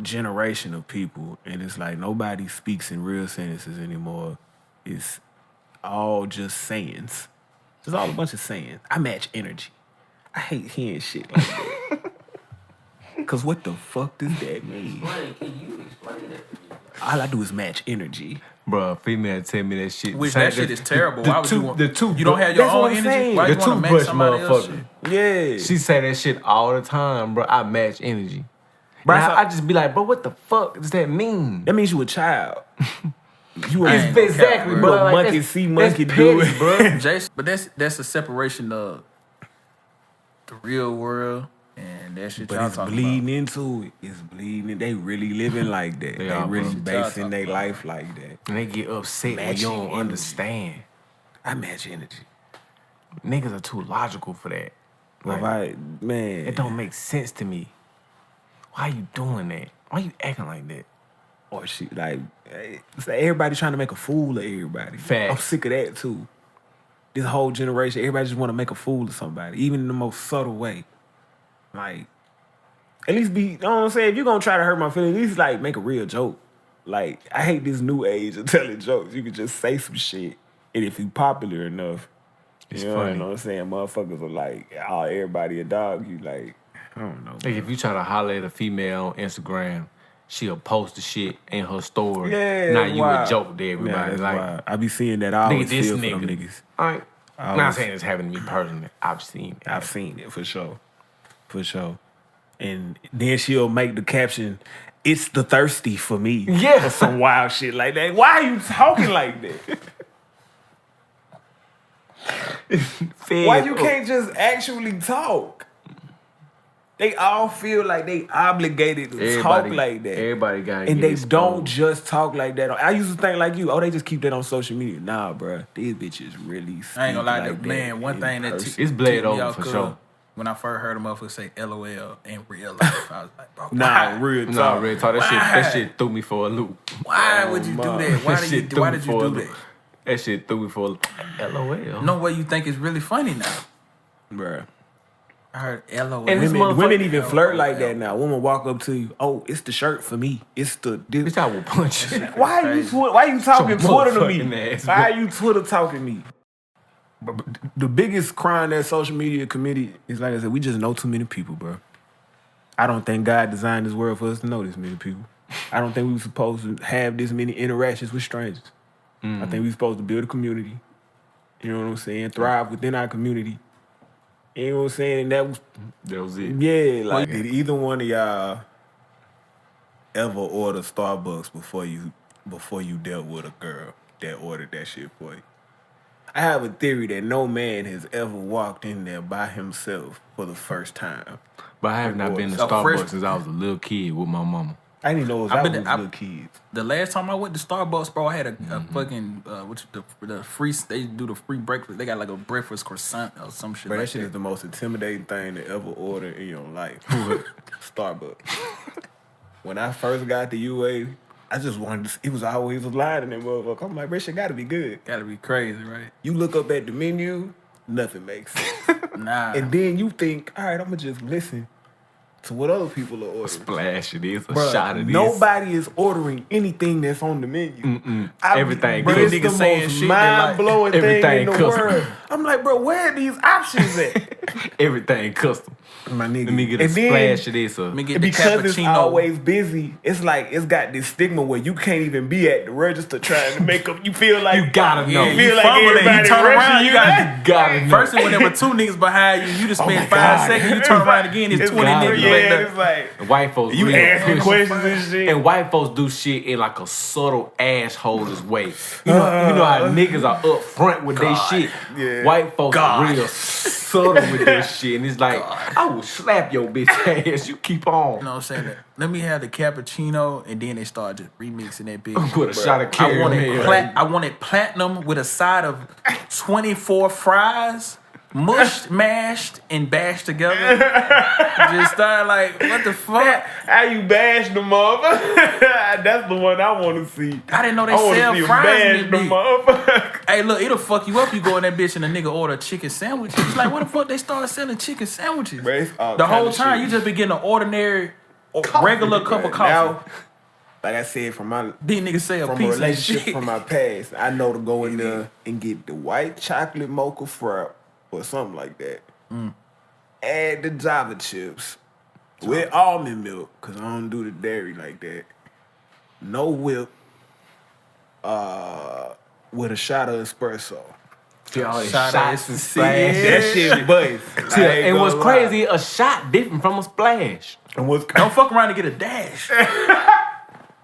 generation of people, and it's like nobody speaks in real sentences anymore. It's all just sayings. It's all a bunch of sayings. I match energy. I hate hearing shit like that. Cause what the fuck does that mean? Can you explain that? All I do is match energy. Bruh, female tell me that shit. Which that shit is terrible. Why would you want? The toothbrush. You don't have your own energy. Why The you want to match toothbrush somebody else? motherfucker. Yeah. She say that shit all the time, bro. I match energy. Bro, Now, I just be like, bro, what the fuck does that mean? That means you a child. You It's exactly, bro. Like, monkey see, monkey do it, bro. Jace, but that's a separation of the real world and that shit. But y'all it's talking bleeding into it. It's bleeding. They really living like that. They really basing their life like that. And they get upset when you don't understand. I match energy. Niggas are too logical for that. Like, man, it don't make sense to me. Why you doing that? Why you acting like that? Or she like, it's like everybody trying to make a fool of everybody. Facts. I'm sick of that too. This whole generation, everybody just want to make a fool of somebody, even in the most subtle way. Like, at least you know what I'm saying? If you're gonna try to hurt my feelings, at least like make a real joke. Like, I hate this new age of telling jokes. You can just say some shit, and if you popular enough, it's you funny. know what I'm saying? Motherfuckers are like, oh, everybody a dog. You like, I don't know. Like if you try to holler at a female on Instagram, she'll post the shit in her story. Yeah, now you wild. a joke to everybody. Yeah, that's like, wild. I be seeing that. I always this feel for nigga. them niggas. Alright. I'm not saying it's happening to me personally. I've seen it. I've seen it for sure. For sure. And then she'll make the caption, "It's the thirsty for me." Yeah. Or some wild shit like that. Why are you talking like that? Why you can't just actually talk? They all feel like they obligated to talk like that. Everybody got and they don't just talk like that. I used to think like you. Oh, they just keep that on social media. Nah, bro. These bitches really. I ain't gonna lie, like man. One thing that it's bled over for sure. When I first heard a motherfucker say LOL in real life, I was like, bro, real talk. That shit threw me for a loop. Why would you do that? Why did you do that? That shit threw me for a loop. LOL. No way you think it's really funny now, bro. I heard LOL. And women even flirt like that now. Women walk up to you. Oh, it's the shirt for me. It's the. Bitch, I will punch you. Why you talking Twitter to me? Why are you Twitter talking to me? The biggest crime that social media committee is, like I said, we just know too many people, bro. I don't think God designed this world for us to know this many people. I don't think we were supposed to have this many interactions with strangers. I think we were supposed to build a community. You know what I'm saying? Thrive within our community. You know what I'm saying? And that was it. Yeah, like did either one of y'all ever order Starbucks before you dealt with a girl that ordered that shit for you? I have a theory that no man has ever walked in there by himself for the first time. But I have not been to Starbucks since I was a little kid with my mama. I didn't know it was little kids. The last time I went to Starbucks, bro, I had a fucking the free. They do the free breakfast. They got like a breakfast croissant or some shit. Bro, like that shit is the most intimidating thing to ever order in your life. Starbucks. When I first got to UA, I just wanted to. It was always a line in that motherfucker. I'm like, bro, shit gotta be good. Gotta be crazy, right? You look up at the menu, nothing makes sense. Nah. And then you think, all right, I'm gonna just listen to what other people are ordering. Splash it is, a Bruh, shot of this. Nobody is ordering anything that's on the menu. Everything. Bro, it's the most mind-blowing thing in the world. I'm like, bro, where are these options at? Everything custom. My nigga. Let me get a splash of this. Let me get the because cappuccino. It's always busy, it's like it's got this stigma where you can't even be at the register trying to make up. You feel like you gotta know. You feel like everybody turn around. You gotta know. First thing when there were two niggas behind you, you just spend 5 seconds. You turn around again. It's 20 niggas. Yeah, it's like white folks. You asking questions and shit. And white folks do shit in like a subtle assholes way. You know how niggas are up front with their shit. Yeah. White folks are real subtle with their shit, and it's like I will slap your bitch ass. You keep on. You know what I'm saying? Let me have the cappuccino, and then they start just remixing that bitch. Put a shot of caramel. I wanted platinum with a side of 24 fries, mushed, mashed, and bashed together. Just started like, what the fuck? How you bash the motherfucker? That's the one I want to see. I didn't know they sell fries in this bitch. Hey, look, it'll fuck you up. You go in that bitch and a nigga order a chicken sandwich. It's like, what the fuck they started selling chicken sandwiches? The whole time you just be getting an ordinary, regular cup of coffee. Now, like I said, from my these niggas say a from piece a relationship of shit. from my past, I know to go in there and get the white chocolate mocha frap or something like that. Add the Java chips with almond milk, cause I don't do the dairy like that. No whip. With a shot of espresso. Shots and That shit buzz. And what's crazy, a shot different from a splash. And what's Don't fuck around and get a dash.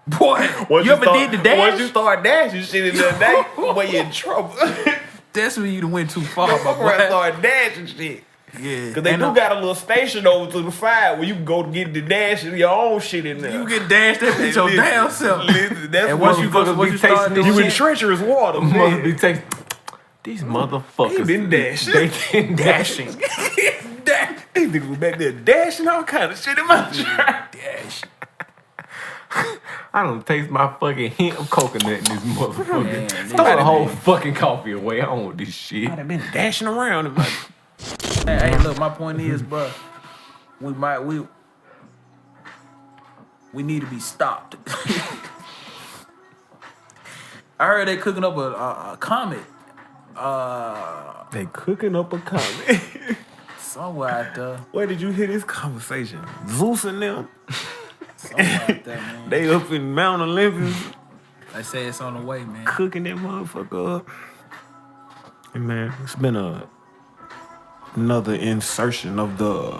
Boy, once you ever did the dash? Once you start dashing shit in the day, boy, you in trouble. That's when you went too far, Don't my fuck around boy. and start dashing shit. Yeah. Cause they do got a little station over to the side where you can go get the dash and your own shit in there. You get dashed that bitch your damn self. Listen, that's And what once you start doing you in shit, treacherous water. Must be tasting. These motherfuckers. They been dashing. They been dashing. These niggas was back there dashing all kind of shit in my drink. dash. I don't taste my fucking hint of coconut in this motherfucker. Man, Throw the whole fucking coffee away. I don't want this shit. I'd have been dashing around in my. Hey, look, my point is, bro, we need to be stopped. I heard they cooking up a comet. They cooking up a comet. Somewhere out there. Where did you hear this conversation? Zeus and them. Somewhere out there, man. They up in Mount Olympus. They say it's on the way, man. Cooking that motherfucker up. Hey, man, it's been another insertion of the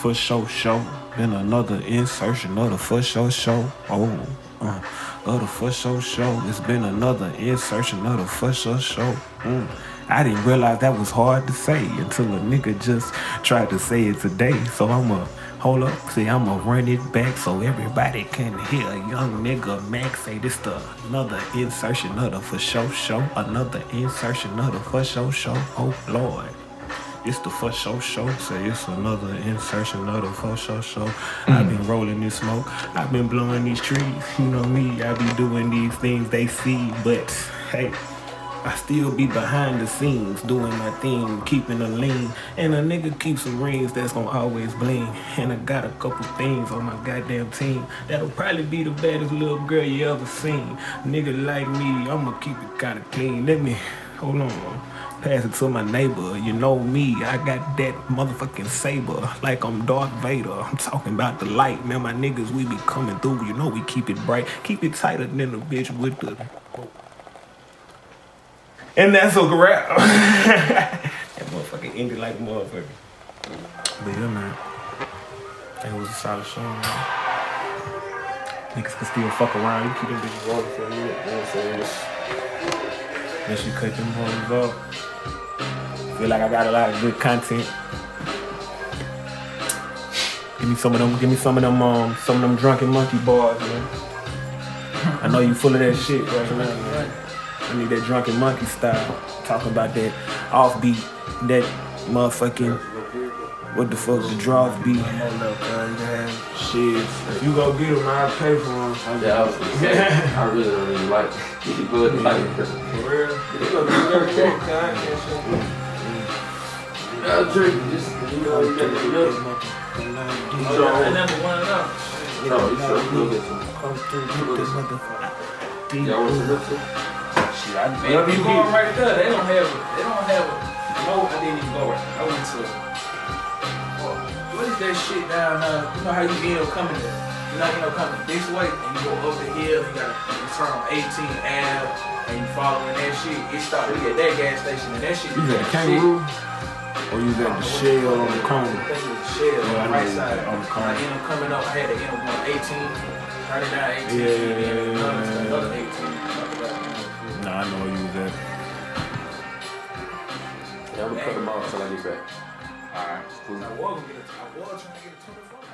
Fasho show. Been another insertion of the Fasho show. Oh. Of the Fasho show. It's been another insertion of the Fasho show. I didn't realize that was hard to say until a nigga just tried to say it today. So I'ma hold up, see, I'ma run it back so everybody can hear a young nigga Max say this another insertion of the Fasho show. Another insertion of the Fasho show. Oh Lord. It's the Fasho show, say it's another insertion of the Fasho show. I've been rolling this smoke, I've been blowing these trees. You know me, I be doing these things they see, but hey, I still be behind the scenes, doing my thing, keeping a lean. And a nigga keeps some rings that's gonna always bling. And I got a couple things on my goddamn team that'll probably be the baddest little girl you ever seen. Nigga like me, I'ma keep it kinda clean. Let me, hold on. Pass it to my neighbor. You know me, I got that motherfucking saber like I'm Darth Vader. I'm talking about the light, man. My niggas, we be coming through. You know we keep it bright, keep it tighter than a bitch with the. And that's a rap. That motherfucker ended like a motherfucker. But yeah, man, it was a solid show, man. Niggas can still fuck around. You keep them bitches rolling for a minute. You know what I'm saying? Unless you cut them hoes off. Feel like I got a lot of good content. Give me some of them drunken monkey bars, man. I know you full of that shit right now, man. I need that drunken monkey style. Talking about that offbeat, that motherfucking, what the fuck, the draws beat. Shit. If you go get them, I'll pay for them. Yeah, I was gonna say, I really don't really like it. But like, for real? You go get every day, cuz I'll drink it, just, you know, you got the milk. I never won it up. No, you sure will get some. Come through, get this motherfucker. Y'all want some milk too? Shit, man, you going right there, they don't have no, I didn't even go right. I went to, what is that shit down there? You know how you end up coming there? You end up coming this way, and you go up the hill, you turn on 18 Ave, and you following that shit. It started at that gas station, and that shit. You at the Kangaroo? Or you at the Shell on the corner? I think it was the Shell on the right side. On the corner. I ended up coming up, I had to end up on 18, turning down 18, Yeah. another 18. Nah, I know where you was at. Yeah, I'm gonna cut them off till I get back. Alright. I was trying to get a 24.